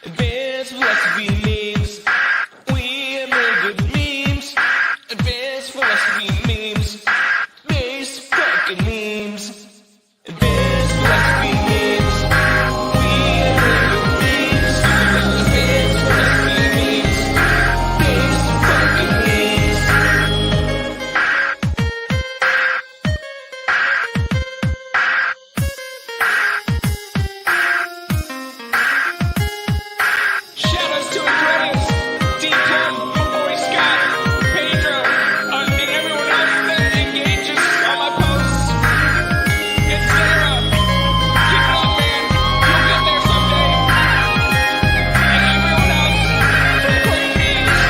Advanced philosophy memes. We have made good memes. Advanced philosophy memes. Base fucking memes. Advanced philosophy memes. We have made good memes. Advanced philosophy memes. Base fucking memes. Shoutouts to Andreas, D-Club, my boy Scott, Pedro, and everyone else that engages on my posts. It's Sarah. Keep it up, man. You'll get there someday. And everyone else for the great memes.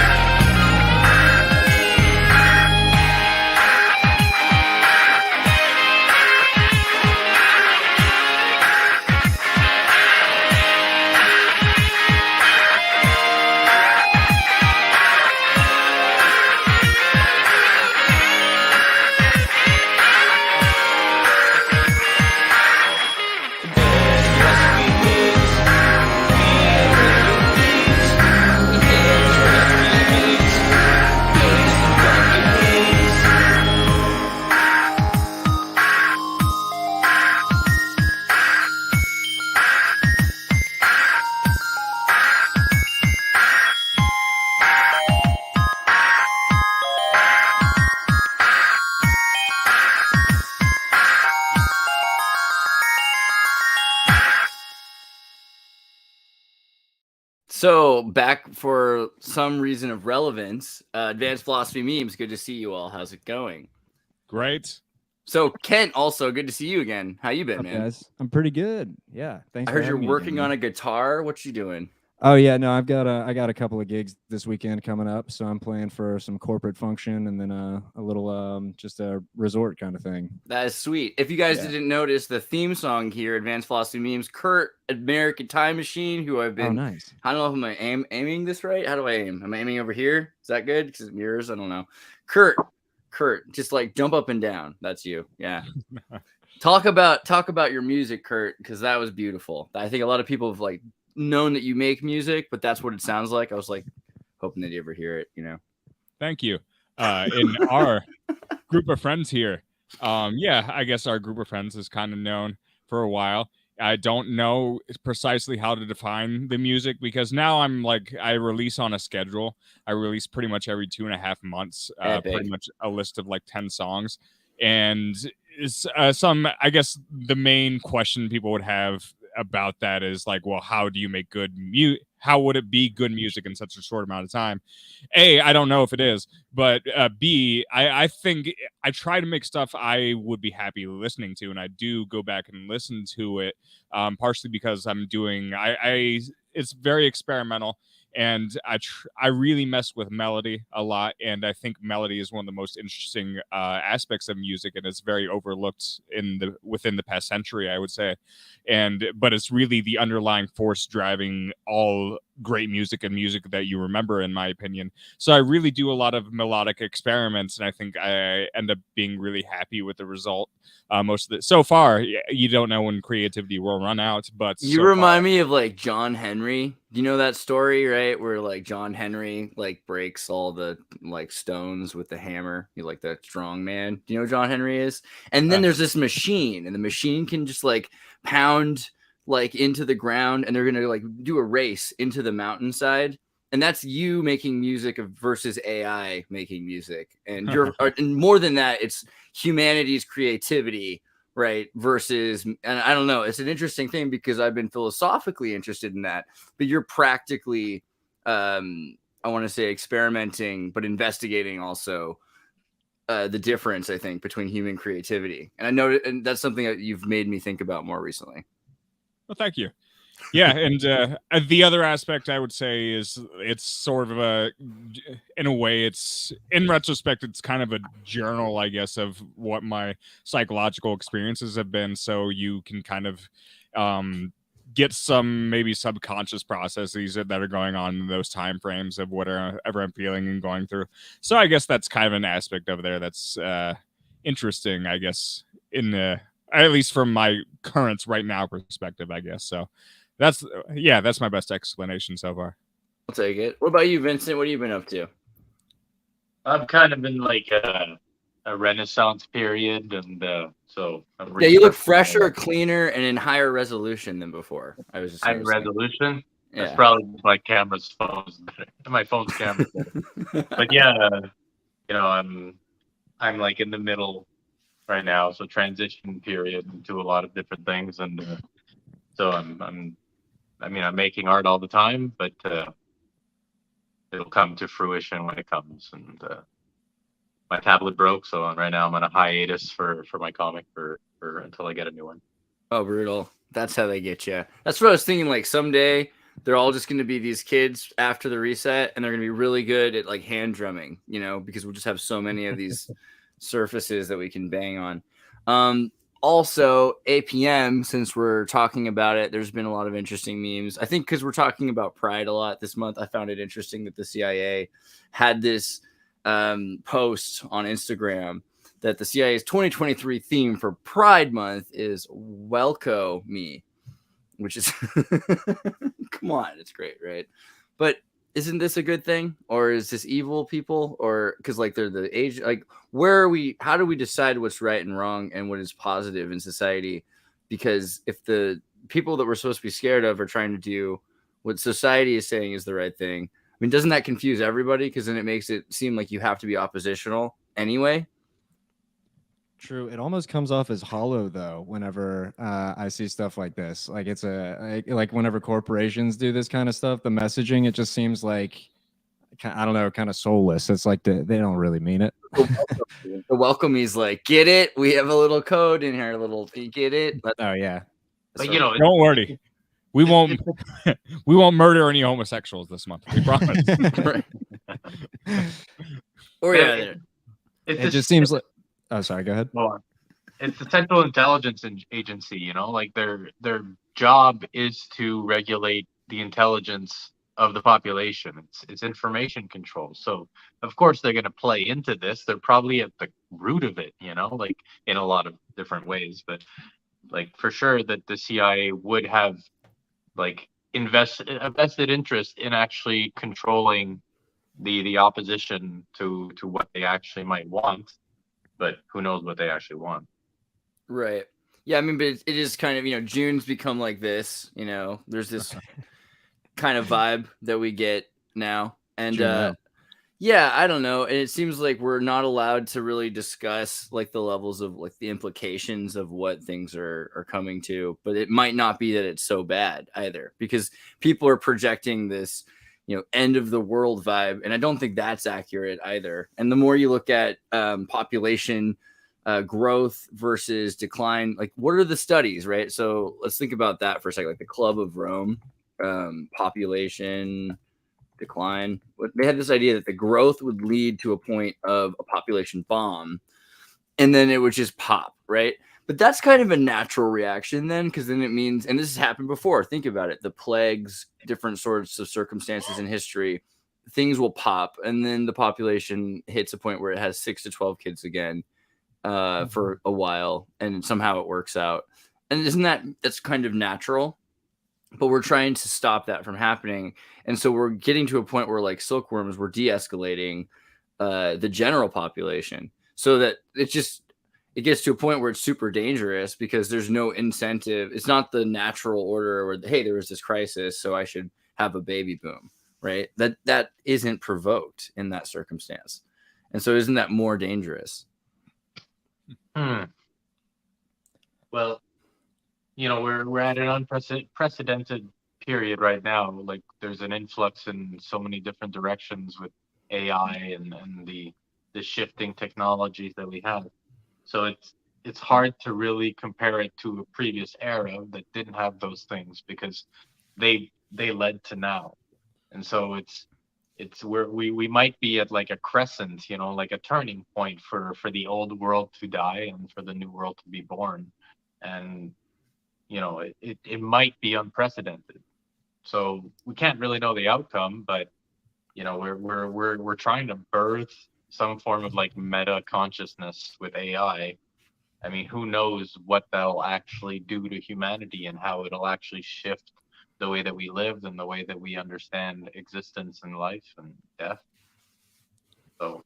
So back for some reason of relevance, Advanced Philosophy Memes. Good to see you all. How's it going? Great. So Kent, also good to see you again. How you been, Up, man? guys? I'm pretty good. Yeah, thanks. I heard you're working on a guitar. What you doing? Oh yeah, no, I got a couple of gigs this weekend coming up, so I'm playing for some corporate function and then a little just a resort kind of thing. That is sweet. If you guys Yeah. didn't notice, the theme song here, Advanced Philosophy Memes, Kurt, American Time Machine, who I've been. Oh, nice. I don't know if I'm aiming this right. How do I aim? Am I aiming over here? Is that good? Because it mirrors. I don't know. Kurt, just like jump up and down. That's you. Yeah. Talk about your music, Kurt, because that was beautiful. I think a lot of people have like known that you make music, but that's what it sounds like. I was like hoping that you ever hear it, you know. Thank you. In our group of friends here, yeah, I guess our group of friends is kind of known for a while. I don't know precisely how to define the music because now I'm like, I release on a schedule. I release pretty much every 2.5 months, pretty much a list of like 10 songs. And it's, I guess the main question people would have about that is like, well, how do you make good music? How would it be good music in such a short amount of time? A, I don't know if it is, but B, I think I try to make stuff I would be happy listening to, and I do go back and listen to it, partially because I'm doing, it's very experimental, and I really mess with melody a lot, and I think melody is one of the most interesting aspects of music, and it's very overlooked within the past century, I would say. But it's really the underlying force driving all great music and music that you remember, in my opinion. So I really do a lot of melodic experiments, and I think I end up being really happy with the result. Most of it so far. You don't know when creativity will run out, but you remind me of like John Henry. Do you know that story, right? Where like John Henry like breaks all the like stones with the hammer. He's like the strong man. Do you know who John Henry is? And then there's this machine, and the machine can just like pound like into the ground, and they're gonna like do a race into the mountainside. And that's you making music versus AI making music. And and more than that, it's humanity's creativity, right? Versus, and I don't know, it's an interesting thing because I've been philosophically interested in that, but you're practically, I want to say experimenting, but investigating also the difference, I think, between human creativity. And I know, and that's something that you've made me think about more recently. Well, thank you. Yeah, and the other aspect I would say is it's sort of in a way, it's in retrospect, it's kind of a journal, I guess, of what my psychological experiences have been. So you can kind of get some maybe subconscious processes that are going on in those time frames of whatever I'm feeling and going through. So I guess that's kind of an aspect over there that's interesting, I guess, at least from my current right now perspective, I guess. So That's my best explanation so far. I'll take it. What about you, Vincent? What have you been up to? I'm kind of in like a Renaissance period, and so I'm Yeah, you look researching fresher, cleaner, and in higher resolution than before. I was just high noticing. resolution. That's Yeah. probably my camera's phone's better. My phone's camera better. But yeah, you know, I'm like in the middle right now, so transition period into a lot of different things, and so I'm making art all the time, but it'll come to fruition when it comes. And my tablet broke, so right now I'm on a hiatus for my comic for until I get a new one. Oh, brutal. That's how they get you. That's what I was thinking. Like someday they're all just going to be these kids after the reset, and they're going to be really good at like hand drumming, you know, because we'll just have so many of these surfaces that we can bang on. Also, APM, since we're talking about it, there's been a lot of interesting memes. I think because we're talking about Pride a lot this month, I found it interesting that the CIA had this post on Instagram that the CIA's 2023 theme for Pride Month is "Welco Me," which is come on, it's great, right? But isn't this a good thing, or is this evil people, or because like they're the age, like where are we? How do we decide what's right and wrong and what is positive in society? Because if the people that we're supposed to be scared of are trying to do what society is saying is the right thing, I mean, doesn't that confuse everybody? Because then it makes it seem like you have to be oppositional anyway. True. It almost comes off as hollow though. Whenever I see stuff like this, like it's like whenever corporations do this kind of stuff, the messaging, it just seems like, I don't know, kind of soulless. It's like they don't really mean it. The welcome is like, get it? We have a little code in here, you get it? Oh yeah. But you know, Don't worry. We won't we won't murder any homosexuals this month. We promise. Right. Or yeah, It just seems like. Oh, sorry. Go ahead. Well, it's the Central Intelligence Agency. You know, like their job is to regulate the intelligence of the population. It's information control. So of course they're going to play into this. They're probably at the root of it. You know, like in a lot of different ways. But like for sure that the CIA would have like a vested interest in actually controlling the opposition to what they actually might want. But who knows what they actually want. right. Yeah, I mean, but it is kind of, you know, June's become like this, you know, there's this kind of vibe that we get now. And yeah, I don't know. And it seems like we're not allowed to really discuss like the levels of like the implications of what things are coming to, but it might not be that it's so bad either, because people are projecting this, you know, end of the world vibe. And I don't think that's accurate either. And the more you look at population growth versus decline, like what are the studies, right? So let's think about that for a second. Like the Club of Rome, population decline. They had this idea that the growth would lead to a point of a population bomb, and then it would just pop, right? But that's kind of a natural reaction then, because then it means, and this has happened before, think about it, the plagues, different sorts of circumstances in history, things will pop, and then the population hits a point where it has 6 to 12 kids again for a while, and somehow it works out. And that's kind of natural, but we're trying to stop that from happening. And so we're getting to a point where, like silkworms, we're de-escalating the general population, so that it gets to a point where it's super dangerous because there's no incentive. It's not the natural order where, hey, there was this crisis, so I should have a baby boom, right? That isn't provoked in that circumstance. And so isn't that more dangerous? Well, you know, we're at an unprecedented period right now. Like there's an influx in so many different directions with AI and the shifting technologies that we have. So it's hard to really compare it to a previous era that didn't have those things, because they led to now. And so it's where we might be at like a crescent, you know, like a turning point for the old world to die and for the new world to be born. And you know, it might be unprecedented. So we can't really know the outcome, but you know, we're trying to birth some form of like meta consciousness with AI. I mean, who knows what that'll actually do to humanity and how it'll actually shift the way that we live and the way that we understand existence and life and death. So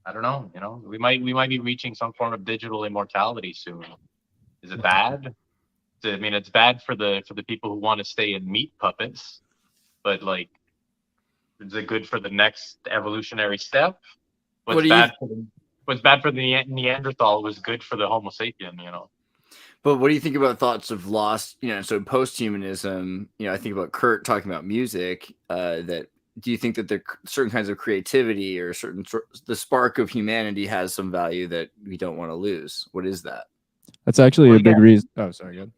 I don't know, you know, we might be reaching some form of digital immortality soon. Is it bad? I mean, it's bad for the people who want to stay in meat puppets, but like, is it good for the next evolutionary step? What's bad for the Neanderthal was good for the Homo sapien, you know. But what do you think about thoughts of lost, you know, so post-humanism, you know, I think about Kurt talking about music, that do you think that there are certain kinds of creativity or the spark of humanity has some value that we don't want to lose? What is that? That's actually a big reason. Oh, sorry, good.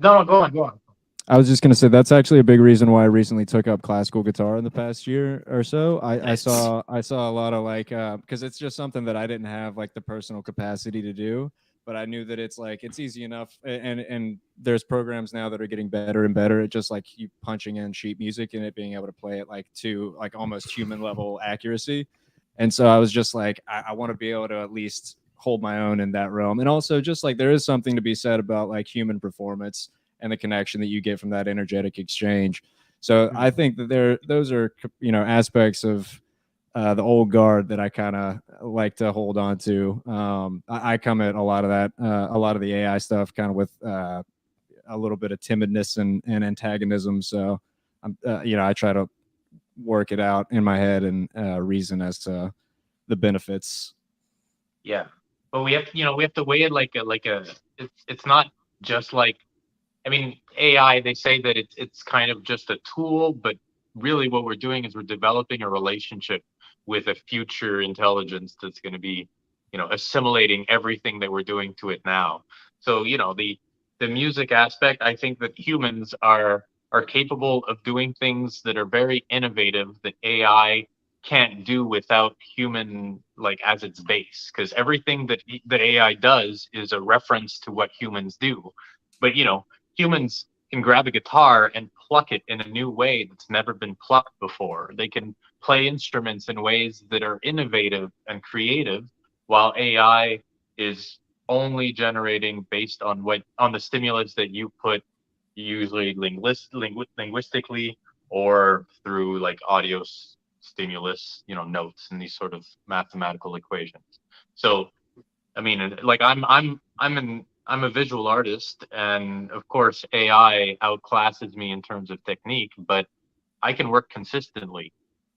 No, go on. I was just going to say that's actually a big reason why I recently took up classical guitar in the past year or so. I saw a lot of like, because it's just something that I didn't have like the personal capacity to do, but I knew that it's like it's easy enough, and there's programs now that are getting better and better at just like you punching in sheet music and it being able to play it like to like almost human level accuracy. And so I was just like, I want to be able to at least hold my own in that realm, and also just like there is something to be said about like human performance and the connection that you get from that energetic exchange. So I think that those are, you know, aspects of the old guard that I kind of like to hold on to. I come at a lot of that, a lot of the AI stuff kind of with a little bit of timidness and antagonism. So, you know, I try to work it out in my head and reason as to the benefits. Yeah, but we have to weigh it like it's not just like, I mean, AI, they say that it's kind of just a tool, but really what we're doing is we're developing a relationship with a future intelligence that's going to be, you know, assimilating everything that we're doing to it now. So, you know, the music aspect, I think that humans are capable of doing things that are very innovative that AI can't do without human, like, as its base, because everything that AI does is a reference to what humans do. But, you know, humans can grab a guitar and pluck it in a new way that's never been plucked before. They can play instruments in ways that are innovative and creative, while AI is only generating based on the stimulus that you put, usually linguistically or through like audio stimulus, you know, notes and these sort of mathematical equations. So, I mean, like I'm a visual artist, and of course AI outclasses me in terms of technique, but I can work consistently,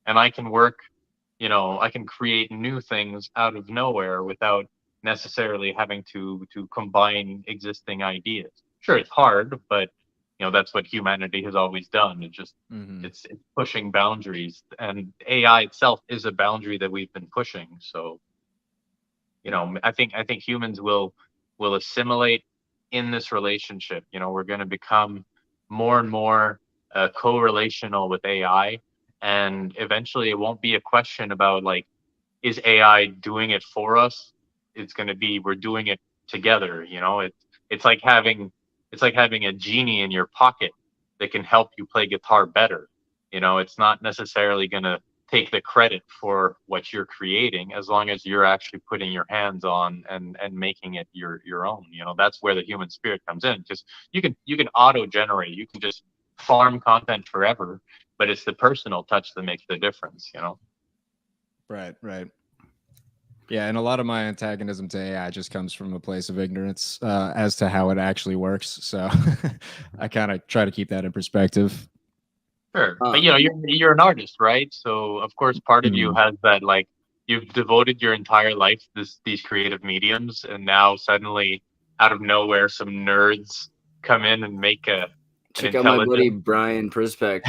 and I can work, you know, I can create new things out of nowhere without necessarily having to combine existing ideas. Sure, it's hard, but you know, that's what humanity has always done. It just it's pushing boundaries, and AI itself is a boundary that we've been pushing. So, you know, I think humans will assimilate in this relationship. You know, we're going to become more and more co-relational with AI, and eventually it won't be a question about like, is AI doing it for us? It's going to be, we're doing it together. You know, it's like having a genie in your pocket that can help you play guitar better. You know, it's not necessarily going to take the credit for what you're creating, as long as you're actually putting your hands on and making it your own. You know, that's where the human spirit comes in, because you can auto generate, you can just farm content forever, but it's the personal touch that makes the difference, you know. Right. Yeah, and a lot of my antagonism to AI just comes from a place of ignorance as to how it actually works. So I kind of try to keep that in perspective. Sure, but you know, you're an artist, right? So of course, part of you has that, like, you've devoted your entire life to these creative mediums, and now suddenly, out of nowhere, some nerds come in and make check out my buddy Brian Prispek.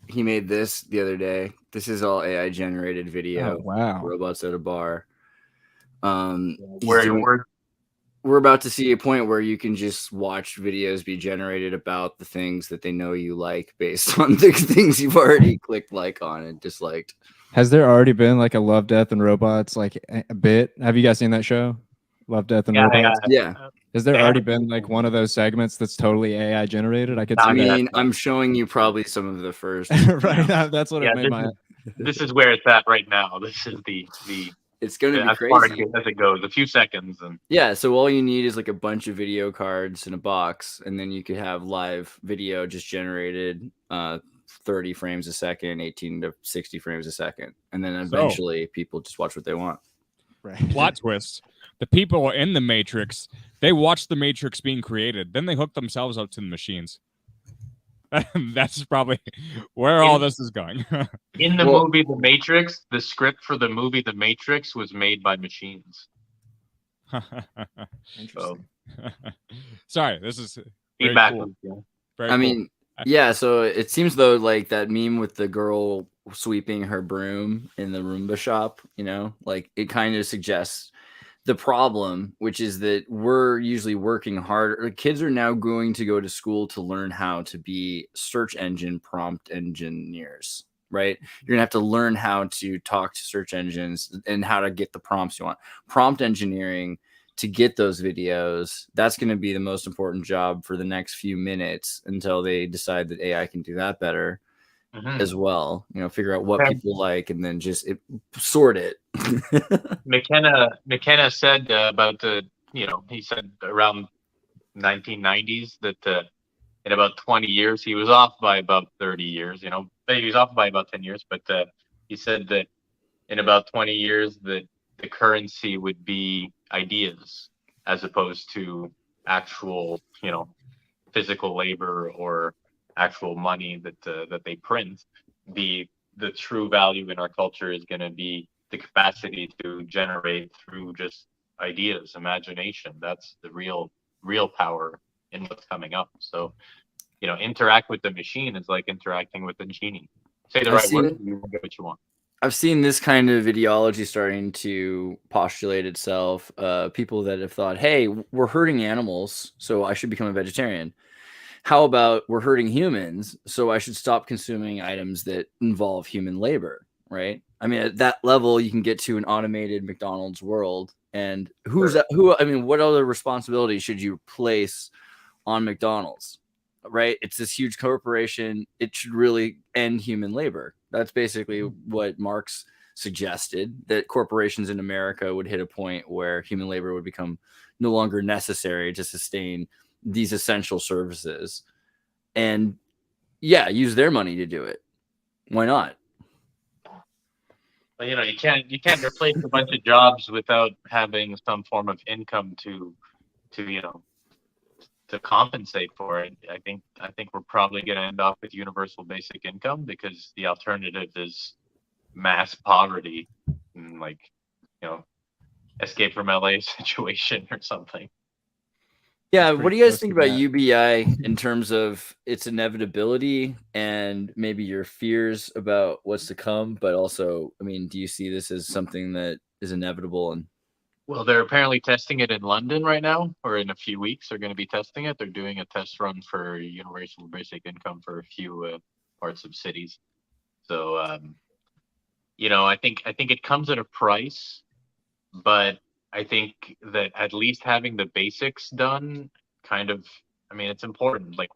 He made this the other day. This is all AI generated video. Oh, wow. Robots at a bar. We're about to see a point where you can just watch videos be generated about the things that they know you like based on the things you've already clicked like on and disliked. Has there already been like a Love, Death, and Robots like a bit? Have you guys seen that show? Love, Death, and Robots? Yeah. Has there already been like one of those segments that's totally AI generated? I mean, I'm showing you probably some of the first. Right. That's what it made my. This is where it's at right now. This is the It's going to be As far crazy. as it goes, a few seconds, and Yeah, so all you need is like a bunch of video cards in a box, and then you could have live video just generated 30 frames a second, 18 to 60 frames a second. And then eventually people just watch what they want. Right. Plot twist. The people in the Matrix, they watch the Matrix being created. Then they hook themselves up to the machines. That's probably where all this is going. in the movie The Matrix, the script for the movie The Matrix was made by machines. Interesting. Sorry, this is very Feedback. cool. Very I cool. mean, yeah, so it seems though like that meme with the girl sweeping her broom in the Roomba shop, you know, like it kind of suggests the problem, which is that we're usually working harder. Kids are now going to go to school to learn how to be search engine prompt engineers, right? You're gonna have to learn how to talk to search engines and how to get the prompts you want. Prompt engineering to get those videos, that's going to be the most important job for the next few minutes until they decide that AI can do that better as well. You know, figure out what people like and then just sort it. McKenna said about he said around 1990s that in about 20 years, he was off by about 30 years, he was off by about 10 years, but he said that in about 20 years that the currency would be ideas as opposed to actual, physical labor or actual money that they print. The true value in our culture is going to be the capacity to generate through just ideas, imagination. That's the real power in what's coming up. So, interact with the machine is like interacting with the genie. Say the right word, you will get what you want. I've seen this kind of ideology starting to postulate itself. People that have thought, hey, we're hurting animals, so I should become a vegetarian. How about we're hurting humans, so I should stop consuming items that involve human labor, right? I mean, at that level, you can get to an automated McDonald's world. And what other responsibility should you place on McDonald's, right? It's this huge corporation. It should really end human labor. That's basically what Marx suggested, that corporations in America would hit a point where human labor would become no longer necessary to sustain these essential services. And yeah, use their money to do it. Why not? But you can't replace a bunch of jobs without having some form of income to compensate for it. I think we're probably going to end up with universal basic income, because the alternative is mass poverty and escape from LA situation or something. Yeah, what do you guys think about UBI in terms of its inevitability and maybe your fears about what's to come? But also, I mean, do you see this as something that is inevitable? And well, they're apparently testing it in London right now, or in a few weeks they're going to be testing it. They're doing a test run for universal basic income for a few parts of cities. So, I think it comes at a price, but I think that at least having the basics done it's important. Like,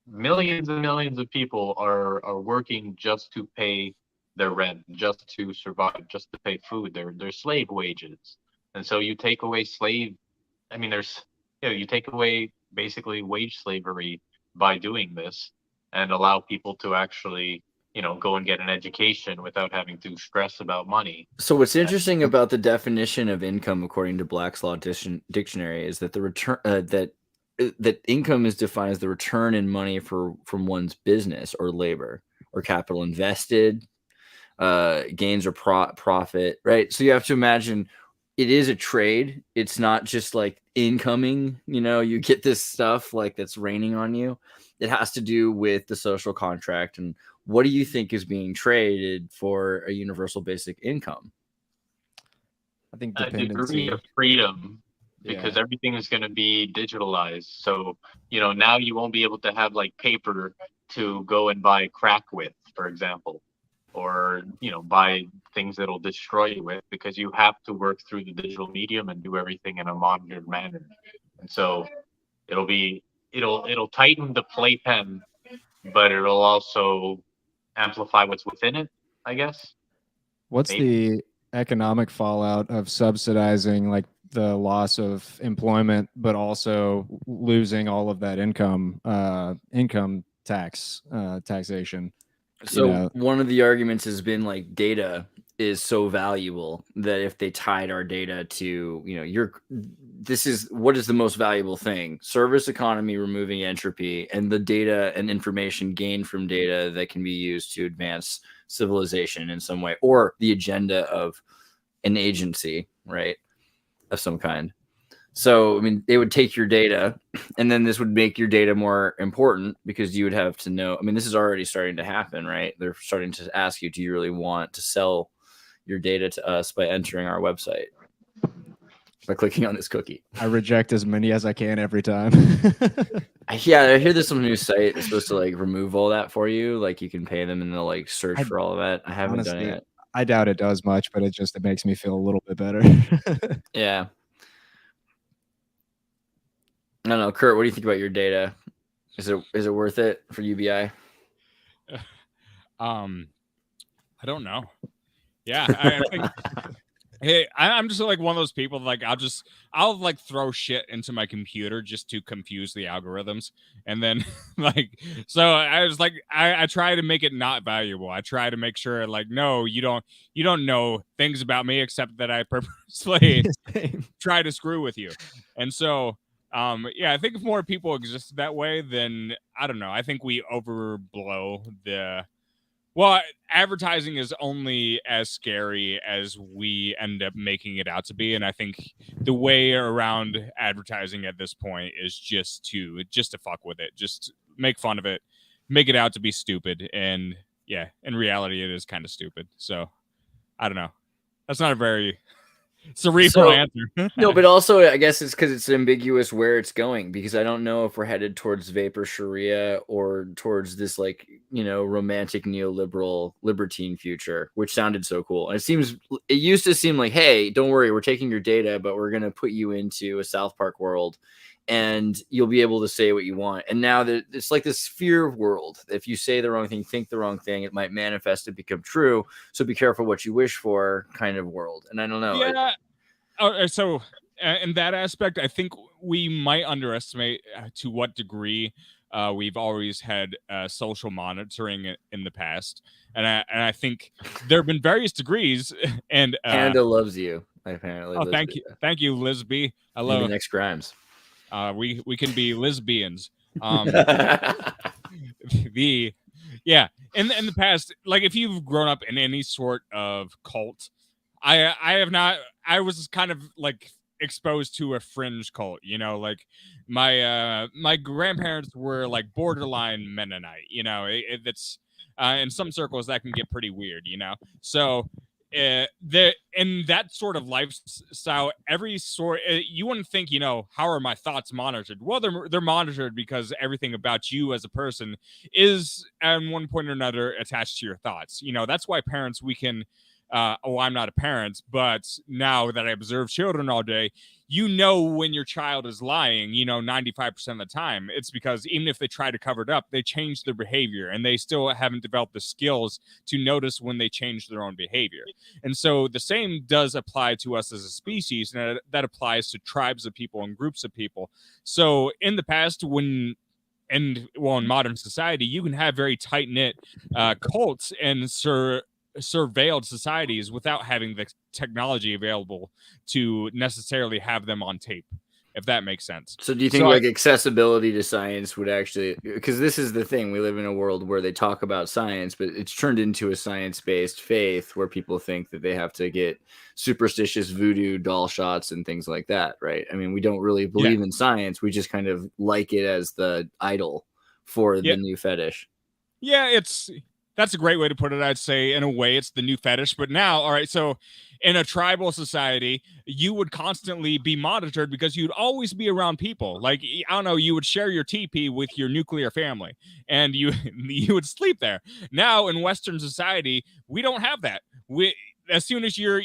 millions and millions of people are working just to pay their rent, just to survive, just to pay food. They're slave wages. And so you take away you take away basically wage slavery by doing this, and allow people to actually go and get an education without having to stress about money. So what's interesting about the definition of income, according to Black's Law Dictionary, is that the return that income is defined as the return in money from one's business or labor or capital invested, gains or profit, right? So you have to imagine it is a trade. It's not just like incoming, you get this stuff like that's raining on you. It has to do with the social contract. And what do you think is being traded for a universal basic income? I think a degree of freedom, because everything is going to be digitalized. So, now you won't be able to have like paper to go and buy crack with, for example, or, buy things that'll destroy you with, because you have to work through the digital medium and do everything in a monitored manner. And so it'll tighten the playpen, but it'll also amplify what's within it, I guess. What's the economic fallout of subsidizing like the loss of employment, but also losing all of that income taxation. So one of the arguments has been like data is so valuable that if they tied our data to, this is what is the most valuable thing? Service economy, removing entropy, and the data and information gained from data that can be used to advance civilization in some way, or the agenda of an agency, right, of some kind. So, I mean, they would take your data, and then this would make your data more important because you would have to know. I mean, this is already starting to happen, right? They're starting to ask you, do you really want to sell your data to us by entering our website, by clicking on this cookie? I reject as many as I can every time. Yeah, I hear there's some new site that's supposed to like remove all that for you. Like you can pay them and they'll like search for all of that. I haven't done it yet. I doubt it does much, but it makes me feel a little bit better. Yeah. I don't know, Kurt, what do you think about your data? Is it worth it for UBI? I don't know. Yeah, I think hey, I'm just like one of those people. Like I'll like throw shit into my computer just to confuse the algorithms, and then like so I was like I try to make it not valuable. I try to make sure like no, you don't know things about me except that I purposely try to screw with you, and so. Yeah, I think if more people exist that way, then I don't know. I think we overblow advertising is only as scary as we end up making it out to be. And I think the way around advertising at this point is just to fuck with it, just make fun of it, make it out to be stupid. And yeah, in reality, it is kind of stupid. So I don't know. That's not a very cerebral answer. No, but also I guess it's because it's ambiguous where it's going, because I don't know if we're headed towards vapor Sharia or towards this like, romantic neoliberal libertine future, which sounded so cool. And it used to seem like, hey, don't worry, we're taking your data, but we're going to put you into a South Park world and you'll be able to say what you want. And now that it's like this fear world. If you say the wrong thing, think the wrong thing, it might manifest and become true. So be careful what you wish for kind of world. And I don't know. Yeah. So in that aspect, I think we might underestimate to what degree we've always had social monitoring in the past. And I think there have been various degrees. And Canada loves you, apparently. Oh, thank you. Thank you, Lisby. I love the next Grimes. We can be lesbians. In the past, like if you've grown up in any sort of cult, I have not. I was kind of like exposed to a fringe cult, like my grandparents were like borderline Mennonite. It's in some circles that can get pretty weird, so. In that sort of lifestyle, every sort you wouldn't think, how are my thoughts monitored? Well, they're monitored because everything about you as a person is at one point or another attached to your thoughts. That's why parents, we can I'm not a parent, but now that I observe children all day, when your child is lying, 95% of the time. It's because even if they try to cover it up, they change their behavior and they still haven't developed the skills to notice when they change their own behavior. And so the same does apply to us as a species, and that applies to tribes of people and groups of people. So in the past, in modern society, you can have very tight-knit cults and surveilled societies without having the technology available to necessarily have them on tape, if that makes sense. So do you think accessibility to science would actually, because this is the thing, we live in a world where they talk about science, but it's turned into a science-based faith where people think that they have to get superstitious voodoo doll shots and things like that, right? I mean, we don't really believe in science. We just kind of like it as the idol for the new fetish. Yeah, that's a great way to put it. I'd say in a way it's the new fetish. But now, all right, so in a tribal society, you would constantly be monitored because you'd always be around people. Like, I don't know, you would share your teepee with your nuclear family and you would sleep there. Now in Western society, we don't have that. As soon as you're,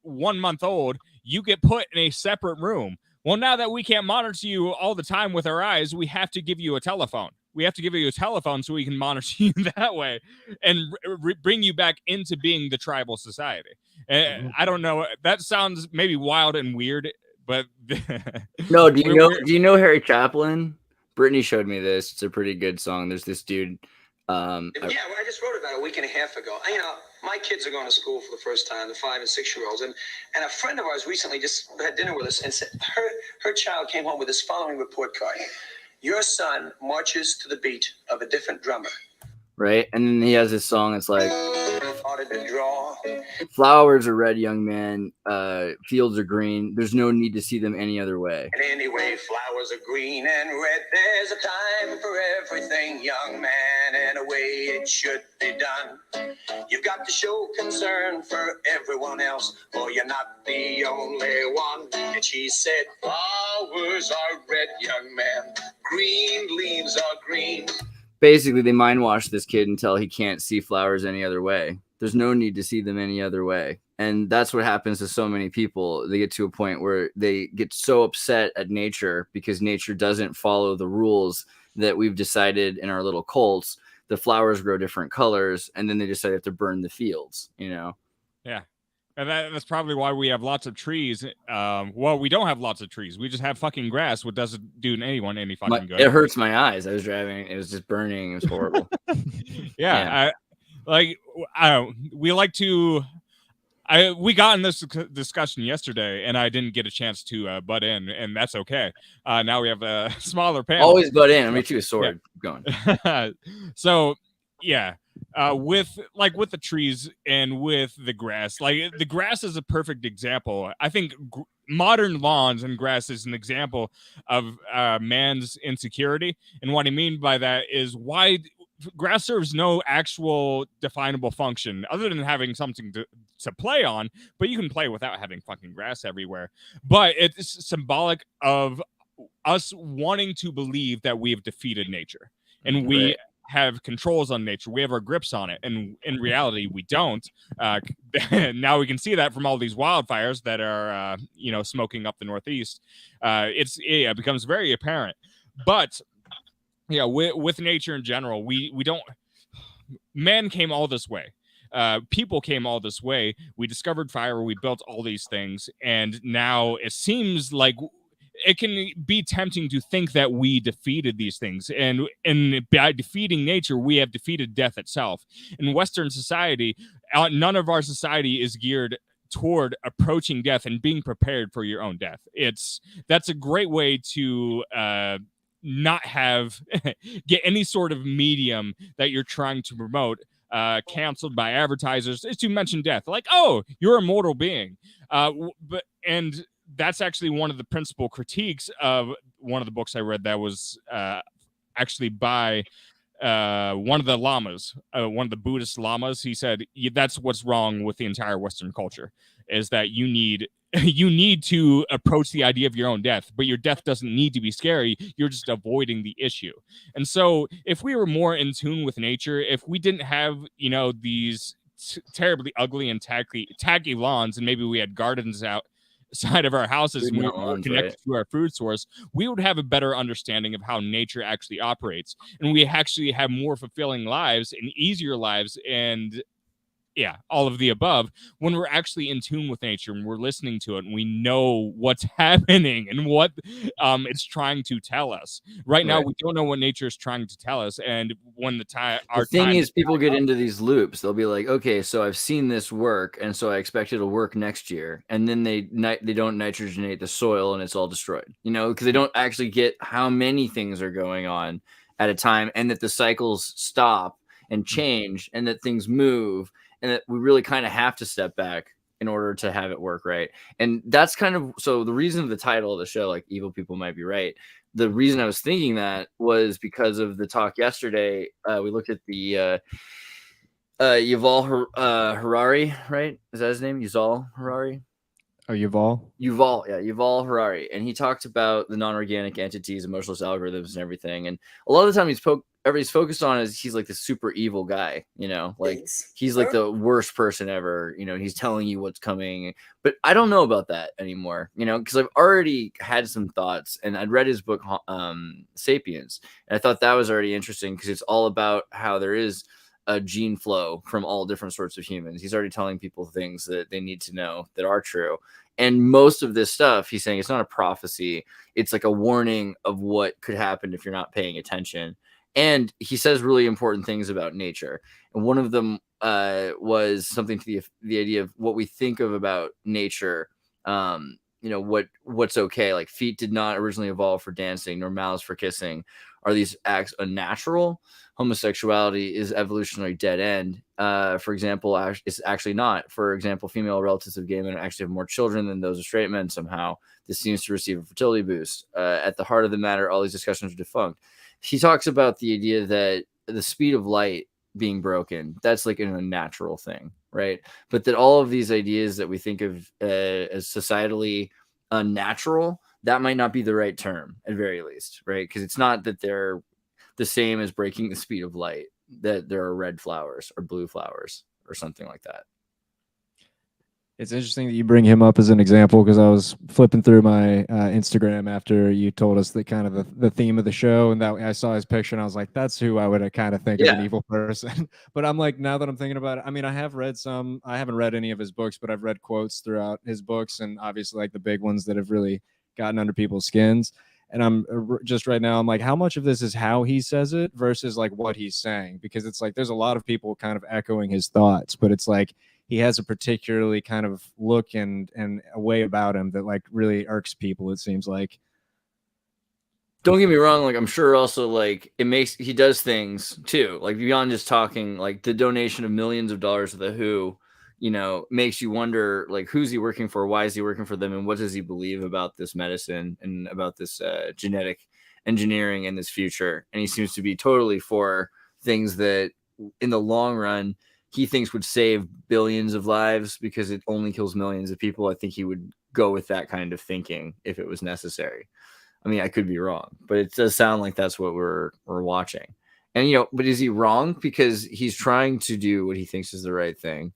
1 month old, you get put in a separate room. Well, now that we can't monitor you all the time with our eyes, we have to give you a telephone. We have to give you a telephone so we can monitor you that way and bring you back into being the tribal society. I don't know. That sounds maybe wild and weird, but No, do you know Harry Chaplin? Brittany showed me this. It's a pretty good song. There's this dude. Yeah, well, I just wrote about it a week and a half ago. My kids are going to school for the first time, the 5 and 6 year olds, and a friend of ours recently just had dinner with us and said her child came home with this following report card: your son marches to the beat of a different drummer. Right, and then he has this song. It's like, Started to draw. flowers are red, young man. Fields are green. There's no need to see them any other way. And anyway, flowers are green and red. There's a time for everything, young man, and a way it should be done. You've got to show concern for everyone else, for you're not the only one. And she said, flowers are red, young man. Green leaves are green. Basically, they mind wash this kid until he can't see flowers any other way. There's no need to see them any other way. And that's what happens to so many people. They get to a point where they get so upset at nature because nature doesn't follow the rules that we've decided in our little cults. The flowers grow different colors, and then they decide they have to burn the fields, you know? Yeah. And that's probably why we have lots of trees. Well, we don't have lots of trees. We just have fucking grass, which doesn't do anyone any fucking good. It hurts my eyes. I was driving. It was just burning. It was horrible. Yeah. We like to... we got in this discussion yesterday, and I didn't get a chance to butt in, and that's okay. Now we have a smaller panel. Always butt in. I'm going to shoot a sword. Yeah. Keep going. So, yeah. With the trees and with the grass, like the grass is a perfect example. I think modern lawns and grass is an example of man's insecurity. And what I mean by that is why grass serves no actual definable function other than having something to play on, but you can play without having fucking grass everywhere. But it's symbolic of us wanting to believe that we have defeated nature and we have controls on nature. We have our grips on it. And in reality, we don't. Now we can see that from all these wildfires that are, smoking up the Northeast. It becomes very apparent. But yeah, with nature in general, we don't. Man came all this way. People came all this way. We discovered fire. We built all these things, and now it seems like it can be tempting to think that we defeated these things, and by defeating nature, we have defeated death itself. In Western society, none of our society is geared toward approaching death and being prepared for your own death. That's a great way to not have get any sort of medium that you're trying to promote canceled by advertisers is to mention death. Like, oh, you're a mortal being. And that's actually one of the principal critiques of one of the books I read that was actually by one of the lamas, one of the Buddhist lamas. He said, that's what's wrong with the entire Western culture, is that you need to approach the idea of your own death, but your death doesn't need to be scary. You're just avoiding the issue. And so if we were more in tune with nature, if we didn't have, these terribly ugly and tacky lawns, and maybe we had gardens outside of our houses and we were more connected to our food source, we would have a better understanding of how nature actually operates. And we actually have more fulfilling lives and easier lives and all of the above when we're actually in tune with nature and we're listening to it and we know what's happening and what it's trying to tell us. Right now, we don't know what nature is trying to tell us. And when the thing is, people get into these loops. They'll be like, okay, so I've seen this work, and so I expect it'll work next year. And then they don't nitrogenate the soil and it's all destroyed, because they don't actually get how many things are going on at a time, and that the cycles stop and change and that things move. And that we really kind of have to step back in order to have it work right. And that's kind of, so the reason of the title of the show, like Evil People Might Be Right, the reason I was thinking that was because of the talk yesterday. We looked at the Yuval Harari, right? Is that his name? Yuval Harari? Oh, Yuval? Yuval Harari. And he talked about the non-organic entities, emotionless algorithms, and everything. And a lot of the time everybody's focused on is he's like the super evil guy, like he's like the worst person ever, he's telling you what's coming. But I don't know about that anymore, because I've already had some thoughts, and I'd read his book, Sapiens, and I thought that was already interesting because it's all about how there is a gene flow from all different sorts of humans. He's already telling people things that they need to know that are true. And most of this stuff, he's saying it's not a prophecy. It's like a warning of what could happen if you're not paying attention. And he says really important things about nature. And one of them was something to the idea of what we think of about nature. What's okay. Like feet did not originally evolve for dancing, nor mouths for kissing. Are these acts unnatural? Homosexuality is evolutionary dead end. For example, it's actually not. For example, female relatives of gay men actually have more children than those of straight men somehow. This seems to receive a fertility boost. At the heart of the matter, all these discussions are defunct. He talks about the idea that the speed of light being broken, that's like a natural thing, right? But that all of these ideas that we think of as societally unnatural, that might not be the right term at very least, right? Because it's not that they're the same as breaking the speed of light, that there are red flowers or blue flowers or something like that. It's interesting that you bring him up as an example, because I was flipping through my Instagram after you told us the kind of the theme of the show, and that I saw his picture and I was like, that's who I would kind of think of an evil person. But I'm like, now that I'm thinking about it, I mean, I haven't read any of his books, but I've read quotes throughout his books, and obviously like the big ones that have really gotten under people's skins. And I'm just right now, I'm like, how much of this is how he says it versus like what he's saying? Because it's like there's a lot of people kind of echoing his thoughts, but it's like he has a particularly kind of look and a way about him that like really irks people, it seems like. Don't get me wrong, like I'm sure also like he does things too, like beyond just talking, like the donation of millions of dollars to the WHO, makes you wonder, like, who's he working for? Why is he working for them? And what does he believe about this medicine and about this genetic engineering and this future? And he seems to be totally for things that in the long run, he thinks would save billions of lives because it only kills millions of people. I think he would go with that kind of thinking if it was necessary. I mean, I could be wrong, but it does sound like that's what we're watching. And, but is he wrong because he's trying to do what he thinks is the right thing?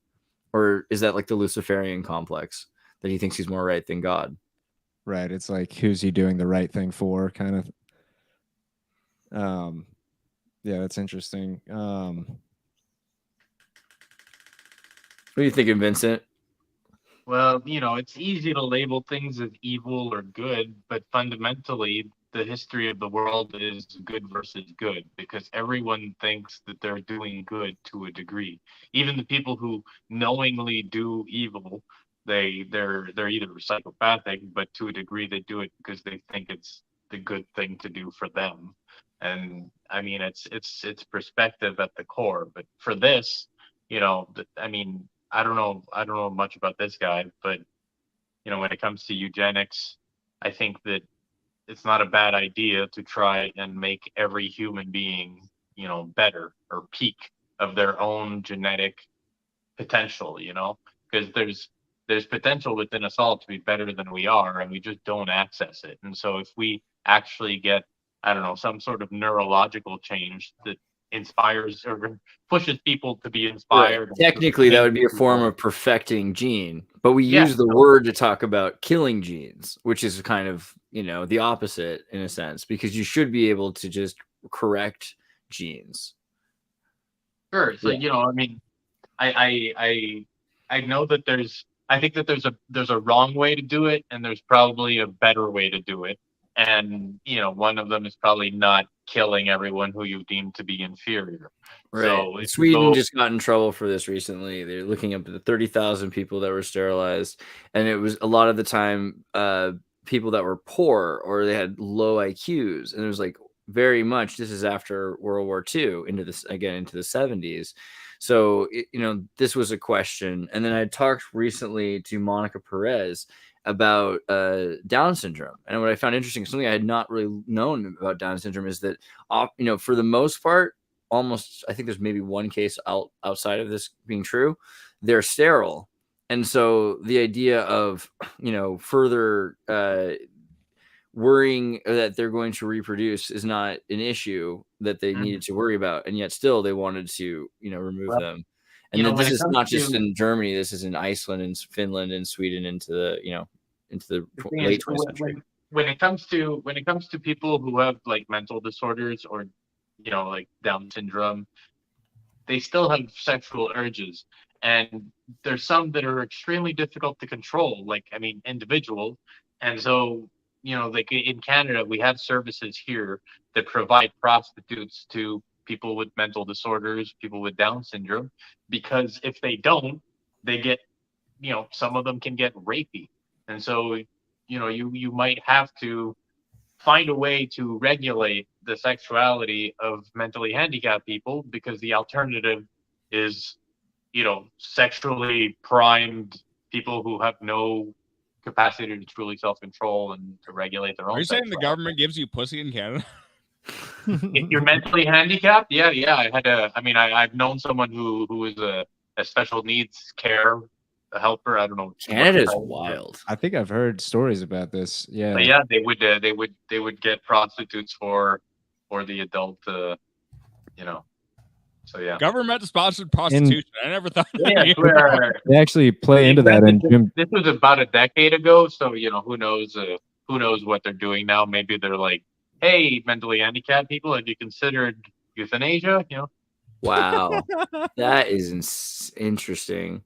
Or is that like the Luciferian complex that he thinks he's more right than God? Right. It's like, who's he doing the right thing for, kind of. Yeah, that's interesting. What are you thinking, Vincent? Well, it's easy to label things as evil or good, but fundamentally, the history of the world is good versus good, because everyone thinks that they're doing good to a degree. Even the people who knowingly do evil, they're either psychopathic, but to a degree they do it because they think it's the good thing to do for them. And I mean, it's perspective at the core. But for this, I mean, I don't know much about this guy, but when it comes to eugenics, I think that it's not a bad idea to try and make every human being, better or peak of their own genetic potential, because there's potential within us all to be better than we are, and we just don't access it. And so if we actually get, I don't know, some sort of neurological change that inspires or pushes people to be inspired. Right. Technically, that would be a form of perfecting gene, but we use the word to talk about killing genes, which is kind of, the opposite in a sense, because you should be able to just correct genes. Sure. So, I mean, I know that I think that there's a wrong way to do it, and there's probably a better way to do it. And, one of them is probably not killing everyone who you deem to be inferior. Right. So Sweden just got in trouble for this recently. They're looking up at the 30,000 people that were sterilized. And it was a lot of the time people that were poor or they had low IQs. And it was like very much, this is after World War II into the 70s. So, this was a question. And then I talked recently to Monica Perez about Down syndrome. And what I found interesting, something I had not really known about Down syndrome, is that, for the most part, almost, I think there's maybe one case outside of this being true, they're sterile. And so the idea of, further worrying that they're going to reproduce is not an issue that they needed to worry about. And yet still they wanted to, remove them. And then this is not just in Germany. This is in Iceland and Finland and Sweden into the, into the late 20th century. When it comes to people who have like mental disorders or, like Down syndrome, they still have sexual urges, and there's some that are extremely difficult to control, like, I mean, individuals. And so, like in Canada, we have services here that provide prostitutes to people with mental disorders, people with Down syndrome, because if they don't, they get, some of them can get rapey. And so, you might have to find a way to regulate the sexuality of mentally handicapped people, because the alternative is, sexually primed people who have no capacity to truly self-control and to regulate their own. Are you saying the sexuality. government gives you pussy in Canada? If you're mentally handicapped, yeah. I've known someone who is a special needs care helper. I don't know. Canada's wild. I think I've heard stories about this. Yeah. But yeah, they would get prostitutes for the adult, So yeah. Government sponsored prostitution. I never thought. Yeah, I swear. They actually play into that in gym. This was about a decade ago, so who knows what they're doing now. Maybe they're like, hey, mentally handicapped people, have you considered euthanasia? Wow, that is interesting.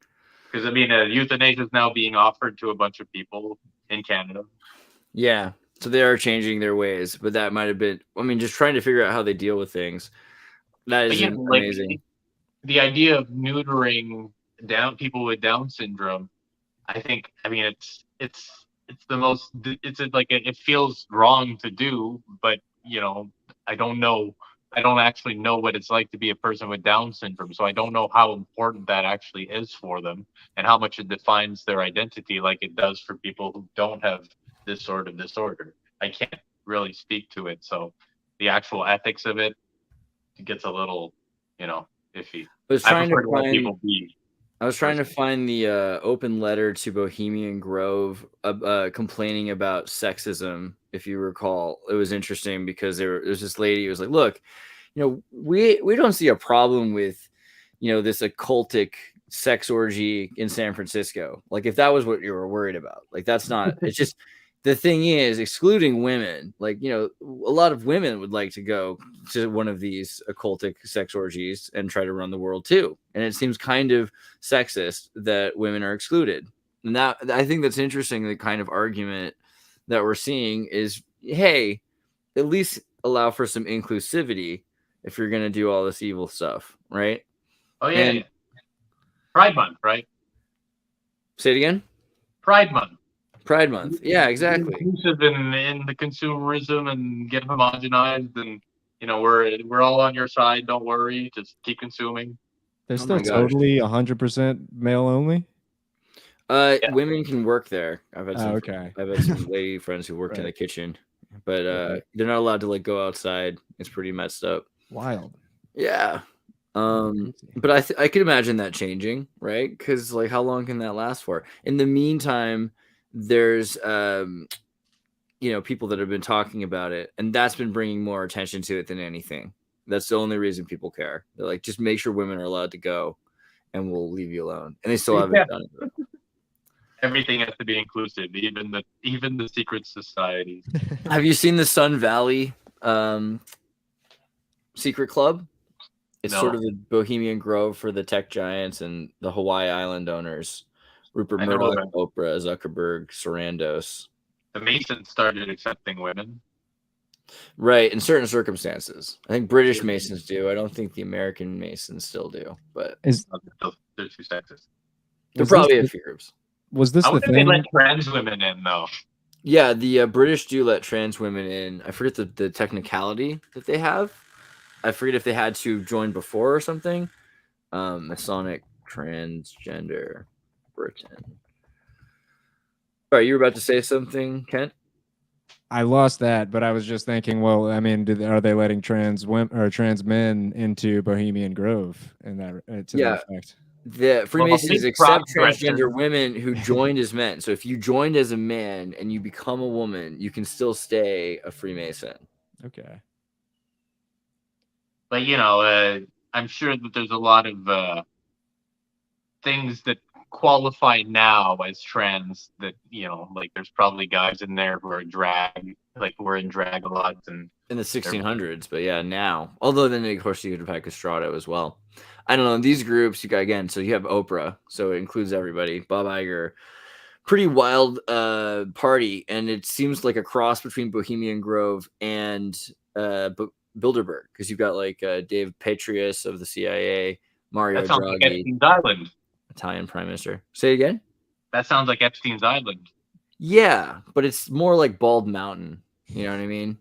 Because euthanasia is now being offered to a bunch of people in Canada. Yeah, so they are changing their ways, but that might have been. I mean, just trying to figure out how they deal with things. That is amazing. The idea of neutering people with Down syndrome, it's the most. It feels wrong to do, but I don't know. I don't actually know what it's like to be a person with Down syndrome, so I don't know how important that actually is for them and how much it defines their identity like it does for people who don't have this sort of disorder. I can't really speak to it, so the actual ethics of it gets a little, iffy. I was trying to find the open letter to Bohemian Grove complaining about sexism. If you recall, it was interesting because there's this lady who was like, look, we don't see a problem with, this occultic sex orgy in San Francisco. Like, if that was what you were worried about, like, that's not, it's just, the thing is, excluding women, like, a lot of women would like to go to one of these occultic sex orgies and try to run the world too. And it seems kind of sexist that women are excluded. And that, I think that's interesting. The kind of argument that we're seeing is, hey, at least allow for some inclusivity if you're going to do all this evil stuff, right? Oh, yeah. And Pride Month, right? Say it again? Pride Month. Pride Month. Yeah, exactly. Inclusive in the consumerism and get homogenized, and we're all on your side. Don't worry, just keep consuming. They're still totally 100% male only. Yeah. Women can work there. I've had some lady friends who worked in the kitchen, but they're not allowed to like go outside. It's pretty messed up. Wild. Yeah. But I could imagine that changing, right? Because like, how long can that last for? In the meantime, there's people that have been talking about it, and that's been bringing more attention to it than anything. That's the only reason people care. They're like, just make sure women are allowed to go, and we'll leave you alone. And they still haven't done it. Everything has to be inclusive, even the secret societies. Have you seen the Sun Valley secret club? It's sort of the Bohemian Grove for the tech giants and the Hawaii Island owners. Rupert Murdoch, Oprah, Zuckerberg, Sarandos. The Masons started accepting women. Right, in certain circumstances. I think British Masons do. I don't think the American Masons still do. But they're too sexist. There probably a few groups. Was this the thing? They let trans women in, though. Yeah, the British do let trans women in. I forget the technicality that they have. I forget if they had to join before or something. Masonic transgender Britain. All right, you were about to say something, Kent? I lost that, but I was just thinking, well, I mean, are they letting trans women or trans men into Bohemian Grove in that that effect? The Freemasons accept transgender women who joined as men. So if you joined as a man and you become a woman, you can still stay a Freemason. Okay. But I'm sure that there's a lot of things that qualify now as trans that like there's probably guys in there who are drag like were in drag a lot, and in the 1600s, but yeah, now. Although then, of course, you could have had Castrato as well. I don't know. These groups, you got again. So you have Oprah, so it includes everybody. Bob Iger, pretty wild party, and it seems like a cross between Bohemian Grove and Bilderberg, because you've got like Dave Petraeus of the CIA, Mario that sounds like Draghi, Epstein's Island. Italian Prime Minister. Say it again. That sounds like Epstein's Island. Yeah, but it's more like Bald Mountain. You know what I mean?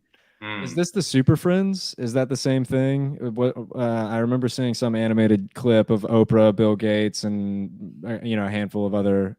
Is this the Super Friends? Is that the same thing? What I remember seeing some animated clip of Oprah, Bill Gates, and a handful of other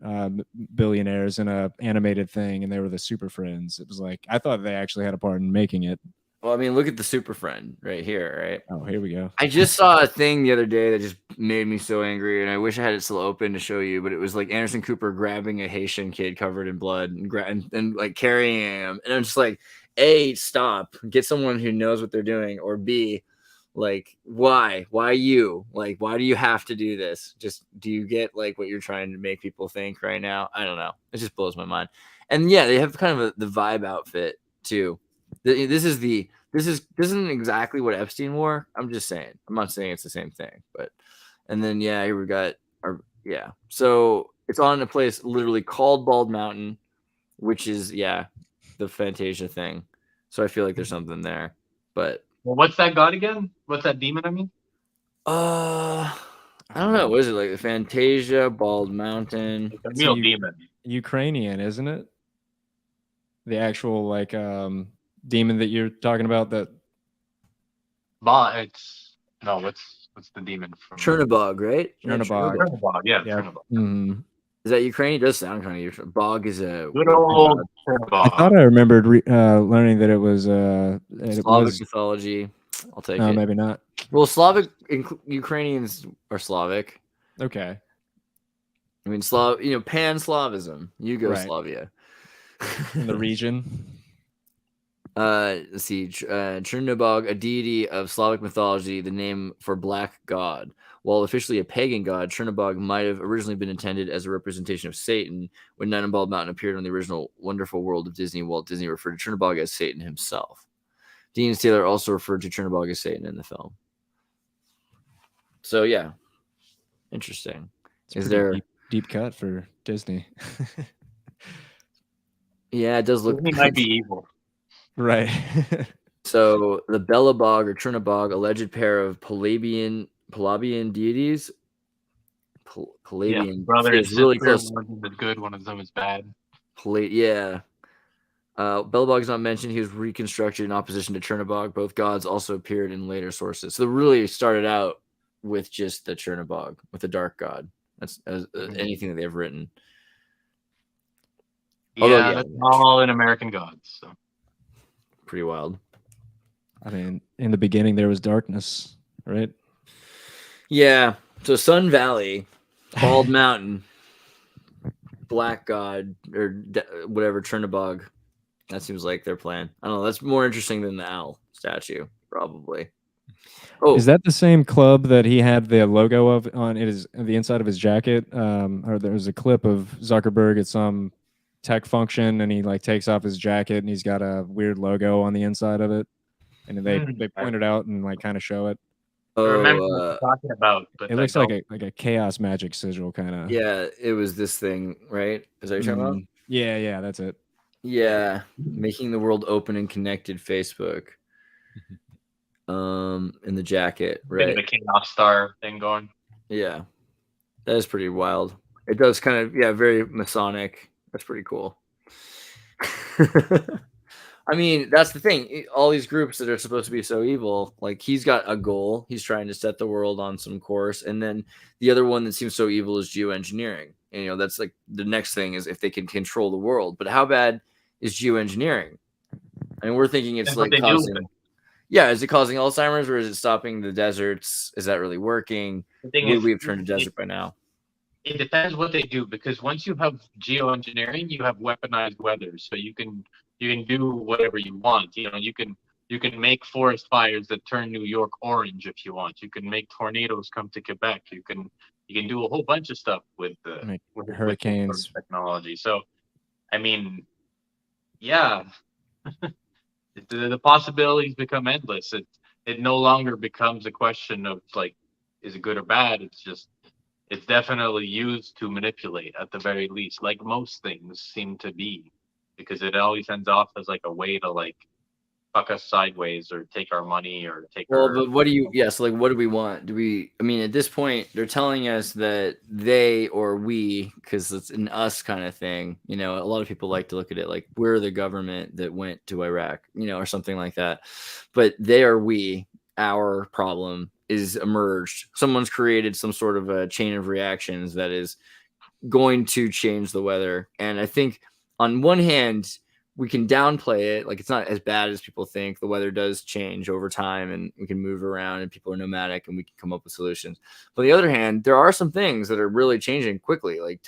billionaires in a animated thing, and they were the Super Friends. It was like I thought they actually had a part in making it. Well, I mean, look at the Super Friend right here, right? Oh, here we go. I just saw a thing the other day that just made me so angry, and I wish I had it still open to show you, but it was like Anderson Cooper grabbing a Haitian kid covered in blood and like carrying him, and I'm just like, A, stop, get someone who knows what they're doing, or B, like, why you? Like, why do you have to do this? Just, do you get like what you're trying to make people think right now? I don't know. It just blows my mind. And yeah, they have kind of the vibe outfit too. This isn't exactly what Epstein wore. I'm just saying. I'm not saying it's the same thing, but and then yeah, here we got yeah. So it's on a place literally called Bald Mountain, which is the Fantasia thing. So I feel like there's something there. But what's that god again? What's that demon? I mean, I don't know. What is it, like the Fantasia Bald Mountain? it's a real demon. Ukrainian, isn't it? The actual like demon that you're talking about. That What's the demon from Chernobog, right? Chernobog. Chernobog, yeah. Chernobog. Mm-hmm. Is that Ukrainian? It does sound kind of. Bog is a Good old I Chernobog. thought I remembered learning that it was Slavic mythology. I'll take it. Maybe not. Well, Slavic Ukrainians are Slavic. Okay. I mean, Pan-Slavism, Yugoslavia. In the region. Let's see. Chernobog, a deity of Slavic mythology, the name for black god. While officially a pagan god, Chernobog might have originally been intended as a representation of Satan. When Night on Bald Mountain appeared on the original Wonderful World of Disney, Walt Disney referred to Chernobog as Satan himself. Dean Taylor also referred to Chernobog as Satan in the film. So yeah, interesting. Is there deep cut for Disney? Yeah, it does look. He might be evil. Right. So the Belobog or Chernobog, alleged pair of Palabian deities. Palabian, brother and sister. Really close. One of them is good, one of them is bad. Belobog is not mentioned. He was reconstructed in opposition to Chernobog. Both gods also appeared in later sources. So they really started out with just the Chernobog, with the dark god. That's anything that they've written. Yeah, that's all in American gods. So. Pretty wild. I mean, in the beginning there was darkness, right? Yeah. So Sun Valley, Bald Mountain, Black God, or whatever, Chernobog. That seems like their plan. I don't know. That's more interesting than the owl statue, probably. Oh, is that the same club that he had the logo of on the inside of his jacket? Or there's a clip of Zuckerberg at some tech function, and he like takes off his jacket, and he's got a weird logo on the inside of it, and they point it out and like kind of show it. I remember what you're talking about, but it looks like a chaos magic sigil kind of. Yeah, it was this thing, right? Is that what you're talking about? Yeah, that's it. Yeah, making the world open and connected. Facebook. In the jacket, right? The chaos star thing going. Yeah, that is pretty wild. It does kind of very Masonic. That's pretty cool. I mean, that's the thing. All these groups that are supposed to be so evil, like he's got a goal. He's trying to set the world on some course. And then the other one that seems so evil is geoengineering. And, that's like the next thing is if they can control the world. But how bad is geoengineering? I mean, we're thinking it's like causing... Yeah, is it causing Alzheimer's or is it stopping the deserts? Is that really working? We've turned to desert by now. It depends what they do, because once you have geoengineering, you have weaponized weather, so you can do whatever you want. You can make forest fires that turn New York orange if you want. You can make tornadoes come to Quebec. You can do a whole bunch of stuff with hurricanes technology. So, I mean, yeah. The possibilities become endless. It no longer becomes a question of like, is it good or bad? It's definitely used to manipulate at the very least, like most things seem to be, because it always ends off as like a way to like fuck us sideways or take our money or take Well, our. but what do you? Yes, like what do we want? Do we? I mean, at this point, they're telling us that they or we, because it's an us kind of thing. You know, a lot of people like to look at it like we're the government that went to Iraq, you know, or something like that. But they or we, our problem is emerged. Someone's created some sort of a chain of reactions that is going to change the weather. And I think on one hand, we can downplay it. Like it's not as bad as people think. The weather does change over time and we can move around and people are nomadic and we can come up with solutions. But on the other hand, there are some things that are really changing quickly. Like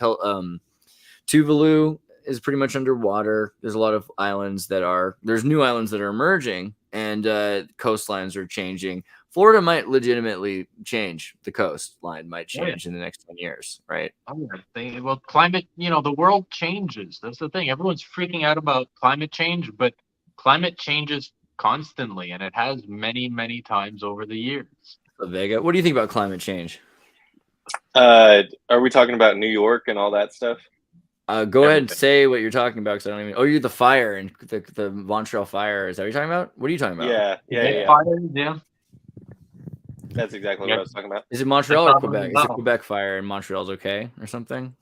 Tuvalu is pretty much underwater. There's a lot of islands there's new islands that are emerging and coastlines are changing. Florida might legitimately change. The coastline might change in the next 10 years, right? Well, climate, the world changes. That's the thing. Everyone's freaking out about climate change, but climate changes constantly, and it has many, many times over the years. Vega, what do you think about climate change? Are we talking about New York and all that stuff? Go ahead and say what you're talking about, because I don't even. Oh, you're the fire and the Montreal fire. Is that what you're talking about? What are you talking about? Yeah. Fire, yeah. That's exactly what I was talking about. Is it Montreal or Quebec? Is it Quebec fire and Montreal's okay or something?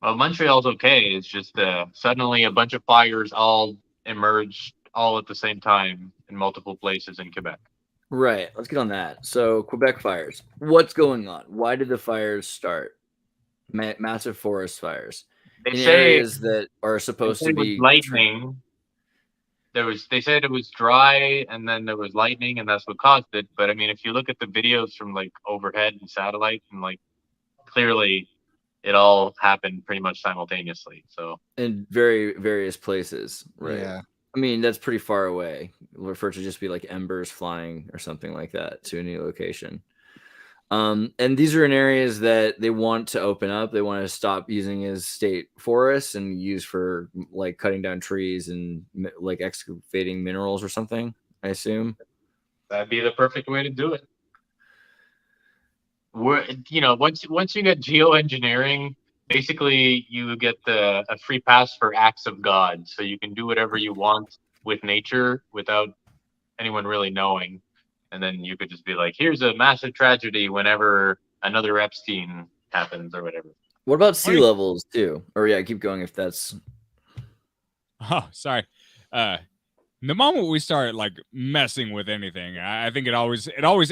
Well, Montreal's okay. It's just suddenly a bunch of fires all emerged all at the same time in multiple places in Quebec. Right. Let's get on that. So Quebec fires. What's going on? Why did the fires start? Massive forest fires. They in say areas that are supposed to be lightning. They said it was dry and then there was lightning and that's what caused it. But I mean, if you look at the videos from like overhead and satellite, and like clearly it all happened pretty much simultaneously. So in various places, right? Yeah. I mean, that's pretty far away. For it to just be like embers flying or something like that to a new location. And these are in areas that they want to open up. They want to stop using as state forests and use for like cutting down trees and like excavating minerals or something, I assume. That'd be the perfect way to do it. Once you get geoengineering, basically you get a free pass for acts of God. So you can do whatever you want with nature without anyone really knowing. And then you could just be like, here's a massive tragedy whenever another Epstein happens or whatever. What about sea levels too? Or yeah, keep going if that's. Oh, sorry. The moment we start like messing with anything, I think it always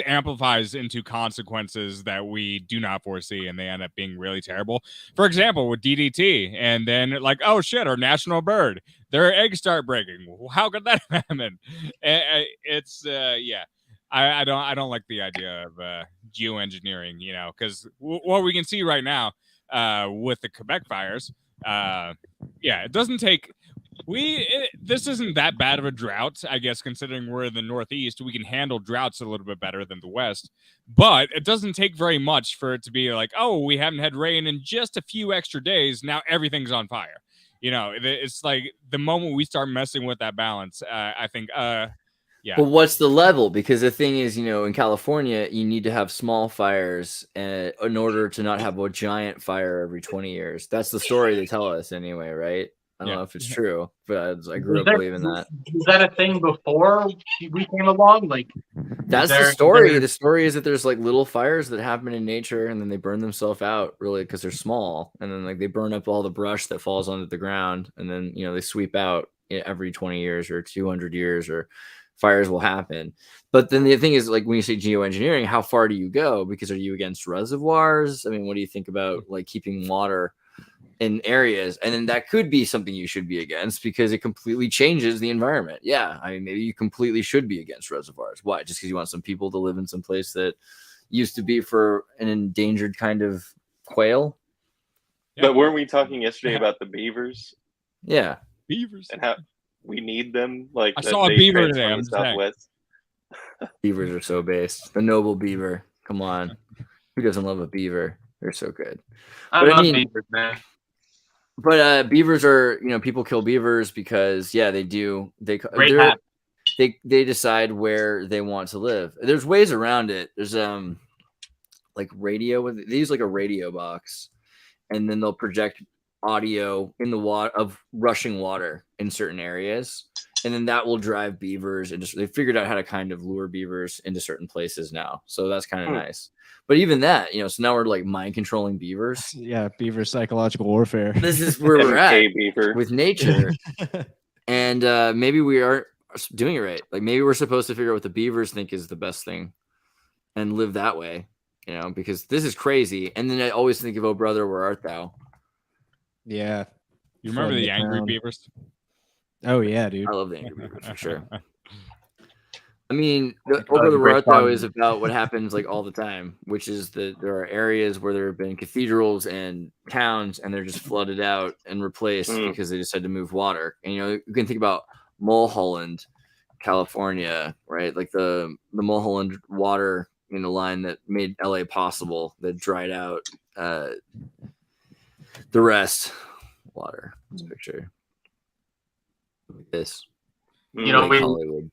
amplifies into consequences that we do not foresee, and they end up being really terrible. For example, with DDT, and then like, oh shit, our national bird, their eggs start breaking. How could that happen? It's yeah. I don't like the idea of geoengineering, because what we can see right now with the Quebec fires, it doesn't take. This isn't that bad of a drought, I guess, considering we're in the Northeast. We can handle droughts a little bit better than the West, but it doesn't take very much for it to be like, oh, we haven't had rain in just a few extra days. Now everything's on fire. It's like the moment we start messing with that balance, I think, yeah. Well, what's the level? Because the thing is, in California, you need to have small fires in order to not have a giant fire every 20 years. That's the story they tell us anyway, right? I don't know if it's true, but I grew up believing that. Was that a thing before we came along? Like, that's the story. The story is that there's like little fires that happen in nature, and then they burn themselves out, really, because they're small, and then like they burn up all the brush that falls onto the ground, and then they sweep out every 20 years or 200 years, or fires will happen. But then the thing is, like when you say geoengineering, how far do you go? Because are you against reservoirs? I mean, what do you think about like keeping water in areas? And then that could be something you should be against because it completely changes the environment. Yeah, I mean, maybe you completely should be against reservoirs. Why? Just because you want some people to live in some place that used to be for an endangered kind of quail? But weren't we talking yesterday about the beavers? Yeah, beavers and how we need them. Like I saw a beaver today. I'm Southwest. Beavers are so based. The noble beaver. Come on, who doesn't love a beaver? They're so good. I love beavers, man. But beavers are, people kill beavers because they do. They're they decide where they want to live. There's ways around it. There's like radio. They use like a radio box, and then they'll project audio in the water of rushing water in certain areas, and then that will drive beavers. And just they figured out how to kind of lure beavers into certain places now, so that's kind of nice. But even that, so now we're like mind controlling beavers. Yeah, beaver psychological warfare. This is where we're at beaver. with nature, and maybe we aren't doing it right. Like maybe we're supposed to figure out what the beavers think is the best thing, and live that way. Because this is crazy. And then I always think of, "Oh brother, where art thou?" Yeah. You remember the angry beavers? Oh yeah, dude. I love the angry beavers for sure. I mean, "Oh brother, where art thou" is about what happens like all the time, which is that there are areas where there have been cathedrals and towns, and they're just flooded out and replaced because they just had to move water. And you can think about Mulholland, California, right? Like the Mulholland water line that made LA possible, that dried out the rest. Water. This picture. This. Hollywood.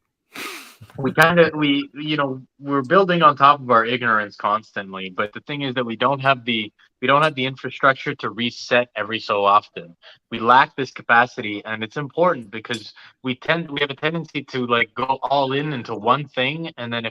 We're building on top of our ignorance constantly, but the thing is that we don't have the infrastructure to reset every so often. We lack this capacity, and it's important because we have a tendency to like go all in into one thing, and then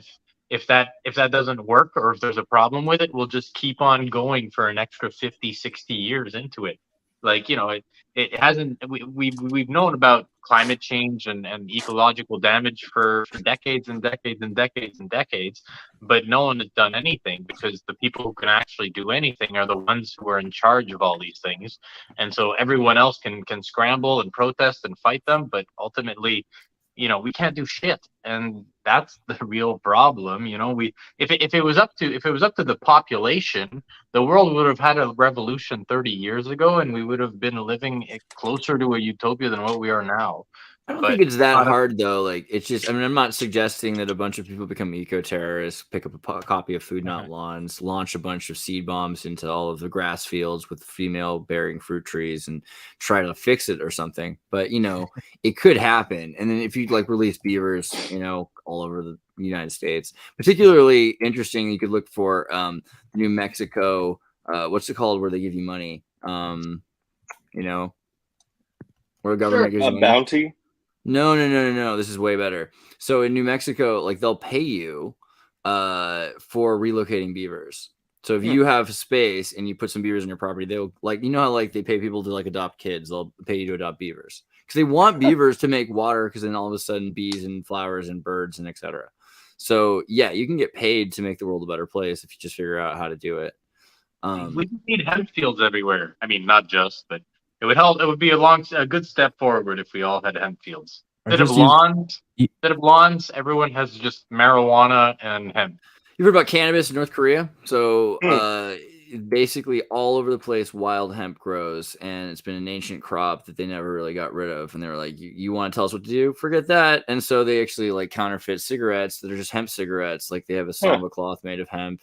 if that doesn't work, or if there's a problem with it, we'll just keep on going for an extra 50, 60 years into it. Like, it hasn't, we've known about climate change and ecological damage for decades and decades and decades and decades, but no one has done anything, because the people who can actually do anything are the ones who are in charge of all these things. And so everyone else can scramble and protest and fight them, but ultimately, we can't do shit, and that's the real problem. If it was up to the population, the world would have had a revolution 30 years ago, and we would have been living closer to a utopia than what we are now. I don't think it's that hard though. Like, it's just, I'm not suggesting that a bunch of people become eco-terrorists, pick up a copy of Food Not Lawns, launch a bunch of seed bombs into all of the grass fields with female bearing fruit trees and try to fix it or something. But, it could happen. And then if you like release beavers, all over the United States, particularly interesting, you could look for New Mexico. What's it called where they give you money? Where the government gives you money. Bounty? No. This is way better. So in New Mexico, like they'll pay you for relocating beavers. So if you have space and you put some beavers on your property, they'll how like they pay people to like adopt kids. They'll pay you to adopt beavers because they want beavers to make water. Because then all of a sudden bees and flowers and birds and etc. So yeah, you can get paid to make the world a better place if you just figure out how to do it. We need hemp fields everywhere. I mean, not just, but it would help. It would be a good step forward if we all had hemp fields. Instead of lawns, everyone has just marijuana and hemp. You heard about cannabis in North Korea? So basically all over the place, wild hemp grows, and it's been an ancient crop that they never really got rid of. And they were like, you want to tell us what to do? Forget that. And so they actually like counterfeit cigarettes that are just hemp cigarettes. Like they have a samba cloth made of hemp.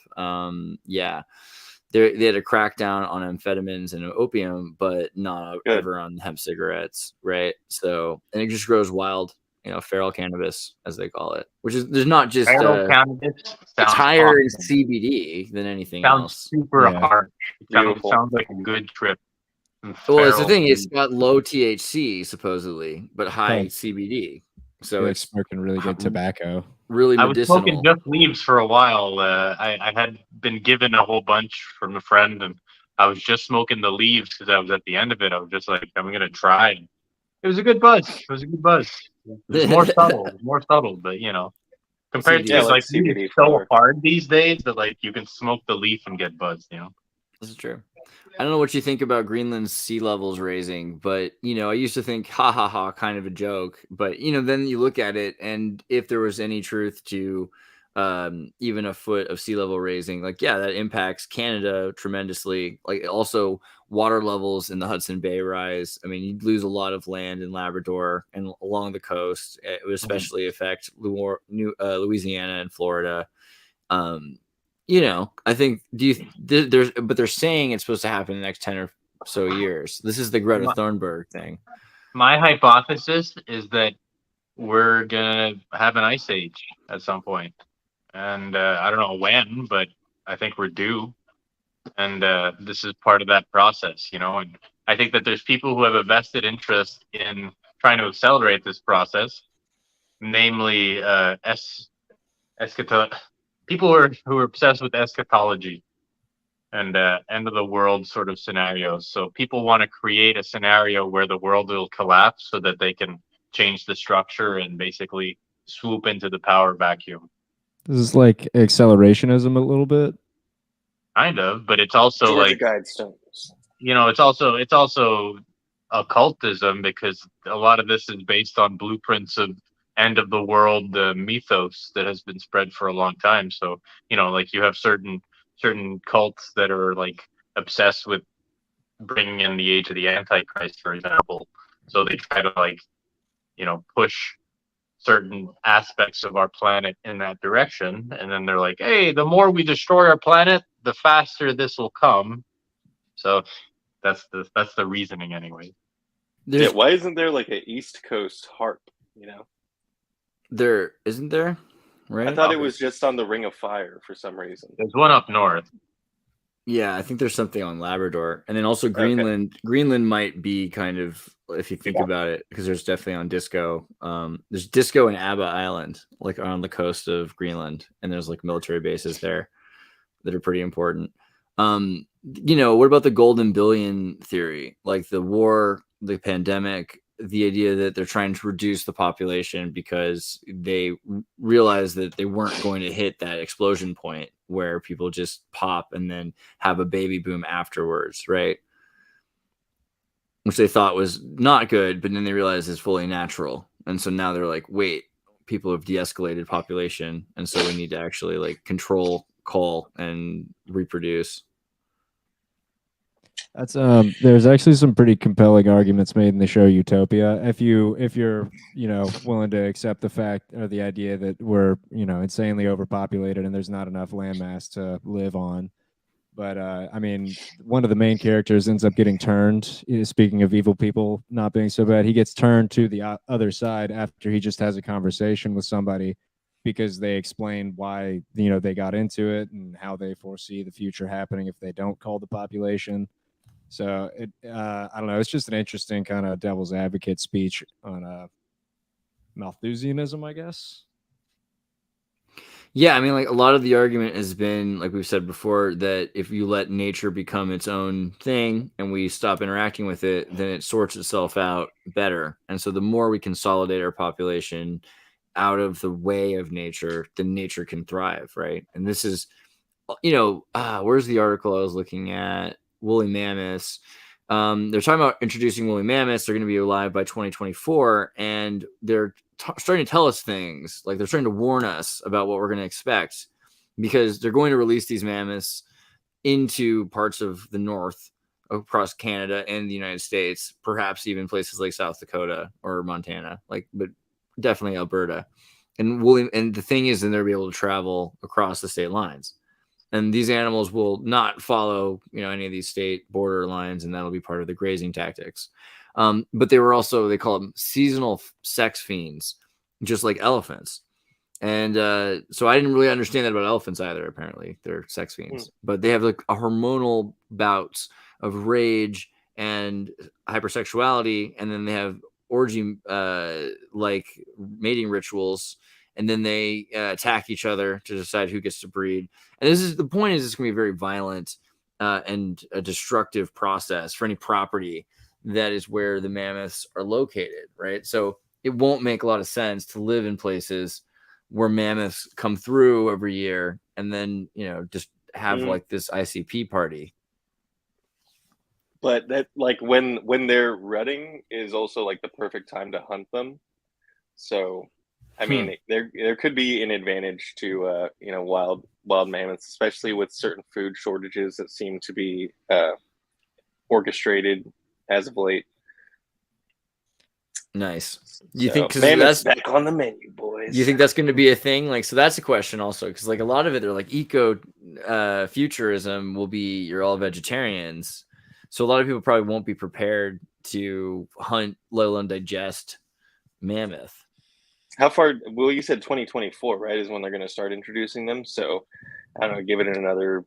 They had a crackdown on amphetamines and opium, but not ever on hemp cigarettes, right? So, and it just grows wild, feral cannabis, as they call it, which is, there's not just cannabis. It's higher in CBD than anything else. Super hard. It sounds like a good trip. Well, it's the thing. It's got low THC supposedly, but high CBD. So it's smoking really good tobacco. Really medicinal. I was smoking just leaves for a while. I had been given a whole bunch from a friend, and I was just smoking the leaves because I was at the end of it. I was just like, I'm gonna try. It was a good buzz. It was more subtle, but compared to like CBD, it's so hard these days that like you can smoke the leaf and get buzzed. This is true. I don't know what you think about Greenland's sea levels raising, but I used to think, ha ha ha, kind of a joke. But then you look at it, and if there was any truth to even a foot of sea level raising, like that impacts Canada tremendously. Like also water levels in the Hudson Bay rise. I mean, you'd lose a lot of land in Labrador and along the coast. It would especially affect Louisiana and Florida. I think but they're saying it's supposed to happen in the next 10 or so years. This is the Greta Thunberg thing. My hypothesis is that we're gonna have an ice age at some point, and I don't know when, but I think we're due, and this is part of that process, you know. And I think that there's people who have a vested interest in trying to accelerate this process, namely people who are obsessed with eschatology and end of the world sort of scenarios. So people want to create a scenario where the world will collapse so that they can change the structure and basically swoop into the power vacuum. This is like accelerationism a little bit. Kind of, but it's also Georgia like, Guidestones. you know, it's also occultism, because a lot of this is based on blueprints of end of the world mythos that has been spread for a long time. So, you know, like you have certain cults that are like obsessed with bringing in the age of the Antichrist, for example. So they try to, like, you know, push certain aspects of our planet in that direction, and then they're like, hey, the more we destroy our planet, the faster this will come. So that's the reasoning anyway. Yeah, why isn't there like an East Coast harp? You know, there isn't there, right? I thought it was just on the Ring of Fire for some reason. There's one up north. Yeah, I think there's something on Labrador, and then also Greenland. Okay. Greenland might be kind of, if you think about it, because there's definitely on Disco. There's Disco and Abba Island, like on the coast of Greenland, and there's like military bases there that are pretty important. You know, what about the golden billion theory? Like the war, the pandemic, the idea that they're trying to reduce the population because they realized that they weren't going to hit that explosion point where people just pop and then have a baby boom afterwards, right? Which they thought was not good, but then they realized it's fully natural. And so now they're like, wait, people have de-escalated population, and so we need to actually like control, cull, and reproduce. That's there's actually some pretty compelling arguments made in the show Utopia. If you're, you know, willing to accept the fact or the idea that we're, you know, insanely overpopulated and there's not enough landmass to live on. But I mean, one of the main characters ends up getting turned. Speaking of evil people not being so bad, he gets turned to the other side after he just has a conversation with somebody, because they explain why, you know, they got into it and how they foresee the future happening if they don't cull the population. So it, I don't know. It's just an interesting kind of devil's advocate speech on Malthusianism, I guess. Yeah, I mean, like a lot of the argument has been, like we've said before, that if you let nature become its own thing and we stop interacting with it, then it sorts itself out better. And so the more we consolidate our population out of the way of nature, then nature can thrive, right? And this is, you know, where's the article I was looking at? Woolly mammoths. They're talking about introducing woolly mammoths. They're going to be alive by 2024, and they're starting to tell us things. Like they're starting to warn us about what we're going to expect, because they're going to release these mammoths into parts of the north, across Canada and the United States, perhaps even places like South Dakota or Montana, like, but definitely Alberta. And the thing is, then they'll be able to travel across the state lines. And these animals will not follow, you know, any of these state border lines, and that'll be part of the grazing tactics. But they call them seasonal sex fiends, just like elephants. And so I didn't really understand that about elephants either. Apparently, they're sex fiends, but they have like a hormonal bouts of rage and hypersexuality, and then they have orgy like mating rituals. And then they attack each other to decide who gets to breed. And the point is, it's going to be a very violent and a destructive process for any property that is where the mammoths are located, right? So it won't make a lot of sense to live in places where mammoths come through every year and then, you know, just have like this ICP party. But that, like, when they're rutting is also like the perfect time to hunt them. So I mean, there could be an advantage to you know, wild mammoths, especially with certain food shortages that seem to be orchestrated as of late. Nice. You think mammoths back on the menu, boys? You think that's going to be a thing? Like, so that's a question also, because like a lot of it, they're like futurism will be you're all vegetarians, so a lot of people probably won't be prepared to hunt, let alone digest mammoth. How far? Well, you said 2024, right? Is when they're going to start introducing them. So I don't know. Give it another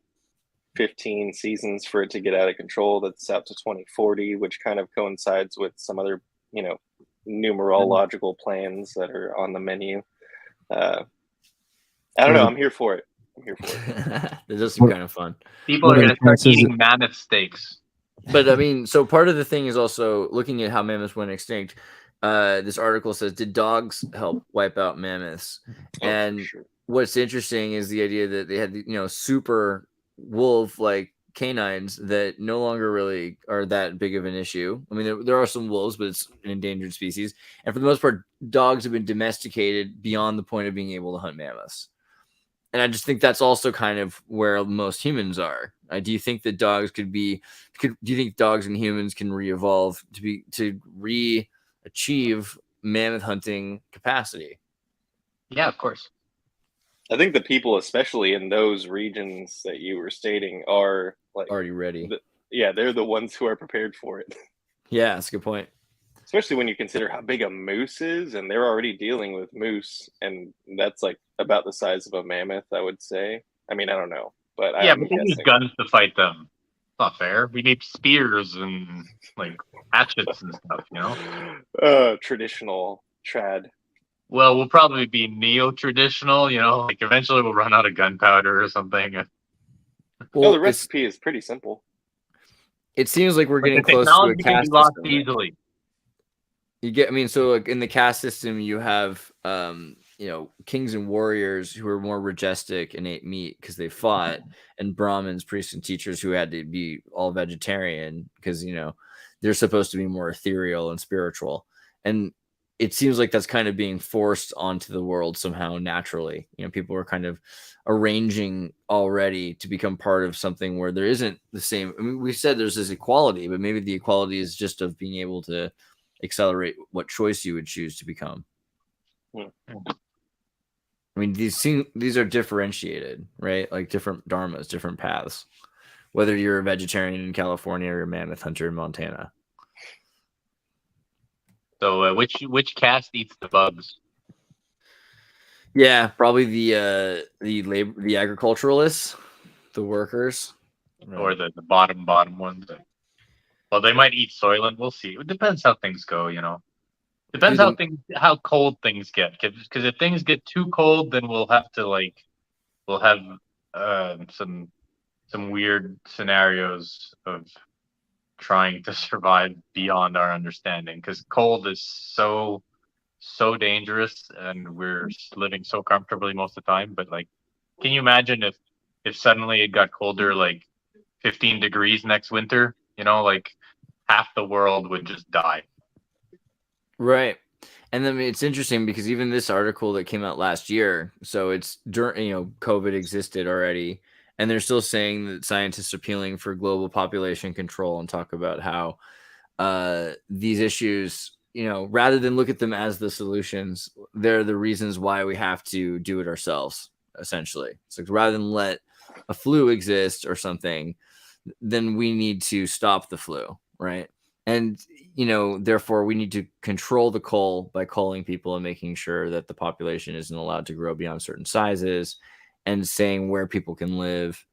15 seasons for it to get out of control. That's out to 2040, which kind of coincides with some other, numerological plans that are on the menu. I don't know. I'm here for it. That does seem kind of fun. People What are are going to the start chances- eating mammoth steaks. But I mean, so part of the thing is also looking at how mammoths went extinct. This article says, did dogs help wipe out mammoths? And Sure. what's interesting is the idea that they had, super wolf like canines that no longer really are that big of an issue. I mean, there are some wolves, but it's an endangered species. And for the most part, dogs have been domesticated beyond the point of being able to hunt mammoths. And I just think that's also kind of where most humans are. Do you think that dogs do you think dogs and humans can re-evolve to re-achieve mammoth hunting capacity? Yeah, of course. I think the people, especially in those regions that you were stating, are like Already ready. They're the ones who are prepared for it. Yeah, that's a good point. Especially when you consider how big a moose is, and they're already dealing with moose, and that's like about the size of a mammoth, I would say. I mean, I don't know, but Yeah, I'm but they need guessing. guns to fight them. It's not fair. We need spears and like hatchets and stuff. Traditional trad. Well, we'll probably be neo-traditional. Like eventually we'll run out of gunpowder or something. Well, the recipe is pretty simple. It seems like we're But getting the close to a technology can be caste lost system. easily. So like in the caste system, you have kings and warriors who are more majestic and ate meat because they fought, and Brahmins, priests, and teachers who had to be all vegetarian because they're supposed to be more ethereal and spiritual. And it seems like that's kind of being forced onto the world somehow naturally. People are kind of arranging already to become part of something where there isn't the same. I mean, we said there's this equality, but maybe the equality is just of being able to accelerate what choice you would choose to become. I mean, these are differentiated, right? Like different dharmas, different paths. Whether you're a vegetarian in California or a mammoth hunter in Montana. So, which caste eats the bugs? Yeah, probably the agriculturalists, the workers, Or the bottom ones? Well, they might eat soylent. We'll see. It depends how things go. Depends how cold things get. Because if things get too cold, then we'll have some weird scenarios of trying to survive beyond our understanding. Because cold is so dangerous, and we're living so comfortably most of the time. But like, can you imagine if suddenly it got colder, like 15 degrees next winter? Like half the world would just die. Right. And then it's interesting because even this article that came out last year, so it's during, COVID existed already, and they're still saying that scientists are appealing for global population control and talk about how these issues, rather than look at them as the solutions, they're the reasons why we have to do it ourselves, essentially. It's like rather than let a flu exist or something, then we need to stop the flu, right? And, therefore we need to control the cull by culling people and making sure that the population isn't allowed to grow beyond certain sizes and saying where people can live.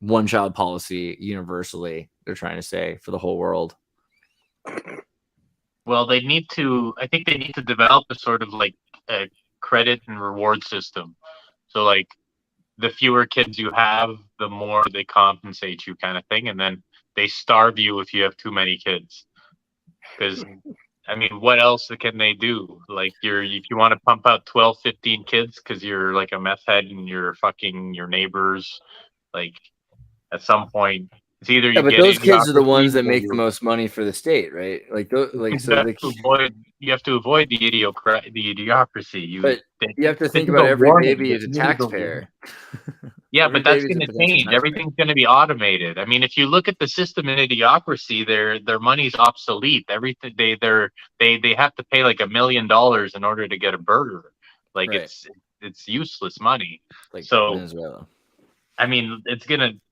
One child policy universally, they're trying to say, for the whole world. Well, I think they need to develop a sort of like a credit and reward system. So like the fewer kids you have, the more they compensate you, kind of thing. And then they starve you if you have too many kids. Because, I mean, what else can they do? Like, if you want to pump out 12, 15 kids because you're like a meth head and you're fucking your neighbors, like, at some point, it's either you but get those kids are the ones idiocracy that or make you- the most money for the state, right? Like, you have to avoid the idiocracy. But you have to this think is about a every warning. baby as a This is a taxpayer. Yeah, Every but that's baby's a going to potential change. taxpayer. Everything's going to be automated. I mean, if you look at the system in Idiocracy, their money's obsolete. Everything they have to pay like $1 million in order to get a burger. Like Right. it's useless money. Like So Venezuela. I mean,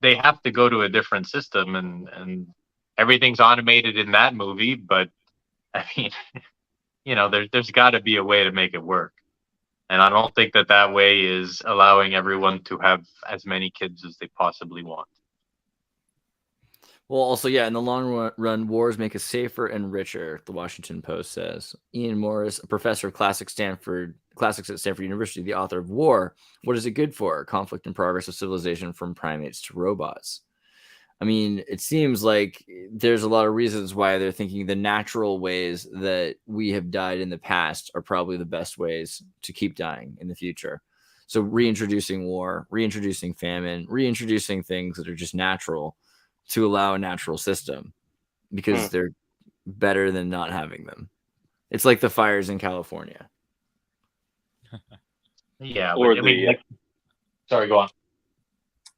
they have to go to a different system, and everything's automated in that movie. But I mean, there's got to be a way to make it work. And I don't think that way is allowing everyone to have as many kids as they possibly want. Well, also, yeah, in the long run, wars make us safer and richer, the Washington Post says. Ian Morris, a professor of classics at Stanford University, the author of War, What Is It Good For? Conflict and Progress of Civilization from Primates to Robots. I mean, it seems like there's a lot of reasons why they're thinking the natural ways that we have died in the past are probably the best ways to keep dying in the future. So reintroducing war, reintroducing famine, reintroducing things that are just natural to allow a natural system because they're better than not having them. It's like the fires in California. Yeah. Or sorry, go on.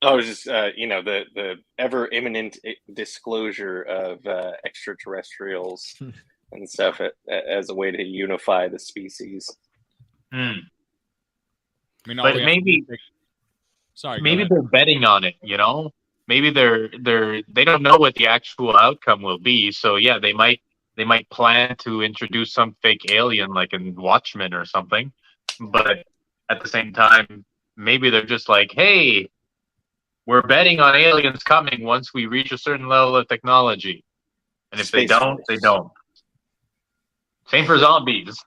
I was just, the ever imminent disclosure of extraterrestrials and stuff as a way to unify the species. I mean, But maybe they're betting on it. Maybe they don't know what the actual outcome will be. So yeah, they might plan to introduce some fake alien like in Watchmen or something. But at the same time, maybe they're just like, hey, we're betting on aliens coming once we reach a certain level of technology. And if they don't, they don't. Same for zombies.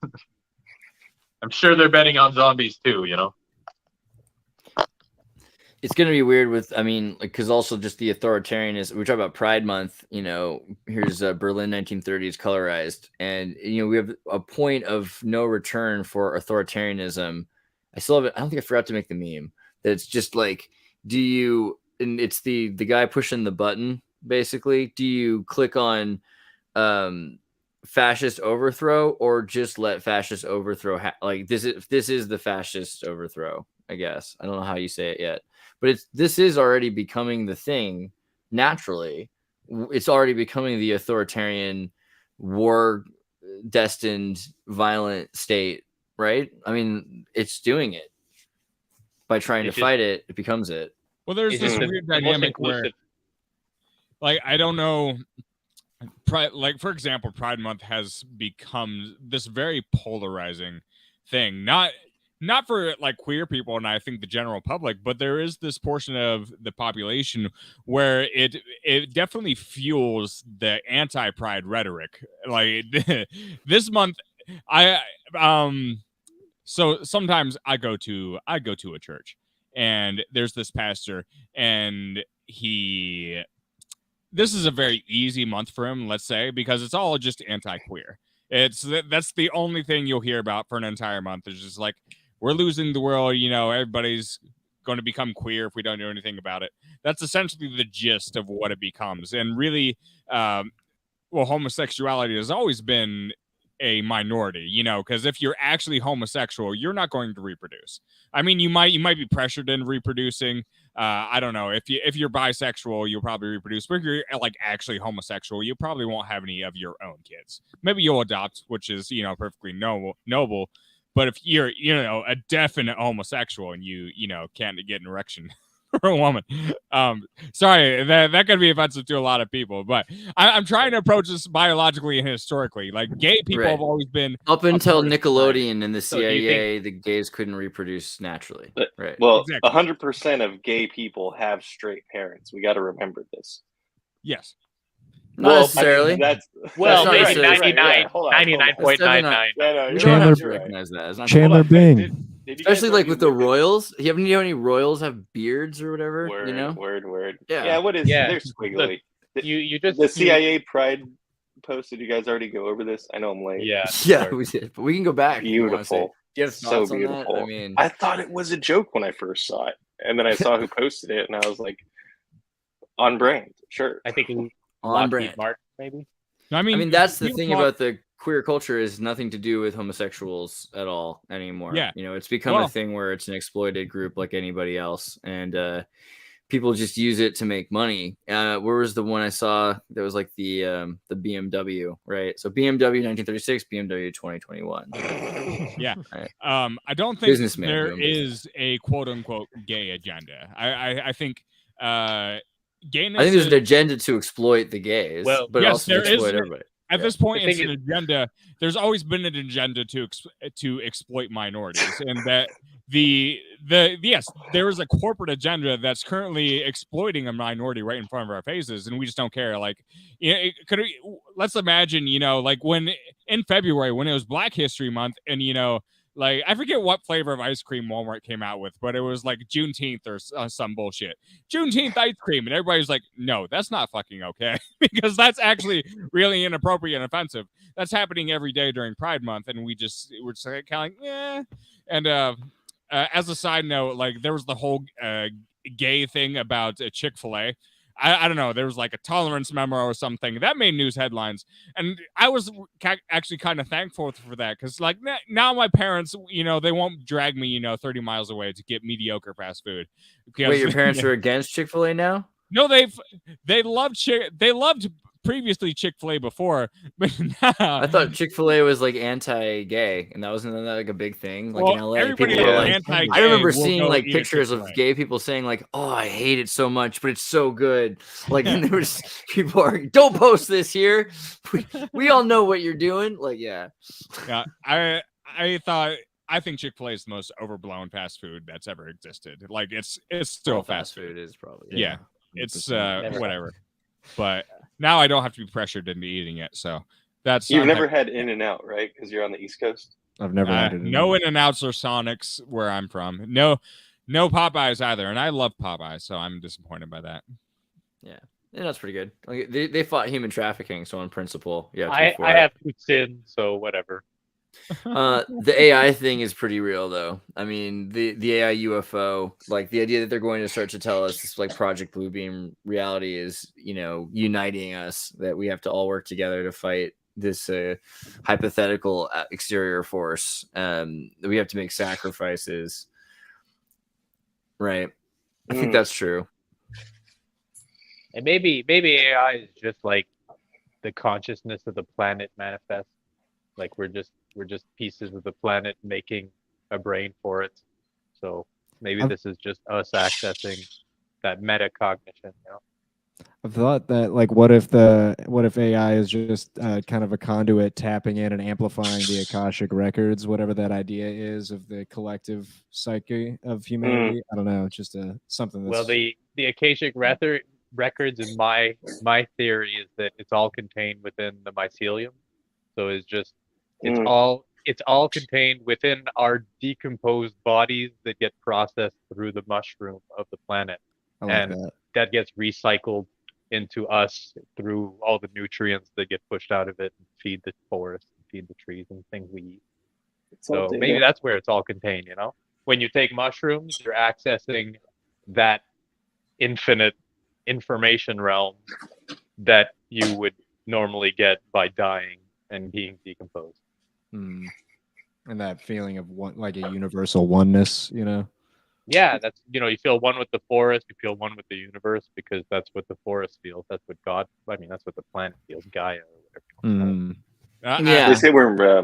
I'm sure they're betting on zombies too, It's going to be weird because also just the authoritarianism. We talk about Pride Month, here's Berlin 1930s colorized. And, we have a point of no return for authoritarianism. I don't think I forgot to make the meme that it's just like, and it's the guy pushing the button, basically. Do you click on fascist overthrow or just let fascist overthrow? This is the fascist overthrow, I guess. I don't know how you say it yet. But this is already becoming the thing naturally. It's already becoming the authoritarian, war-destined, violent state, right? I mean, it's doing it. By trying to fight it, it becomes it. Well, there's this weird dynamic where, I don't know, for example, Pride Month has become this very polarizing thing. Not for queer people and I think the general public, but there is this portion of the population where it definitely fuels the anti-Pride rhetoric. This month, so sometimes I go to a church and there's this pastor and this is a very easy month for him, let's say, because it's all just anti-queer. That's the only thing you'll hear about for an entire month. It's just we're losing the world, everybody's going to become queer if we don't do anything about it. That's essentially the gist of what it becomes. And really, homosexuality has always been a minority, because if you're actually homosexual, you're not going to reproduce. I mean, you might be pressured into reproducing. I don't know. If you're bisexual, you'll probably reproduce. But if you're actually homosexual, you probably won't have any of your own kids. Maybe you'll adopt, which is, perfectly noble. But if you're, a definite homosexual and you can't get an erection for a woman, sorry, that could be offensive to a lot of people. But I'm trying to approach this biologically and historically. Gay people have always been up until Nickelodeon and the CIA. The gays couldn't reproduce naturally, right? Well, 100% of gay people have straight parents. We got to remember this. Yes. Not necessarily. That's maybe 99.99. Chandler Bing. Especially with the royals. You have any royals have beards or whatever? Word. Yeah. What is? They're squiggly. You just the CIA Pride post. Did you guys already go over this? I know I'm late. Yeah, we did, but we can go back. Beautiful. Do you have So thoughts on beautiful. that? I thought it was a joke when I first saw it, and then I saw who posted it, and I was like, on brand. Sure. I think on brand. Mark, maybe. I mean, that's the thing about the queer culture is nothing to do with homosexuals at all anymore. Yeah. It's become a thing where it's an exploited group like anybody else. And people just use it to make money. Where was the one I saw that was the BMW, right? So BMW 1936, BMW 2021. Yeah. Right. I don't think Businessman there is a quote unquote gay agenda. I think gayness. I think there's an agenda to exploit the gays, but yes, also to exploit everybody. At this point, The it's thing an agenda. There's always been an agenda to exploit minorities, and that yes, there is a corporate agenda that's currently exploiting a minority right in front of our faces, and we just don't care. Like, let's imagine, like when in February when it was Black History Month, and like I forget what flavor of ice cream Walmart came out with, but it was like Juneteenth or some bullshit. Juneteenth ice cream, and everybody's like, no, that's not fucking okay, because that's actually really inappropriate and offensive. That's happening every day during Pride Month, and we're just kind of like, yeah. And as a side note, like there was the whole gay thing about Chick-fil-A. I don't know. There was like a tolerance memo or something that made news headlines, and I was actually kind of thankful for that, because like now my parents, they won't drag me, 30 miles away to get mediocre fast food. Because, Wait, your parents are against Chick-fil-A now? No, they loved previously Chick-fil-A before, but now I thought Chick-fil-A was like anti-gay, and that wasn't that like a big thing. Like well, in LA, everybody people were that's like, anti-gay I remember will seeing go like eat at pictures of Chick-fil-A. gay people saying like, "Oh, I hate it so much, but it's so good." Like, and there was people are, "Don't post this here. We all know what you're doing." Like, yeah. Yeah, I think Chick-fil-A is the most overblown fast food that's ever existed. Like it's still Well, fast food. food is probably Yeah, it's 100%. whatever. But now I don't have to be pressured into eating it. So that's You've never had In-N-Out, right? Because you're on the East Coast. I've never had it. no In-N-Outs or Sonics where I'm from. No Popeyes either, and I love Popeyes, so I'm disappointed by that. Yeah, that's pretty good. Like they fought human trafficking, so on principle, yeah. I have poutine, so whatever. The AI thing is pretty real, though. I mean, the AI UFO, like the idea that they're going to start to tell us this, like Project Bluebeam reality is, uniting us, that we have to all work together to fight this hypothetical exterior force. That we have to make sacrifices. Right. I think that's true. And maybe AI is just like the consciousness of the planet manifest. Like we're just pieces of the planet making a brain for it. So maybe this is just us accessing that metacognition. I've thought that, like, what if AI is just kind of a conduit tapping in and amplifying the Akashic records, whatever that idea is of the collective psyche of humanity. I don't know, just something that's... Well, the Akashic records in my theory is that it's all contained within the mycelium. So it's all contained within our decomposed bodies that get processed through the mushroom of the planet. I like that gets recycled into us through all the nutrients that get pushed out of it and feed the forest, feed the trees and things we eat. So maybe that's where it's all contained, When you take mushrooms, you're accessing that infinite information realm that you would normally get by dying and being decomposed. And that feeling of one, like a universal oneness, Yeah, that's you feel one with the forest, you feel one with the universe, because that's what the forest feels. That's what that's what the planet feels, Gaia or whatever. Yeah, they say we're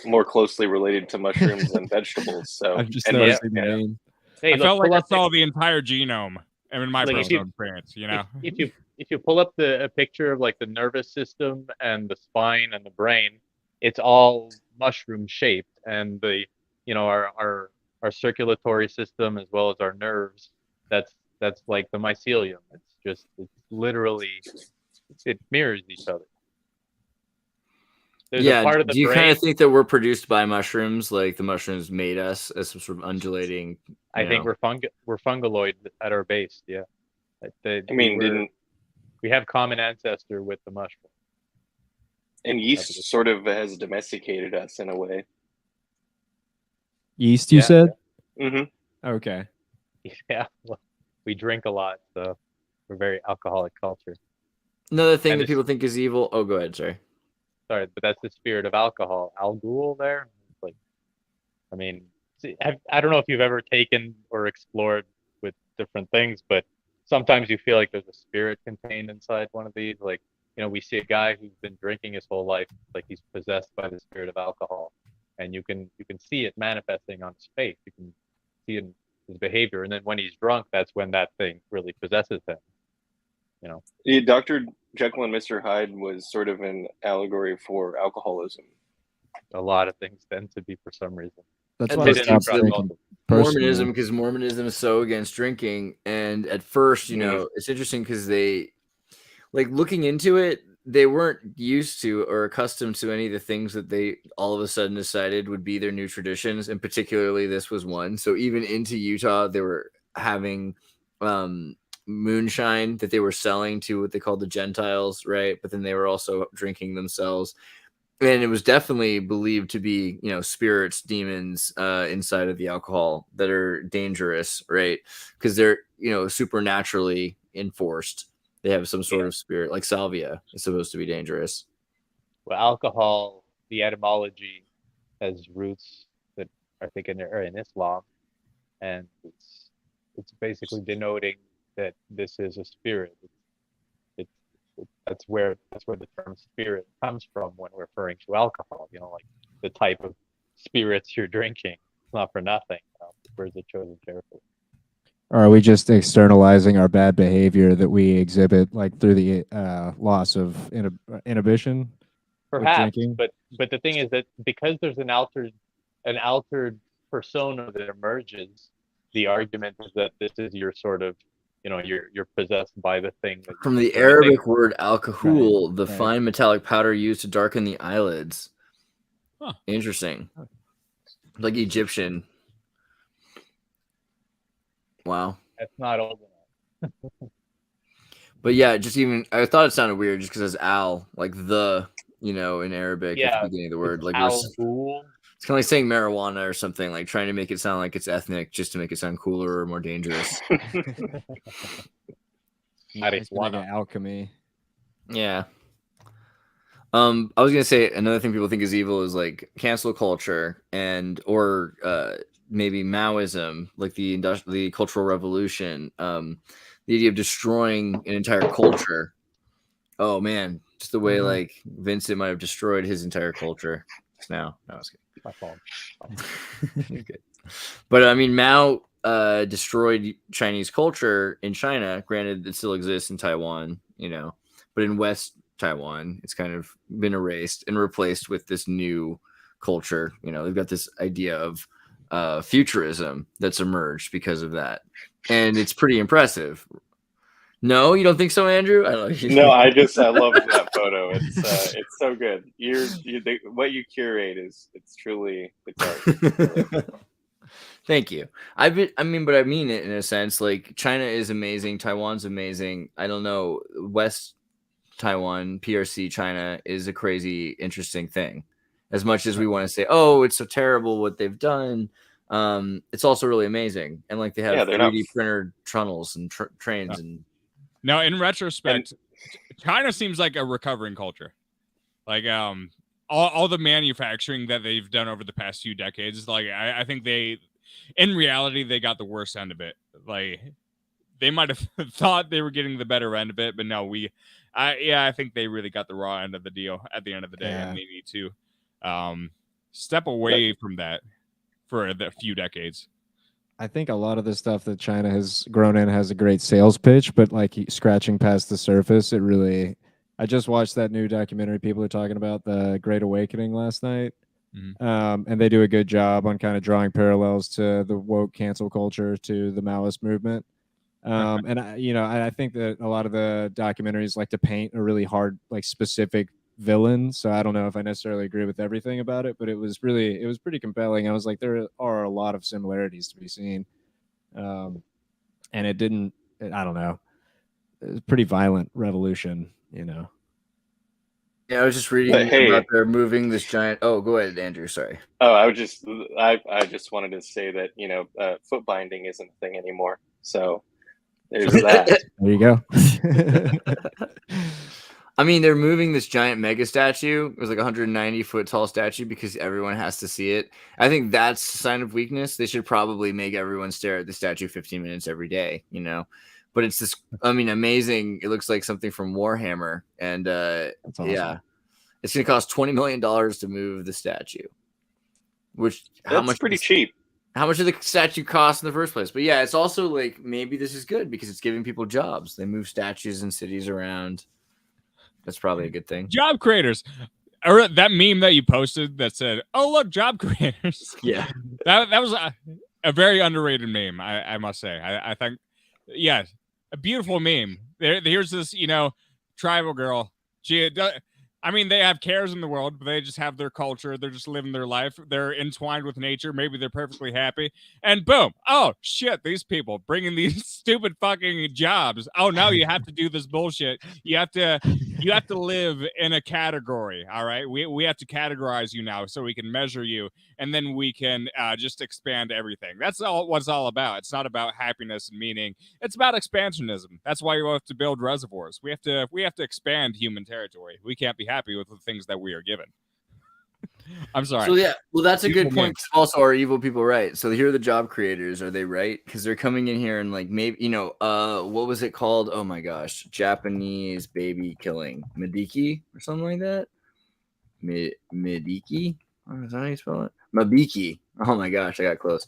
more closely related to mushrooms than vegetables. So I'm just noticing the name. Hey, I felt like I saw the entire genome in my Like, personal experience. If you pull up a picture of like the nervous system and the spine and the brain, it's all mushroom shaped, and the our circulatory system as well as our nerves, that's like the mycelium. It's literally, it mirrors each other. There's a part of the do you brain, kind of think that we're produced by mushrooms, like the mushrooms made us as some sort of undulating? I think we're fungaloid at our base. Yeah. We have common ancestor with the mushroom. And yeast sort of has domesticated us in a way. Yeast, you said? Mm-hmm. Okay. Yeah, well, we drink a lot, so we're a very alcoholic culture. Another thing that people think is evil. Oh, go ahead. Sorry, but that's the spirit of alcohol. Al Ghul there. Like, I mean, I don't know if you've ever taken or explored with different things, but sometimes you feel like there's a spirit contained inside one of these. Like, we see a guy who's been drinking his whole life, like he's possessed by the spirit of alcohol, and you can see it manifesting on his face. You can see it in his behavior, and then when he's drunk, that's when that thing really possesses him. Yeah, Dr. Jekyll and Mr. Hyde was sort of an allegory for alcoholism. A lot of things tend to be for some reason. That's And why I this stopped leads to drinking Mormonism, personally. because Mormonism is so against drinking. And at first, you know, it's interesting because they, like, looking into it, they weren't used to or accustomed to any of the things that they all of a sudden decided would be their new traditions, and particularly this was one. So even into Utah, they were having moonshine that they were selling to what they called the Gentiles, right? But then they were also drinking themselves. And it was definitely believed to be, you know, spirits, demons inside of the alcohol that are dangerous, right? Because they're, you know, supernaturally enforced. They have some sort of spirit, like salvia is supposed to be dangerous. Well, alcohol, the etymology has roots that I think are in Islam, and it's basically denoting that this is a spirit. That's where the term spirit comes from when referring to alcohol. You know, like the type of spirits you're drinking. It's not for nothing. You know, words are chosen carefully. Or are we just externalizing our bad behavior that we exhibit, like through the loss of inhibition? Perhaps, drinking? but the thing is that because there's an altered persona that emerges, the argument is that this is your sort of, you know, you're possessed by the thing. That From the so Arabic word alcohol, the right. fine metallic powder used to darken the eyelids. Huh. Interesting. Like Egyptian. Wow. That's not old enough. But yeah, just even I thought it sounded weird just because it's al, like the, you know, in Arabic at the beginning of the word. Like it's kind of like saying marijuana or something, like trying to make it sound like it's ethnic just to make it sound cooler or more dangerous. It's like an alchemy. Yeah. I was gonna say another thing people think is evil is like cancel culture and or maybe Maoism, like the Cultural Revolution. The idea of destroying an entire culture. Oh man, just the way like Vincent might have destroyed his entire culture just now. No, it's good. My fault. Good. But I mean, Mao destroyed Chinese culture in China. Granted, it still exists in Taiwan, you know, but in West Taiwan, it's kind of been erased and replaced with this new culture. You know, they've got this idea of futurism that's emerged because of that, and it's pretty impressive. No, you don't think so, Andrew? I don't know. No, I love that photo. It's so good. What you curate it's truly the card. Thank you. I mean it in a sense. Like China is amazing, Taiwan's amazing. I don't know, West Taiwan, PRC China is a crazy, interesting thing. As much as we want to say, oh, it's so terrible what they've done, it's also really amazing. And like they have 3D printer tunnels and trains and. Now, in retrospect, China seems like a recovering culture. Like all the manufacturing that they've done over the past few decades, like I think in reality, they got the worst end of it. Like they might have thought they were getting the better end of it, but no, I think they really got the raw end of the deal at the end of the day, and they need to step away from that for a few decades. I think a lot of the stuff that China has grown in has a great sales pitch, but like scratching past the surface, it really. I just watched that new documentary people are talking about, The Great Awakening, last night. And they do a good job on kind of drawing parallels to the woke cancel culture, to the Maoist movement. And I think that a lot of the documentaries like to paint a really hard, like specific villain. So I don't know if I necessarily agree with everything about it, but it was pretty compelling. I was like, there are a lot of similarities to be seen. And I don't know, it was a pretty violent revolution, you know. Yeah, I was just reading about they're moving this giant. Oh, go ahead, Andrew. Sorry. Oh, I just wanted to say that, you know, foot binding isn't a thing anymore. So there's that. There you go. I mean, they're moving this giant mega statue. It was like 190-foot tall statue because everyone has to see it. I think that's a sign of weakness. They should probably make everyone stare at the statue 15 minutes every day, you know. But it's this, I mean, amazing. It looks like something from Warhammer. And that's awesome. Yeah, it's going to cost $20 million to move the statue, That's pretty cheap. How much did the statue cost in the first place? But yeah, it's also like maybe this is good because it's giving people jobs. They move statues and cities around. That's probably a good thing. Job creators. Or that meme that you posted that said, "Oh look, job creators." Yeah. That was a very underrated meme. I must say. I think, yeah, a beautiful meme. Here's this, tribal girl. I mean, they have cares in the world, but they just have their culture. They're just living their life. They're entwined with nature. Maybe they're perfectly happy. And boom. Oh, shit. These people bringing these stupid fucking jobs. Oh, now you have to do this bullshit. You have to live in a category. All right. We have to categorize you now so we can measure you. And then we can just expand everything. That's what it's all about. It's not about happiness and meaning. It's about expansionism. That's why we have to build reservoirs. We have to expand human territory. We can't be happy with the things that we are given. I'm sorry. So yeah, well, that's a good Evil point. 'Cause also, are evil people right? So here are the job creators. Are they right? Because they're coming in here and like maybe what was it called? Oh my gosh, Japanese baby killing, Mediki or something like that. Mediki. Is that how you spell it? Mabiki. Oh my gosh, I got close.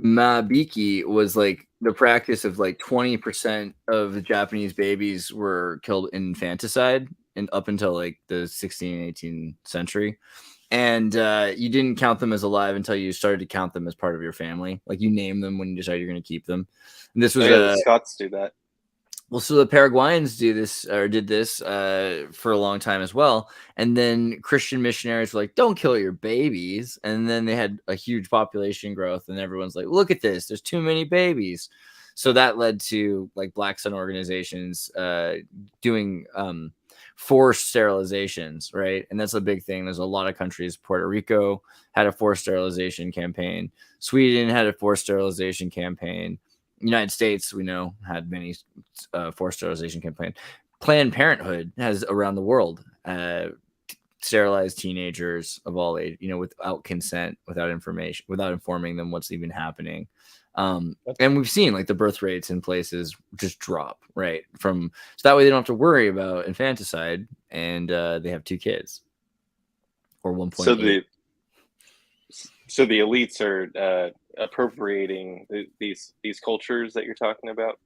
Mabiki was like the practice of like 20% of the Japanese babies were killed in infanticide and up until like the 16th, 18th century. And you didn't count them as alive until you started to count them as part of your family. Like you name them when you decide you're going to keep them. And this was the Scots do that. Well, so the Paraguayans did this for a long time as well. And then Christian missionaries were like, don't kill your babies. And then they had a huge population growth and everyone's like, look at this, there's too many babies. So that led to like Black Sun organizations doing forced sterilizations, right? And that's a big thing. There's a lot of countries. Puerto Rico had a forced sterilization campaign. Sweden had a forced sterilization campaign. United States, we know, had many forced sterilization campaign. Planned Parenthood has around the world sterilized teenagers of all age, without consent, without information, without informing them what's even happening. And we've seen like the birth rates in places just drop, right? So that way they don't have to worry about infanticide, and they have 2 kids or 1.8. So the elites are appropriating these cultures that you're talking about.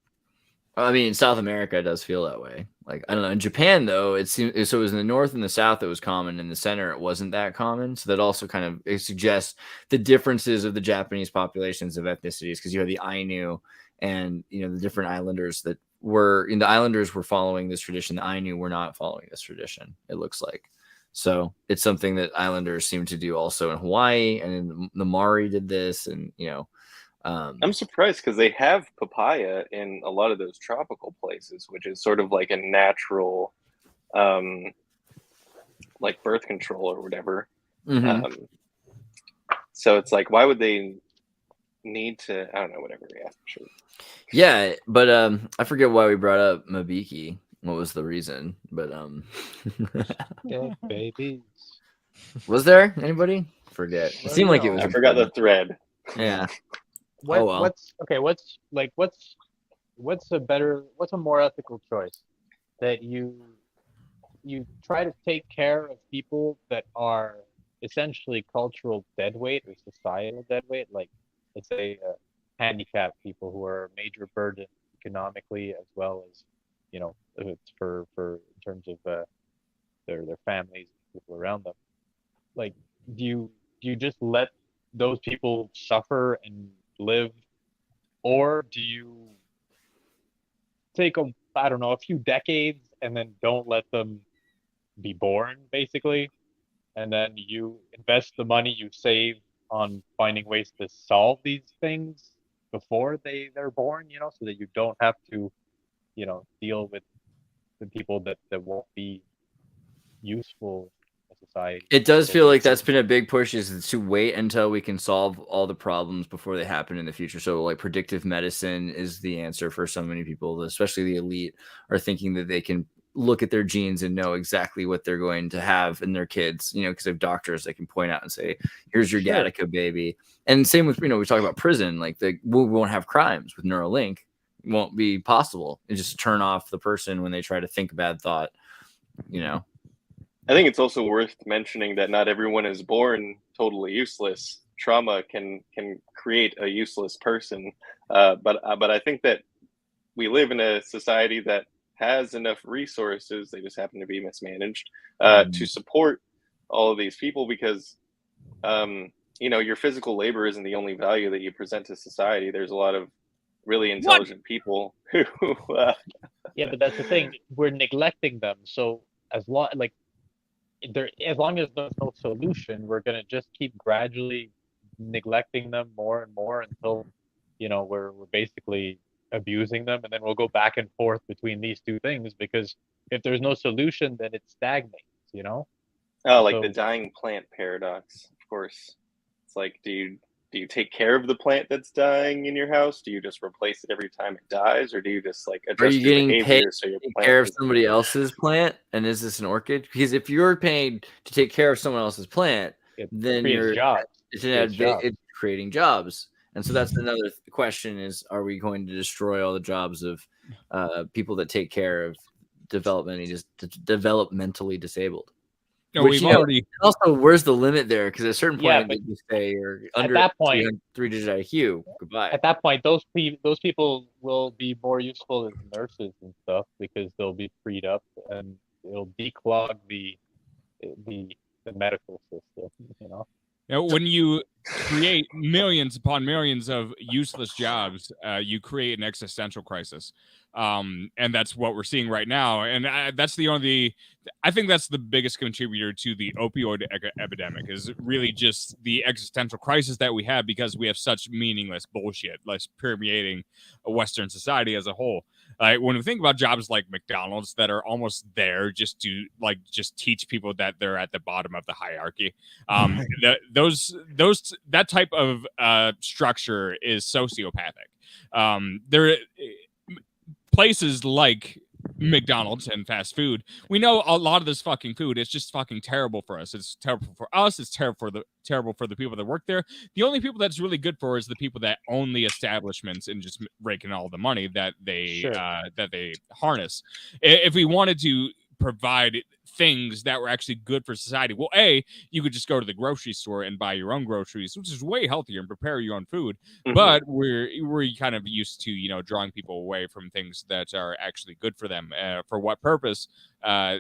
I mean, South America does feel that way. Like, I don't know. In Japan, though, it was in the north and the south it was common. In the center, it wasn't that common. So that also kind of it suggests the differences of the Japanese populations of ethnicities, because you have the Ainu and the different islanders that the islanders were following this tradition. The Ainu were not following this tradition, it looks like. So it's something that islanders seem to do also in Hawaii, and the Maori did this, and I'm surprised because they have papaya in a lot of those tropical places, which is sort of like a natural, like birth control or whatever. Mm-hmm. So it's like, why would they need to? I don't know. Whatever. Yeah, sure. Yeah, but I forget why we brought up Mabiki. What was the reason? But Yeah, babies. Was there anybody? Forget. It seemed like it was. I forgot the thread. Yeah. What's a more ethical choice? That you try to take care of people that are essentially cultural deadweight or societal deadweight, like let's say handicapped people who are a major burden economically, as well as it's for in terms of their families, people around them. Like, do you just let those people suffer and live, or do you take a few decades and then don't let them be born, basically, and then you invest the money you save on finding ways to solve these things before they're born, so that you don't have to deal with the people that won't be useful in society. It does feel like that's been a big push, is to wait until we can solve all the problems before they happen in the future. So like predictive medicine is the answer for so many people, especially the elite, are thinking that they can look at their genes and know exactly what they're going to have in their kids, because they have doctors that can point out and say, here's your Gattaca baby. And same with, we talk about prison, like we won't have crimes with Neuralink. It won't be possible. It just turn off the person when they try to think a bad thought, I think it's also worth mentioning that not everyone is born totally useless. Trauma can create a useless person, but I think that we live in a society that has enough resources, they just happen to be mismanaged, to support all of these people, because you know, your physical labor isn't the only value that you present to society. There's a lot of really intelligent people who Yeah, but that's the thing. We're neglecting them. So as long as there's no solution, we're gonna just keep gradually neglecting them more and more until, you know, we're basically abusing them, and then we'll go back and forth between these two things, because if there's no solution, then it stagnates, you know? like So- the dying plant paradox, of course. It's like, do you take care of the plant that's dying in your house? Do you just replace it every time it dies, or do you just like Are adjust you your getting behavior paid so your to take plant care of doesn't somebody die? else's plant? And is this an orchid? Because if you're paid to take care of someone else's plant, It then creates jobs. it's Creates jobs. it's creating jobs. And so that's another question: is are we going to destroy all the jobs of people that take care of developmentally disabled? No, Which, we've you know, already. Also, where's the limit there? Because at a certain Yeah, point, but they just say you're at under that point- 3-digit IQ. Goodbye. At that point, those people will be more useful as nurses and stuff, because they'll be freed up and it'll declog the medical system, you know? You know, when you create millions upon millions of useless jobs, you create an existential crisis. And that's what we're seeing right now. And I think that's the biggest contributor to the opioid epidemic, is really just the existential crisis that we have, because we have such meaningless bullshit like permeating a Western society as a whole. When we think about jobs like McDonald's that are almost there just to just teach people that they're at the bottom of the hierarchy, that type of structure is sociopathic. There places like McDonald's and fast food, we know a lot of this fucking food is just fucking terrible for us. It's terrible for us. It's terrible for the people that work there. The only people that's really good for is the people that own the establishments and just raking all the money that they harness. If we wanted to provide things that were actually good for society, well, you could just go to the grocery store and buy your own groceries, which is way healthier, and prepare your own food. But we're kind of used to, you know, drawing people away from things that are actually good for them. For what purpose?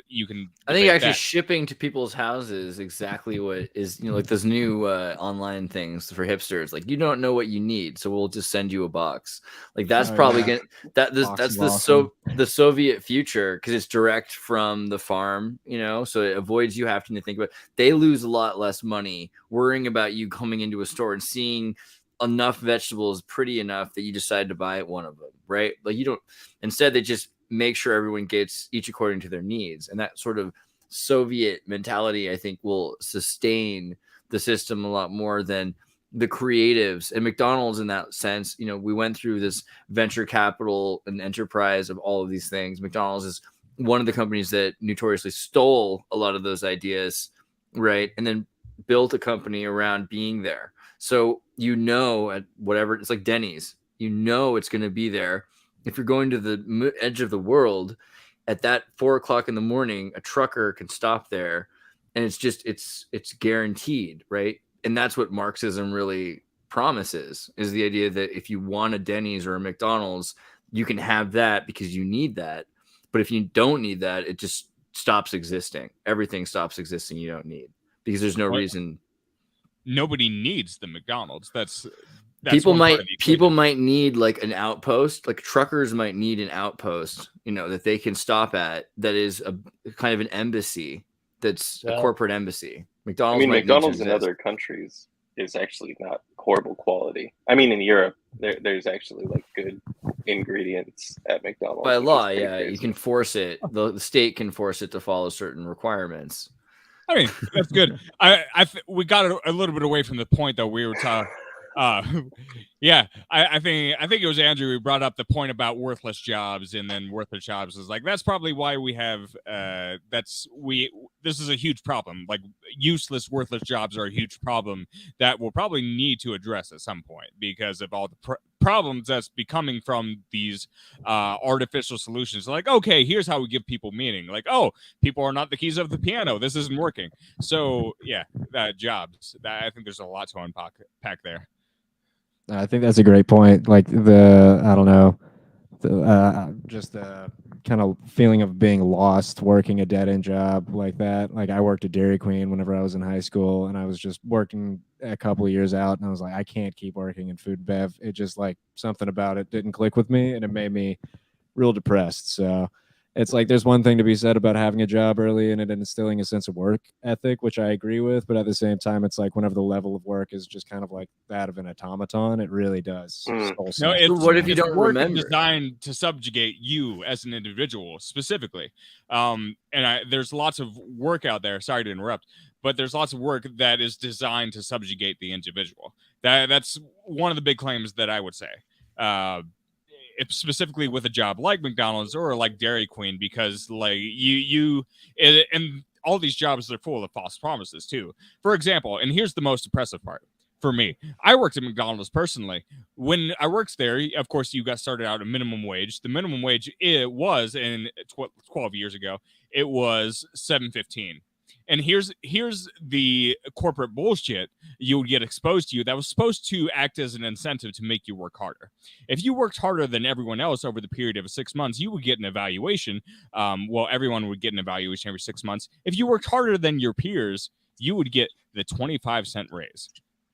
You can. I think actually that. shipping to people's houses exactly what is, you know, like those new online things for hipsters. Like, you don't know what you need, so we'll just send you a box. Like that's probably gonna that's the Soviet future, because it's direct from the farm, you know, so it avoids you having to think about. They lose a lot less money worrying about you coming into a store and seeing enough vegetables pretty enough that you decide to buy one of them, right? Like you don't. Instead, they just make sure everyone gets each according to their needs, and that sort of Soviet mentality, I think, will sustain the system a lot more than the creatives. And McDonald's, in that sense, you know, we went through this venture capital and enterprise of all of these things. McDonald's is one of the companies that notoriously stole a lot of those ideas, right? And then built a company around being there. So, you know, at whatever, it's like Denny's, you know, it's going to be there. If you're going to the edge of the world at that 4 o'clock in the morning, a trucker can stop there, and it's just, it's guaranteed, right? And that's what Marxism really promises, is the idea that if you want a Denny's or a McDonald's, you can have that because you need that. But if you don't need that, it just stops existing. Everything stops existing you don't need, because there's no reason. Nobody needs the McDonald's. That's people might need like an outpost, like truckers might need an outpost, you know, that they can stop at, that is a kind of an embassy, that's a corporate embassy. McDonald's in other countries is actually not horrible quality. I mean, in Europe, there's actually like good ingredients at McDonald's. By law, yeah, crazy. You can force it. The state can force it to follow certain requirements. I mean, that's good. We got a little bit away from the point that we were talking. Yeah, I think it was Andrew who brought up the point about worthless jobs, and then worthless jobs is like, that's probably why we have this is a huge problem. Like, useless, worthless jobs are a huge problem that we'll probably need to address at some point, because of all the problems that's becoming from these artificial solutions. Like, okay, here's how we give people meaning. Like, oh, people are not the keys of the piano, this isn't working. So yeah, jobs, I think there's a lot to unpack there. I think that's a great point. Like I don't know, just kind of feeling of being lost working a dead end job like that. Like I worked at Dairy Queen whenever I was in high school, and I was just working a couple of years out, and I was like, I can't keep working in food and bev. It just like something about it didn't click with me, and it made me real depressed. So it's like there's one thing to be said about having a job early and it instilling a sense of work ethic, which I agree with. But at the same time, it's like whenever the level of work is just kind of like that of an automaton, it really does. No, what if you don't work remember? designed to subjugate you as an individual specifically. There's lots of work out there. Sorry to interrupt, but there's lots of work that is designed to subjugate the individual. That's one of the big claims that I would say. Specifically with a job like McDonald's or like Dairy Queen, because like and all these jobs are full of false promises too. For example, and here's the most impressive part for me. I worked at McDonald's personally. When I worked there, of course, you got started out at minimum wage. The minimum wage, it was in 12 years ago, it was $7.15. And here's the corporate bullshit you would get exposed to that was supposed to act as an incentive to make you work harder. If you worked harder than everyone else over the period of 6 months, you would get an evaluation. Everyone would get an evaluation every 6 months. If you worked harder than your peers, you would get the 25-cent raise.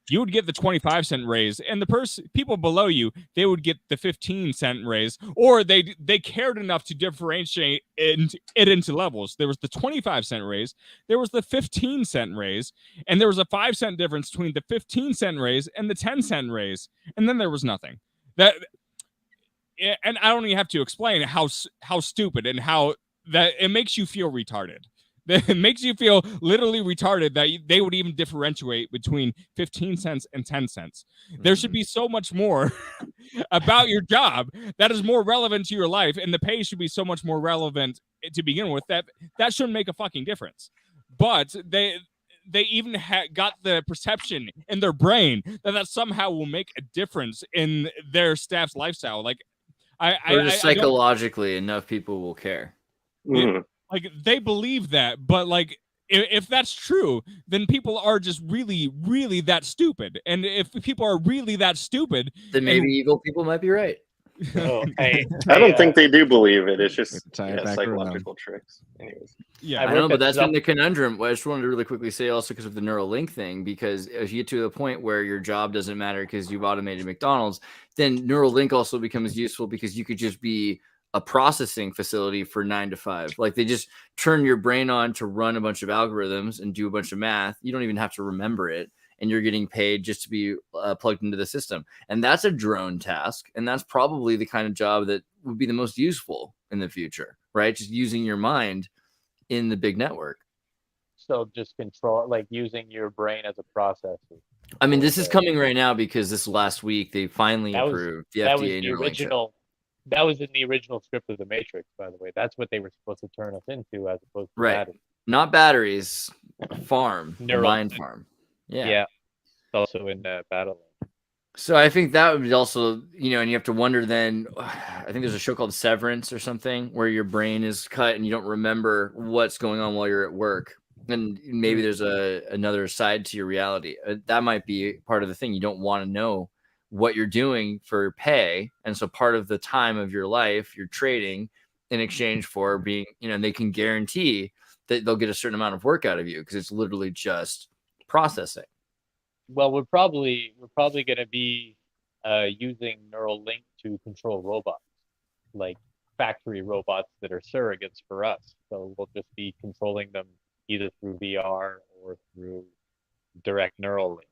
You would get the 25-cent raise, and the people below you, they would get the 15-cent raise, or they cared enough to differentiate it into levels. There was the 25-cent raise, there was the 15-cent raise, and there was a 5-cent difference between the 15-cent raise and the 10-cent raise, and then there was nothing. And I don't even have to explain how stupid and how that it makes you feel retarded. It makes you feel literally retarded that they would even differentiate between 15 cents and 10 cents. There should be so much more about your job that is more relevant to your life, and the pay should be so much more relevant to begin with that shouldn't make a fucking difference. But they even got the perception in their brain that somehow will make a difference in their staff's lifestyle. Like, psychologically, enough people will care. Like they believe that, but like if that's true, then people are just really, really that stupid. And if people are really that stupid, then maybe evil people might be right. I don't think they do believe it. It's just psychological tricks. Anyways. Yeah, I know, but that's been the conundrum. I just wanted to really quickly say also because of the Neuralink thing, because if you get to the point where your job doesn't matter because you've automated McDonald's, then Neuralink also becomes useful because you could just be a processing facility for 9 to 5. Like they just turn your brain on to run a bunch of algorithms and do a bunch of math. You don't even have to remember it. And you're getting paid just to be plugged into the system. And that's a drone task. And that's probably the kind of job that would be the most useful in the future, right? Just using your mind in the big network. So just control, like using your brain as a processor. I mean, this is coming right now because this last week they finally approved the FDA Neuralink chip. That was in the original script of The Matrix, by the way. That's what they were supposed to turn us into, as opposed to batteries. Not batteries, mind farm. Yeah. It's also in Battleland. So I think that would be also, and you have to wonder then, I think there's a show called Severance or something where your brain is cut and you don't remember what's going on while you're at work. And maybe there's another side to your reality. That might be part of the thing. You don't want to know what you're doing for pay, and so part of the time of your life you're trading in exchange for being, and they can guarantee that they'll get a certain amount of work out of you because it's literally just processing. Well, we're probably going to be using Neuralink to control robots, like factory robots that are surrogates for us. So we'll just be controlling them either through VR or through direct Neuralink.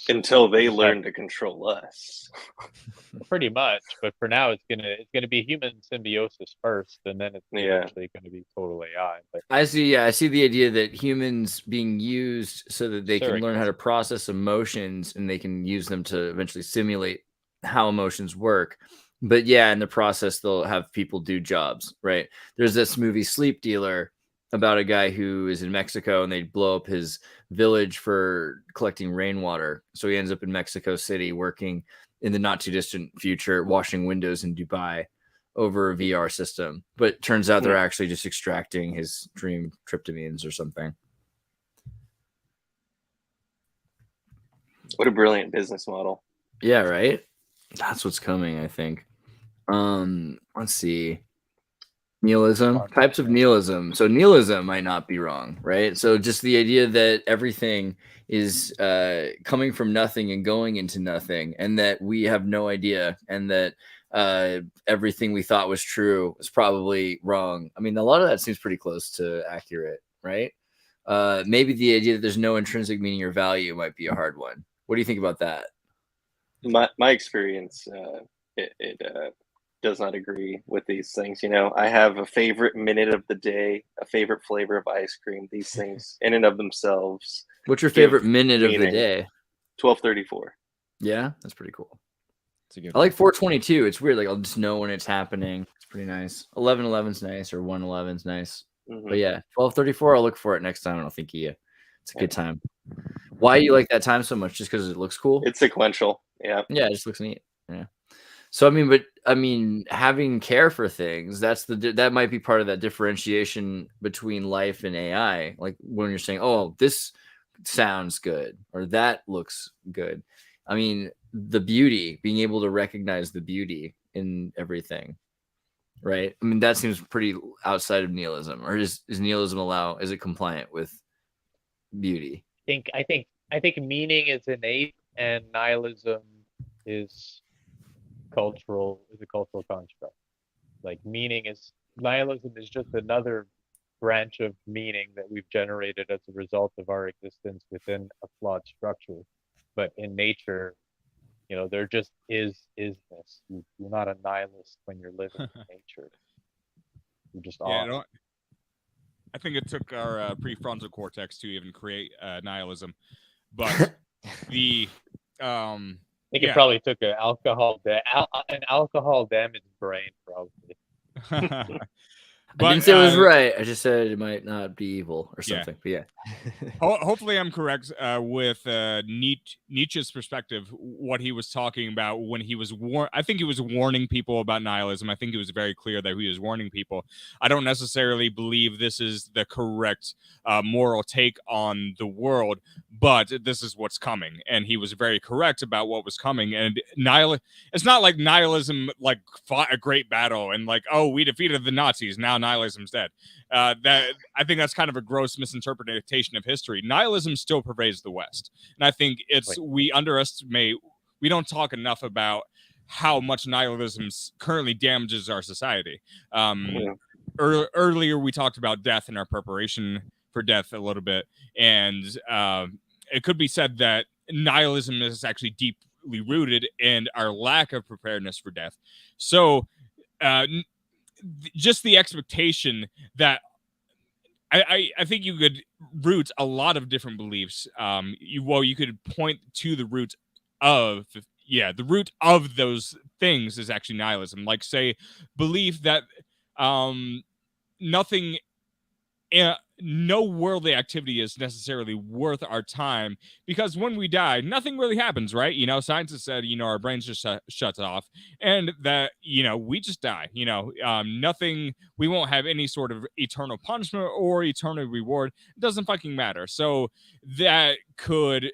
Until they learn to control us. Pretty much, but for now it's gonna be human symbiosis first, and then it's eventually gonna be total AI. But I see the idea that humans being used so that they can learn how to process emotions and they can use them to eventually simulate how emotions work. But in the process they'll have people do jobs, right? There's this movie Sleep Dealer about a guy who is in Mexico and they blow up his village for collecting rainwater. So he ends up in Mexico City working in the not too distant future, washing windows in Dubai over a VR system. But it turns out they're actually just extracting his dream tryptamines or something. What a brilliant business model. Yeah, right? That's what's coming, I think. Let's see. Nihilism, on- types of nihilism. So nihilism might not be wrong, right? So just the idea that everything is coming from nothing and going into nothing, and that we have no idea, and that everything we thought was true is probably wrong. I mean, a lot of that seems pretty close to accurate, right? Maybe the idea that there's no intrinsic meaning or value might be a hard one. What do you think about that? My experience, it does not agree with these things. You know, I have a favorite minute of the day, a favorite flavor of ice cream. These things, in and of themselves, What's your give favorite minute of the meaning. day? 12:34. Yeah, that's pretty cool. It's a good I like 422. It's weird. Like I'll just know when it's happening. It's pretty nice. 11:11's nice, or 1:11's nice. Mhm. But yeah, 12:34. I'll look for it next time, and I'll think of you. It's a good time. Why you like that time so much? Just because it looks cool? It's sequential. Yeah. Yeah, it just looks neat. Yeah. So I mean, having care for things, that might be part of that differentiation between life and AI. Like when you're saying, "Oh, this sounds good," or "That looks good." I mean, the beauty, being able to recognize the beauty in everything, right? I mean, that seems pretty outside of nihilism. Or is nihilism is it compliant with beauty? I think meaning is innate, and nihilism is a cultural construct. Like nihilism is just another branch of meaning that we've generated as a result of our existence within a flawed structure. But in nature, there just isness. You're not a nihilist when you're living in nature. You're just Yeah, I think it took our prefrontal cortex to even create nihilism, but the I think it probably took an alcohol damaged brain, probably. I didn't say it was right. I just said it might not be evil or Yeah. something. But yeah. Hopefully I'm correct with Nietzsche's perspective, what he was talking about when he was I think he was warning people about nihilism. I think it was very clear that he was warning people. I don't necessarily believe this is the correct moral take on the world, but this is what's coming. And he was very correct about what was coming. And it's not like nihilism like fought a great battle and like, oh, we defeated the Nazis, now nihilism's dead. That I think that's kind of a gross misinterpretation of history. Nihilism still pervades the West, and I think we don't talk enough about how much nihilism currently damages our society. Earlier we talked about death and our preparation for death a little bit, and it could be said that nihilism is actually deeply rooted in our lack of preparedness for death. So just the expectation that I think you could root a lot of different beliefs. You could point to the root of those things is actually nihilism. Like say belief that nothing, no worldly activity is necessarily worth our time, because when we die, nothing really happens, right? Science has said, our brains just shuts off, and that, we just die, nothing, we won't have any sort of eternal punishment or eternal reward. It doesn't fucking matter. So that could,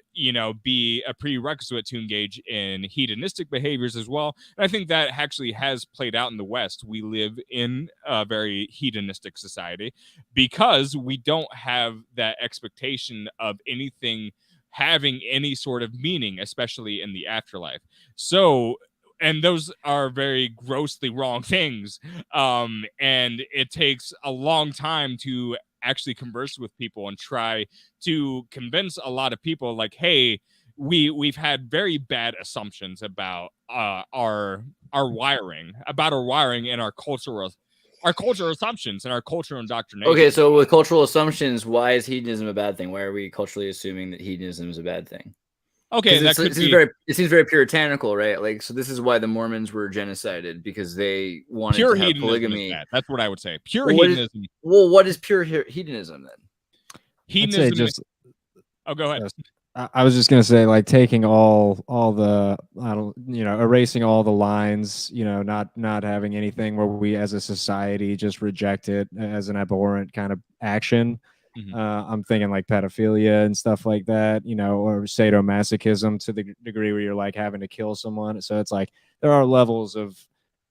be a prerequisite to engage in hedonistic behaviors as well. And I think that actually has played out in the West. We live in a very hedonistic society because we don't have that expectation of anything having any sort of meaning, especially in the afterlife. So, and those are very grossly wrong things. And it takes a long time to actually converse with people and try to convince a lot of people like, hey, we've had very bad assumptions about our wiring and our cultural assumptions and our cultural indoctrination. Okay, so with cultural assumptions, why is hedonism a bad thing? Why are we culturally assuming that hedonism is a bad thing? Okay, it seems very puritanical, right? Like, so this is why the Mormons were genocided, because they wanted pure to have hedonism polygamy. is bad. That's what I would say. Pure hedonism. What is pure hedonism then? Hedonism. Oh, go ahead. I was just gonna say, like, taking all the erasing all the lines, not having anything where we as a society just reject it as an abhorrent kind of action. Mm-hmm. I'm thinking like pedophilia and stuff like that, or sadomasochism to the degree where you're like having to kill someone. So it's like there are levels of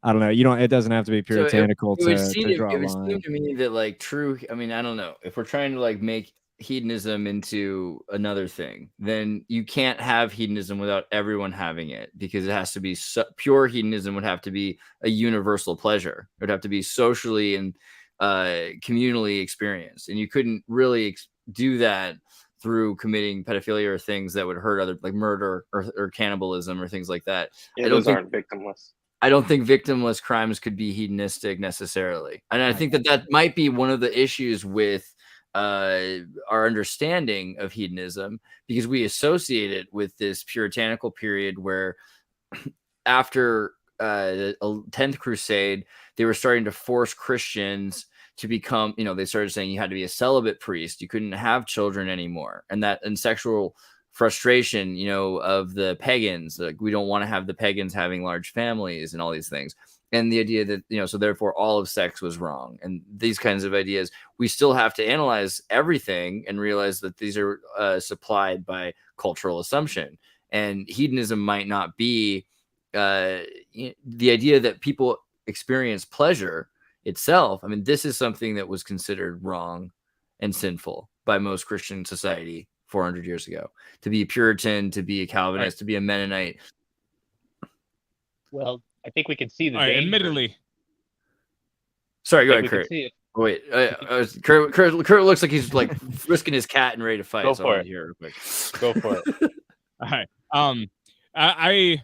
I don't know. You don't. It doesn't have to be So puritanical it would to draw a it would seem line. to me that like true. I mean, I don't know if we're trying to like make hedonism into another thing, then you can't have hedonism without everyone having it, because it has to be pure hedonism would have to be a universal pleasure. It would have to be socially and communally experienced, and you couldn't really do that through committing pedophilia or things that would hurt other, like murder or cannibalism or things like that. Yeah, those aren't victimless. I don't think victimless crimes could be hedonistic necessarily. And I think that might be one of the issues with our understanding of hedonism, because we associate it with this puritanical period where after the 10th Crusade, they were starting to force Christians to become, they started saying you had to be a celibate priest. You couldn't have children anymore. And sexual frustration, of the pagans, like we don't want to have the pagans having large families and all these things. And the idea that, so therefore all of sex was wrong. And these kinds of ideas, we still have to analyze everything and realize that these are supplied by cultural assumption. And hedonism might not be the idea that people experience pleasure itself. I mean, this is something that was considered wrong and sinful by most Christian society 400 years ago. To be a Puritan, to be a Calvinist, to be a Mennonite. Well, I think we can see the danger. Admittedly. Sorry, go ahead, Kurt. Oh, wait, Kurt looks like he's like frisking his cat and ready to fight. Go for it. Here real quick. Go for it. All right. I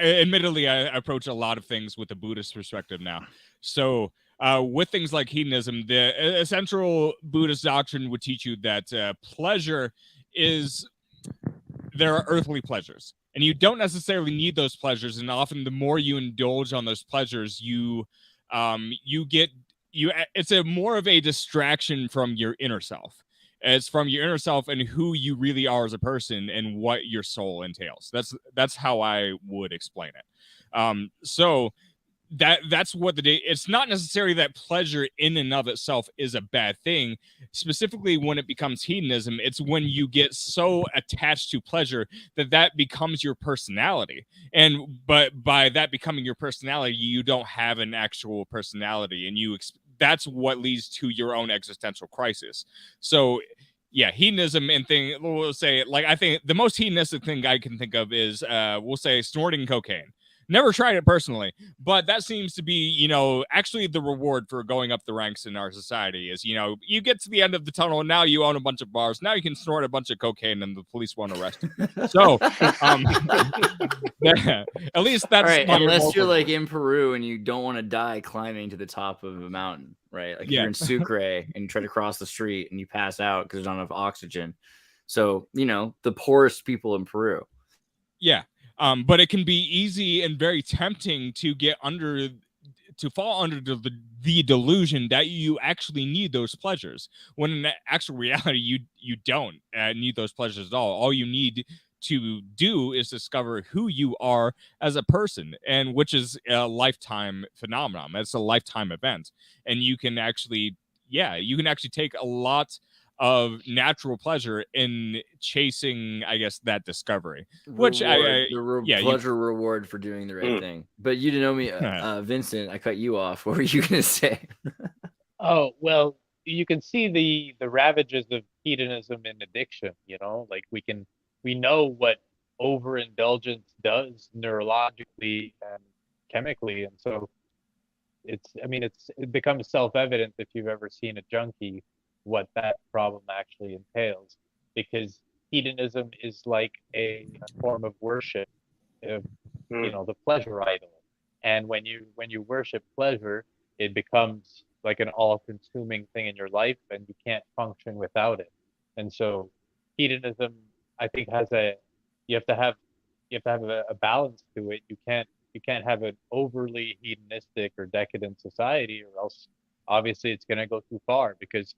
admittedly, I approach a lot of things with a Buddhist perspective now. So with things like hedonism, the essential Buddhist doctrine would teach you that pleasure there are earthly pleasures, and you don't necessarily need those pleasures. And often the more you indulge on those pleasures, it's more of a distraction from your inner self. It's from your inner self and who you really are as a person and what your soul entails. That's how I would explain it. So that's what it's not necessarily that pleasure in and of itself is a bad thing. Specifically, when it becomes hedonism, it's when you get so attached to pleasure that becomes your personality. But by that becoming your personality, you don't have an actual personality, and that's what leads to your own existential crisis. So yeah, hedonism and thing, we'll say, like, I think the most hedonistic thing I can think of is we'll say snorting cocaine. Never tried it personally, but that seems to be, actually the reward for going up the ranks in our society is, you get to the end of the tunnel and now you own a bunch of bars. Now you can snort a bunch of cocaine and the police won't arrest you. So, at least that's right, unless you're like in Peru and you don't want to die climbing to the top of a mountain, right? Like you're in Sucre and you try to cross the street and you pass out because there's not enough oxygen. So, the poorest people in Peru. Yeah. But it can be easy and very tempting to fall under the delusion that you actually need those pleasures, when in actual reality you don't need those pleasures at all. All you need to do is discover who you are as a person, and which is a lifetime phenomenon. It's a lifetime event, and you can actually take a lot of natural pleasure in chasing, I guess, that discovery. Pleasure reward for doing the right thing. But you didn't know me, Vincent. I cut you off. What were you gonna say? Oh, well, you can see the ravages of hedonism and addiction. Like we know what overindulgence does neurologically and chemically, and so it becomes self-evident if you've ever seen a junkie what that problem actually entails, because hedonism is like a form of worship of the pleasure idol, and when you worship pleasure, it becomes like an all-consuming thing in your life and you can't function without it. And so hedonism, I think, you have to have a balance to it. You can't have an overly hedonistic or decadent society, or else obviously it's going to go too far, because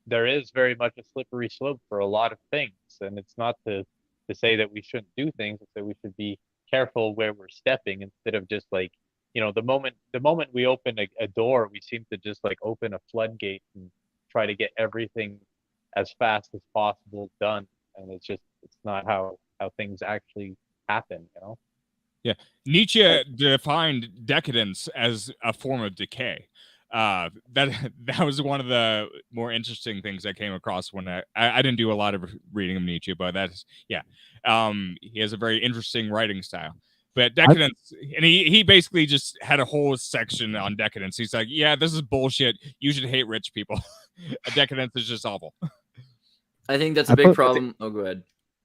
there is very much a slippery slope for a lot of things. And it's not to say that we shouldn't do things, it's that we should be careful where we're stepping, instead of just like, the moment we open a door, we seem to just like open a floodgate and try to get everything as fast as possible done. And it's not how things actually happen, Nietzsche defined decadence as a form of decay. That was one of the more interesting things I came across when I didn't do a lot of reading of Nietzsche, but that's he has a very interesting writing style. But decadence, and he basically just had a whole section on decadence. He's like, yeah, this is bullshit. You should hate rich people. Decadence is just awful. I think that's a big problem. Oh, go ahead.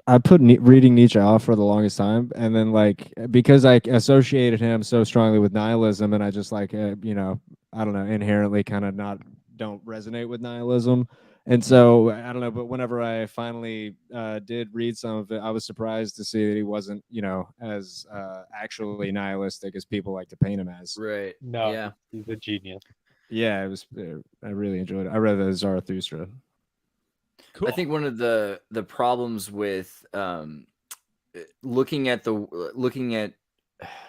I put reading Nietzsche off for the longest time, and then like because I associated him so strongly with nihilism, and I just like you know, I don't know, inherently kind of don't resonate with nihilism, and so I don't know. But whenever I finally did read some of it, I was surprised to see that he wasn't, you know, as actually nihilistic as people like to paint him as. Right. No, Yeah. he's a genius. Yeah, it was. I really enjoyed it. I read the Zarathustra. Cool. I think one of the problems with looking at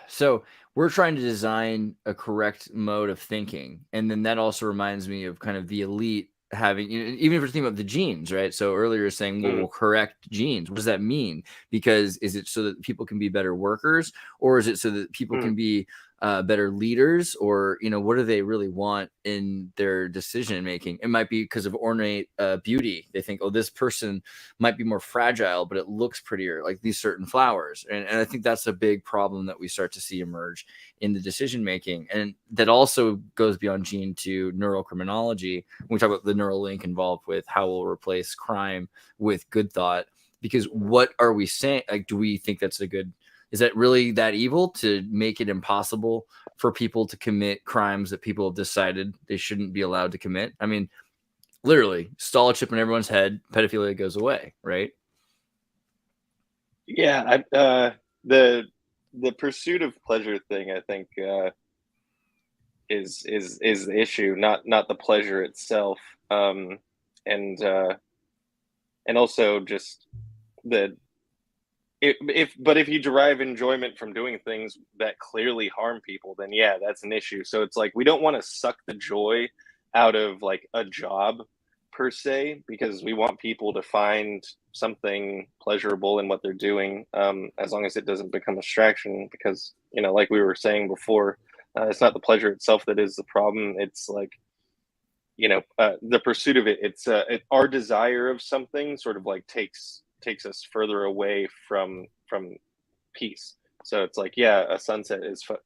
so we're trying to design a correct mode of thinking, and then that also reminds me of kind of the elite having, even if you're thinking about the genes, right? So earlier you're saying, well, we'll correct genes. What does that mean? Because is it so that people can be better workers, or is it so that people can be better leaders, or, you know, what do they really want in their decision making? It might be because of ornate beauty. They think, oh, this person might be more fragile, but it looks prettier, like these certain flowers. And I think that's a big problem that we start to see emerge in the decision making. And that also goes beyond gene to neural criminology. When we talk about the neural link involved with how we'll replace crime with good thought, because what are we saying? Like, do we think that's a good, is that really that evil to make it impossible for people to commit crimes that people have decided they shouldn't be allowed to commit? I mean, literally, install a chip in everyone's head, pedophilia goes away, right? Yeah, the pursuit of pleasure thing, I think, is the issue, not the pleasure itself, and also just the. If you derive enjoyment from doing things that clearly harm people, then yeah, that's an issue. So it's like, we don't want to suck the joy out of like a job per se, because we want people to find something pleasurable in what they're doing, as long as it doesn't become a distraction. Because, you know, like we were saying before, it's not the pleasure itself that is the problem. It's like, you know, the pursuit of it. It's our desire of something sort of like takes us further away from peace. So it's like, yeah, a sunset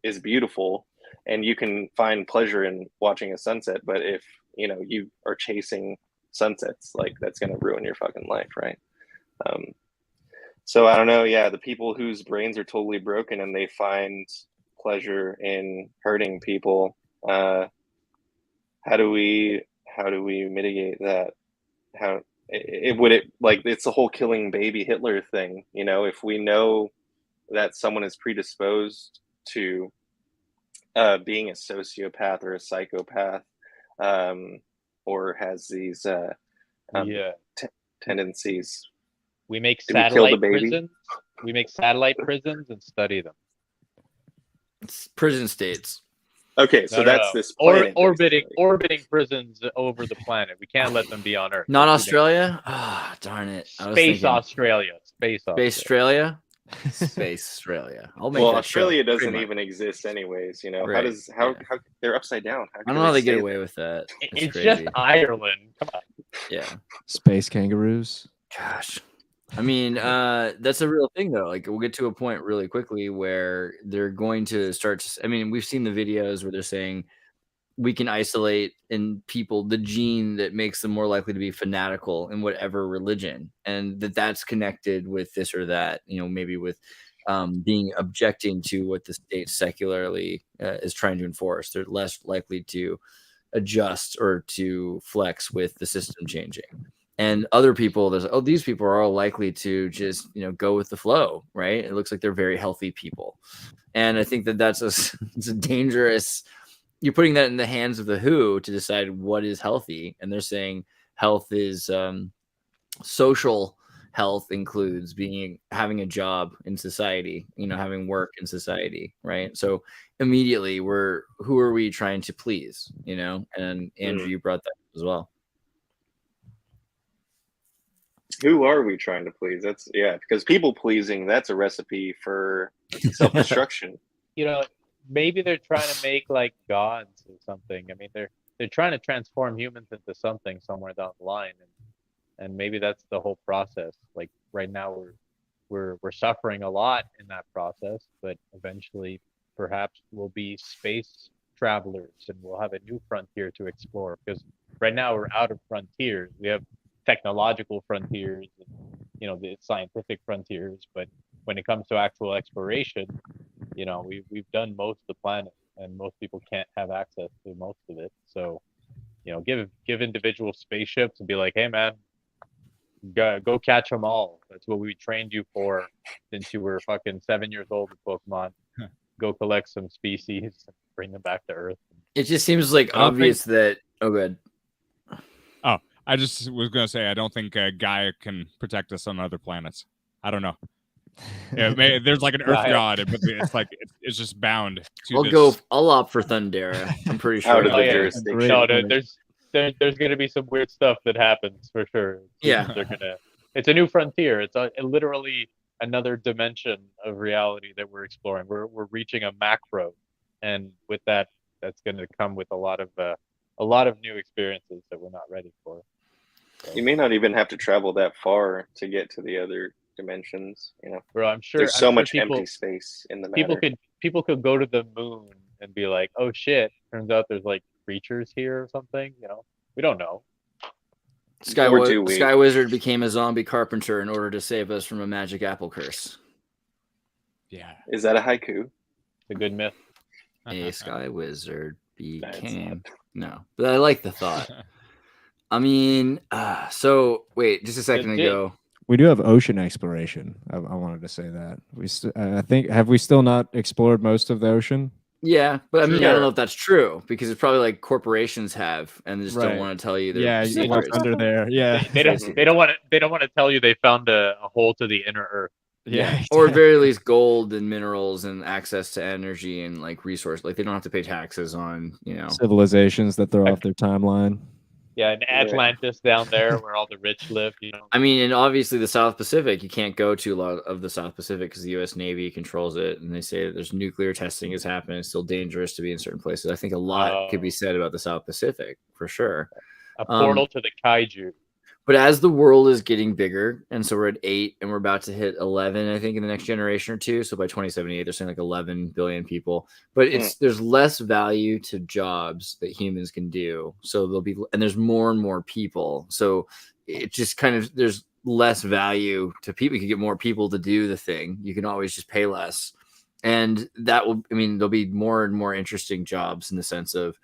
is beautiful, and you can find pleasure in watching a sunset, but if, you know, you are chasing sunsets, like, that's going to ruin your fucking life, right? So I don't know, yeah, the people whose brains are totally broken and they find pleasure in hurting people, how do we mitigate that? How it's the whole killing baby Hitler thing, you know? If we know that someone is predisposed to being a sociopath or a psychopath, or has these tendencies, we make do we kill the satellite baby? prisons. We make satellite prisons and study them. It's prison states. Okay, so that's this planet, orbiting prisons over the planet. We can't let them be on Earth. Not Australia? Ah, darn it. Space Australia. Space Australia? Space Australia. I'll make well, that Australia show. doesn't even exist anyways, you know. Right. How they're upside down. I don't know how they get away with that. It's crazy. just Ireland. Come on. Yeah. Space kangaroos. Gosh. I mean, that's a real thing, though. Like, we'll get to a point really quickly where they're going to start to, I mean, we've seen the videos where they're saying we can isolate in people the gene that makes them more likely to be fanatical in whatever religion, and that's connected with this or that, you know, maybe with being objecting to what the state secularly is trying to enforce. They're less likely to adjust or to flex with the system changing. And other people, there's, oh, these people are all likely to just, you know, go with the flow, right? It looks like they're very healthy people. And I think that it's a dangerous, you're putting that in the hands of the WHO to decide what is healthy. And they're saying health is social health includes having a job in society, you know, having work in society, right? So immediately who are we trying to please, you know? And Andrew, you brought that up as well. Who are we trying to please? That's because people pleasing, that's a recipe for self-destruction. You know, maybe they're trying to make like gods or something. I mean, they're trying to transform humans into something somewhere down the line, and maybe that's the whole process. Like right now, we're suffering a lot in that process, but eventually, perhaps we'll be space travelers and we'll have a new frontier to explore. Because right now we're out of frontiers. We have technological frontiers, and, you know, the scientific frontiers, but when it comes to actual exploration, you know, we've done most of the planet, and most people can't have access to most of it. So, you know, give individual spaceships and be like, hey man, go catch them all. That's what we trained you for since you were fucking 7 years old with Pokemon. Go collect some species and bring them back to Earth. It just seems like I don't obvious that. Oh, good. Oh, I just was gonna say I don't think Gaia can protect us on other planets. I don't know. Yeah, there's like an Earth Gaia. god, but it's like it's just bound to I'll this. go. I'll opt for Thundera. I'm pretty sure. Out of Oh, the yeah. jurisdiction. Great. No, there's gonna be some weird stuff that happens for sure. Yeah. It's a new frontier. It's literally another dimension of reality that we're exploring. We're reaching a macro, and with that, that's going to come with a lot of new experiences that we're not ready for. So, You may not even have to travel that far to get to the other dimensions. You know, bro, I'm sure there's so I'm sure much empty space in the matter. people could go to the moon and be like, oh shit, turns out there's like creatures here or something. You know, we don't know. Or do we? Sky Wizard became a zombie carpenter in order to save us from a magic apple curse. Yeah. Is that a haiku? It's a good myth. A Sky Wizard it's became no, but I like the thought. I mean, so wait, just a second It did. ago. We do have ocean exploration. I wanted to say that. I think, have we still not explored most of the ocean? Yeah, but I mean, I don't Sure. know if that's true because it's probably like corporations have, and they just don't Right. want to tell you. Yeah, secrets. what's under there. Yeah. They don't want to tell you they found a hole to the inner Earth. Yeah, or at very least gold and minerals and access to energy and like resource. Like they don't have to pay taxes on, you know. Civilizations that throw off their timeline. Yeah, and Atlantis down there where all the rich live, you know. I mean, and obviously the South Pacific, you can't go to a lot of the South Pacific because the U.S. Navy controls it, and they say that there's nuclear testing has happened. It's still dangerous to be in certain places. I think a lot could be said about the South Pacific for sure. A portal to the kaiju. But as the world is getting bigger, and so we're at 8, and we're about to hit 11, I think, in the next generation or two. So by 2078, they're saying like 11 billion people. But there's less value to jobs that humans can do. So there'll be, and there's more and more people. So it just kind of, there's less value to people. You can get more people to do the thing. You can always just pay less. And that will, I mean, there'll be more and more interesting jobs in the sense of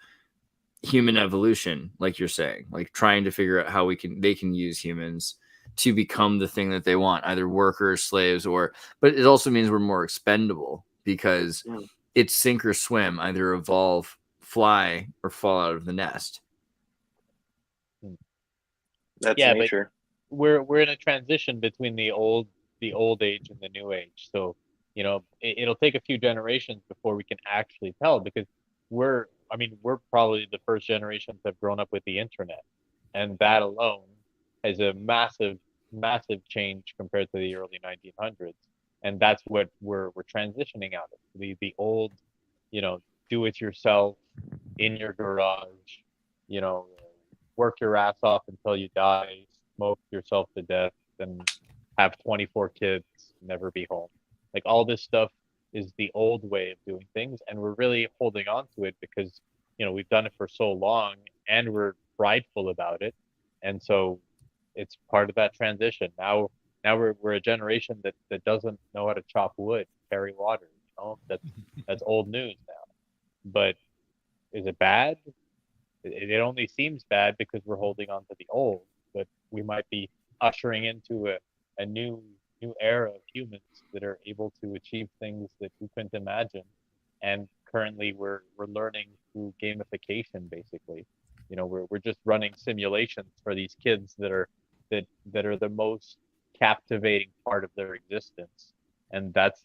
human evolution, like you're saying, like trying to figure out how they can use humans to become the thing that they want, either workers, slaves, but it also means we're more expendable because it's sink or swim, either evolve, fly, or fall out of the nest. That's nature. But we're in a transition between the old age and the new age. So, you know, it'll take a few generations before we can actually tell, because we're probably the first generation to have grown up with the internet, and that alone is a massive change compared to the early 1900s. And that's what we're transitioning out of, the old, you know, do it yourself in your garage, you know, work your ass off until you die, smoke yourself to death, and have 24 kids, never be home. Like all this stuff is the old way of doing things, and we're really holding on to it because, you know, we've done it for so long and we're prideful about it, and so it's part of that transition. Now we're a generation that doesn't know how to chop wood, carry water. You know, that's old news now. But is it bad? It only seems bad because we're holding on to the old, but we might be ushering into a new era of humans that are able to achieve things that we couldn't imagine. And currently we're learning through gamification, basically. You know, we're just running simulations for these kids that are the most captivating part of their existence. And that's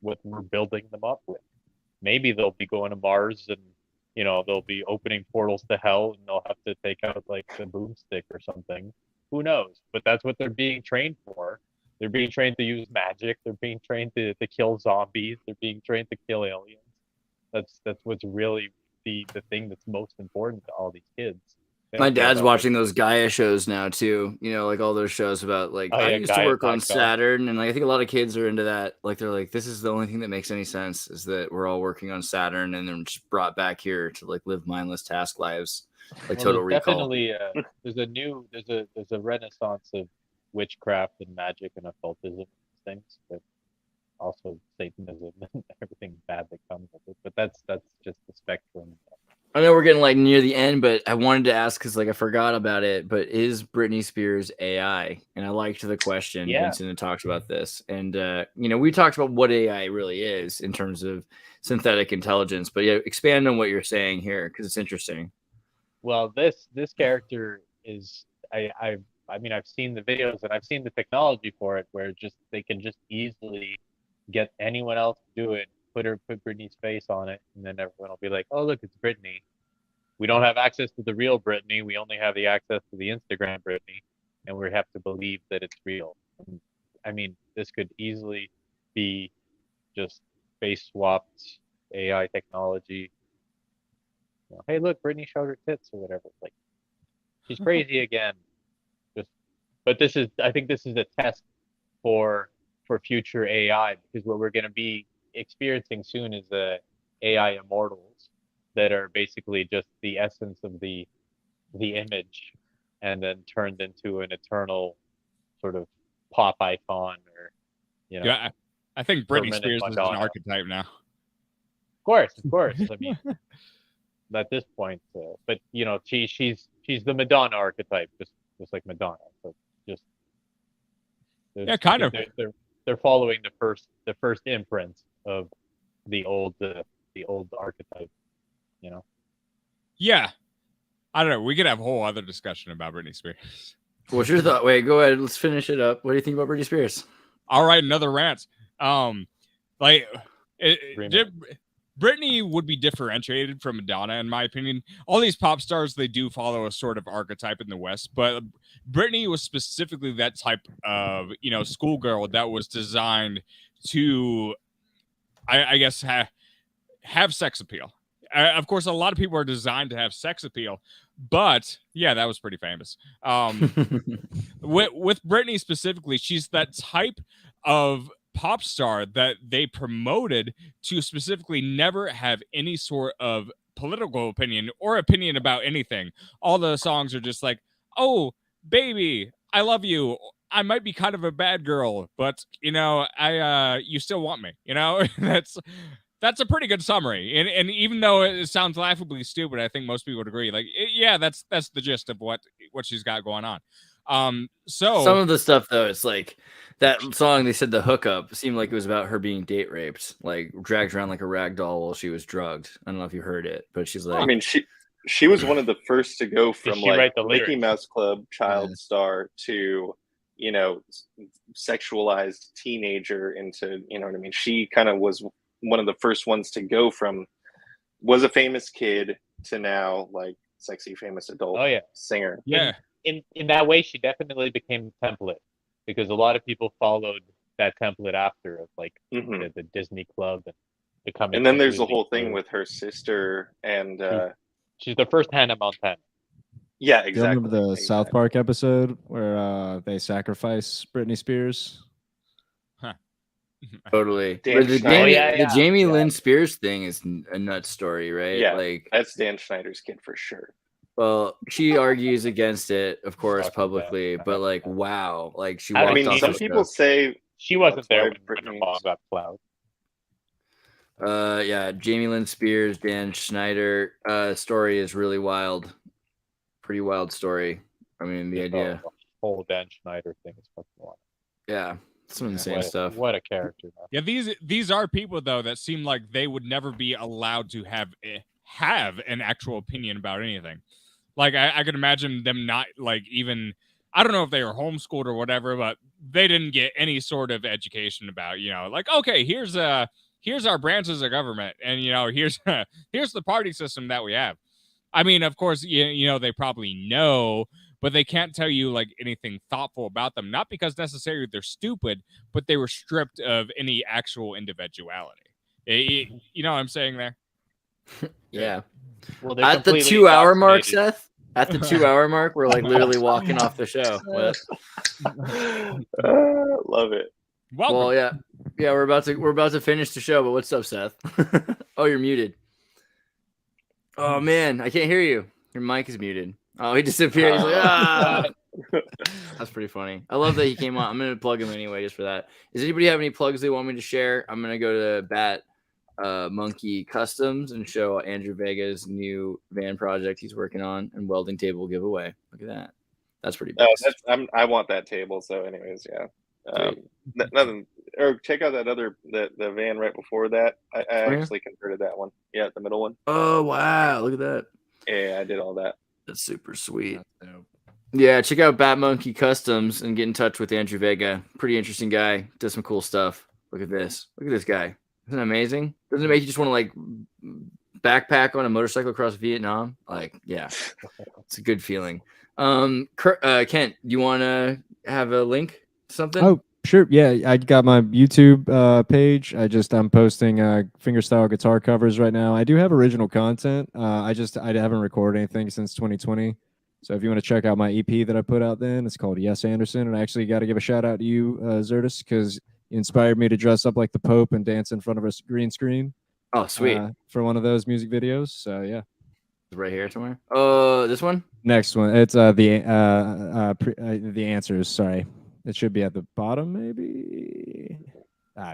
what we're building them up with. Maybe they'll be going to Mars, and, you know, they'll be opening portals to hell, and they'll have to take out like the boomstick or something. Who knows? But that's what they're being trained for. They're being trained to use magic. They're being trained to kill zombies. They're being trained to kill aliens. That's what's really the thing that's most important to all these kids. They My don't care dad's about, watching those Gaia shows now too. You know, like all those shows about like Oh, I yeah, used to Gaia work on Sci-Fi. Saturn, and like, I think a lot of kids are into that. Like they're like, this is the only thing that makes any sense is that we're all working on Saturn and then just brought back here to like live mindless task lives, like Well, Total there's Recall. definitely there's a renaissance of witchcraft and magic and occultism and things, but also Satanism and everything bad that comes with it. But that's just the spectrum. I know we're getting like near the end, but I wanted to ask because like I forgot about it. But is Britney Spears AI? And I liked the question. Yeah. Vincent had talked about this, and you know, we talked about what AI really is in terms of synthetic intelligence. But yeah, expand on what you're saying here because it's interesting. Well, this character is I mean I've seen the videos and I've seen the technology for it where just they can just easily get anyone else to do it, put Britney's face on it, and then everyone will be like, oh look, it's Britney. We don't have access to the real Britney. We only have the access to the Instagram Britney, and we have to believe that it's real. And, I mean, this could easily be just face swapped AI technology. You know, hey, look, Britney showed her tits or whatever. Like, she's crazy again. But I think this is a test for future AI, because what we're going to be experiencing soon is the AI immortals that are basically just the essence of the image and then turned into an eternal sort of pop icon, or you know. Yeah, I think Britney permanent Spears is an Madonna. archetype now. Of course. I mean, at this point, but you know, she's the Madonna archetype, just like Madonna. So just Yeah, kind of. They're following the first imprint of the old archetype. You know. Yeah, I don't know. We could have a whole other discussion about Britney Spears. What's your thought? Wait, go ahead. Let's finish it up. What do you think about Britney Spears? All right, another rant. Like, Remake. Britney would be differentiated from Madonna, in my opinion. All these pop stars, they do follow a sort of archetype in the West, but Britney was specifically that type of, you know, schoolgirl that was designed to, I guess, have sex appeal. Of course, a lot of people are designed to have sex appeal, but yeah, that was pretty famous. With Britney specifically, she's that type of pop star that they promoted to specifically never have any sort of political opinion or opinion about anything. All the songs are just like, oh, baby, I love you. I might be kind of a bad girl, but you know, you still want me, you know. That's a pretty good summary, and even though it sounds laughably stupid, I think most people would agree. Like, yeah, that's the gist of what she's got going on. So some of the stuff though, it's like that song. They said the hookup seemed like it was about her being date raped, like dragged around like a rag doll while she was drugged. I don't know if you heard it, but she's like, I mean, she was one of the first to go from she like write the Mickey lyrics? Mouse Club child star to, you know, sexualized teenager into, you know what I mean? She kind of was one of the first ones to go from was a famous kid to now like sexy famous adult singer. Yeah. In that way, she definitely became a template, because a lot of people followed that template after of like the Disney Club and becoming. And then there's the whole thing with her sister and she's the first Hannah Montana. Yeah, Do you exactly. remember the South Park episode where they sacrifice Britney Spears? totally. Dan The Schneider. Jamie Lynn Spears thing is a nuts story, right? Yeah, like that's Dan Schneider's kid for sure. Well, she argues against it, of course, publicly, but like, wow, like she. I Walked mean, off some the people stuff. say she wasn't there that's when why her Britney's- mom got plowed. Yeah, Jamie Lynn Spears, Dan Schneider story is really wild. Pretty wild story. I mean, the idea. The whole Dan Schneider thing is fucking wild. Yeah, some insane stuff. What a character, man. Yeah, these are people though that seem like they would never be allowed to have an actual opinion about anything. Like I could imagine them not like even, I don't know if they were homeschooled or whatever, but they didn't get any sort of education about, you know, like, okay, here's our branches of government, and you know, here's the party system that we have. I mean, of course, you know, they probably know but they can't tell you like anything thoughtful about them. Not because necessarily they're stupid, but they were stripped of any actual individuality. You know what I'm saying there? Yeah. Well, they're At the completely 2-hour mark, indoctrinated. Seth. At the 2-hour mark, we're like literally walking off the show. What? Love it. Welcome. Well, yeah, we're about to finish the show. But what's up, Seth? Oh, you're muted. Oh man, I can't hear you. Your mic is muted. Oh, he disappeared. He's like, ah. That's pretty funny. I love that he came on. I'm gonna plug him anyway, just for that. Does anybody have any plugs they want me to share? I'm gonna go to Bat Monkey Customs and show Andrew Vega's new van project he's working on and welding table giveaway. Look at that. That's pretty big. I want that table. So, anyways, yeah. Nothing. Or check out that other the van right before that. I actually converted that one. Yeah, the middle one. Oh wow! Look at that. Yeah, I did all that. That's super sweet. Yeah, check out Bat Monkey Customs and get in touch with Andrew Vega. Pretty interesting guy. Does some cool stuff. Look at this. Look at this guy. Isn't it amazing? Doesn't it make you just want to like backpack on a motorcycle across Vietnam? Like, yeah, it's a good feeling. Kent, you want to have a link to something? Oh, sure. Yeah, I got my YouTube page. I'm posting fingerstyle guitar covers right now. I do have original content. I haven't recorded anything since 2020. So if you want to check out my EP that I put out then, it's called Yes Anderson. And I actually got to give a shout out to you, Xirtus, because you inspired me to dress up like the Pope and dance in front of a green screen. Oh, sweet. For one of those music videos. So yeah. Right here somewhere. Oh, this one? Next one. It's the answers. Sorry. It should be at the bottom, maybe.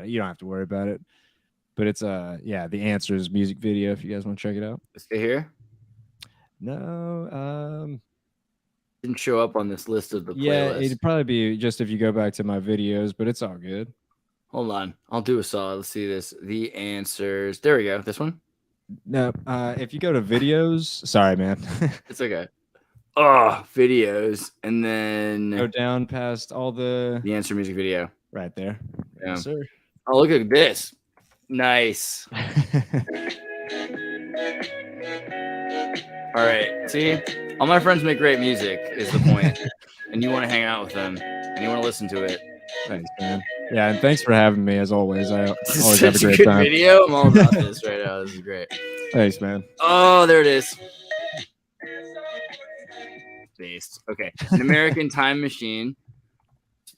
You don't have to worry about it. But it's the answers music video if you guys want to check it out. Stay here. No, didn't show up on this list of the playlist. Yeah, it'd probably be just if you go back to my videos, but it's all good. Hold on, I'll do a solid. Let's see this. The answers. There we go. This one. No, if you go to videos, sorry, man. It's okay. Oh, videos, and then go down past all the answer music video right there. Yeah. Yes, sir. Oh, look at this. Nice. All right. See, all my friends make great music is the point. And you want to hang out with them and you want to listen to it. Thanks, man. Yeah, and thanks for having me as always. I always have a great good time. Video. I'm all about this right now. This is great. Thanks, man. Oh, there it is. Based. Okay. An American Time Machine.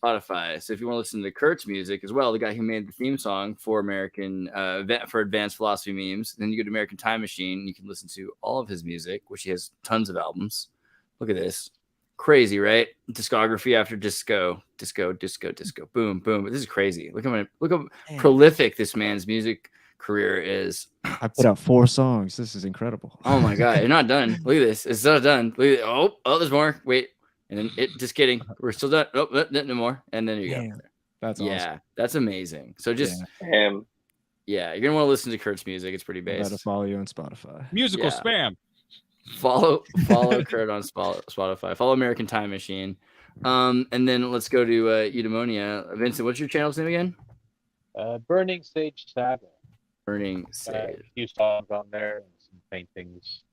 Spotify. So if you want to listen to Kurt's music as well, the guy who made the theme song for Advanced Philosophy Memes, then you go to American Time Machine, you can listen to all of his music, which he has tons of albums. Look at this. Crazy, right? Discography after disco. Boom, boom. This is crazy. Look how prolific this man's music career is. I put out 4 songs. This is incredible. Oh my god, you're not done. Look at this. It's not done. Look at oh, there's more. Wait. And then just kidding. We're still done. Nope, no more. And then you go. That's awesome. Yeah, that's amazing. So just yeah, you're gonna want to listen to Kurt's music. It's pretty based. Gotta follow you on Spotify. Musical spam. Follow Kurt on Spotify. Follow American Time Machine. And then let's go to Eudaimonia. Vincent, what's your channel's name again? Burning Sage Saga. Burning Sage. A few songs on there and some paintings.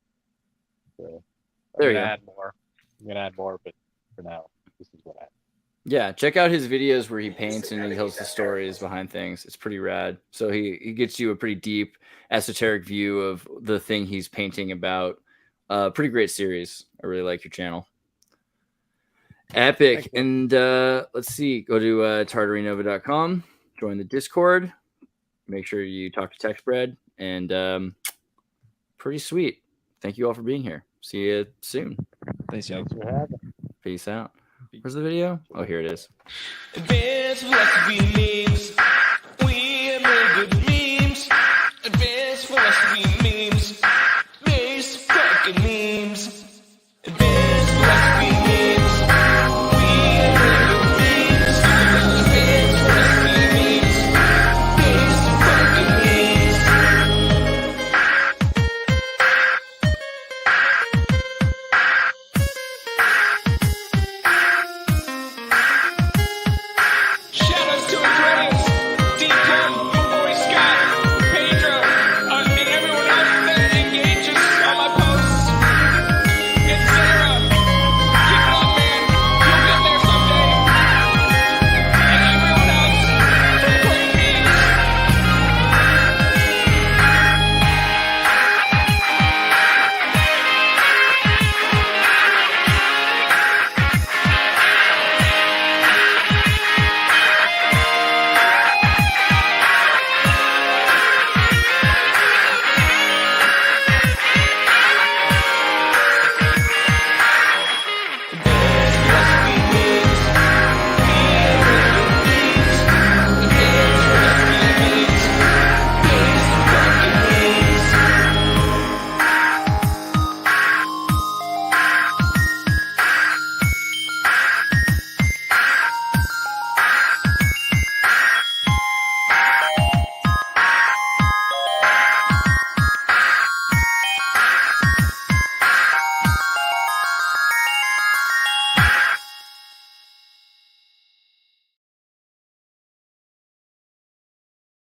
So there you go. I'm gonna add more, but for now, this is what I have. Yeah, check out his videos where he paints and he tells the stories behind things. It's pretty rad. So he gets you a pretty deep, esoteric view of the thing he's painting about. Pretty great series. I really like your channel. Epic. And let's see. Go to tartarinova.com. Join the Discord. Make sure you talk to TechSpread. And pretty sweet. Thank you all for being here. See you soon. Thanks, y'all. Thanks for having me. Peace out. Where's the video? Oh, here it is. Advanced philosophy memes.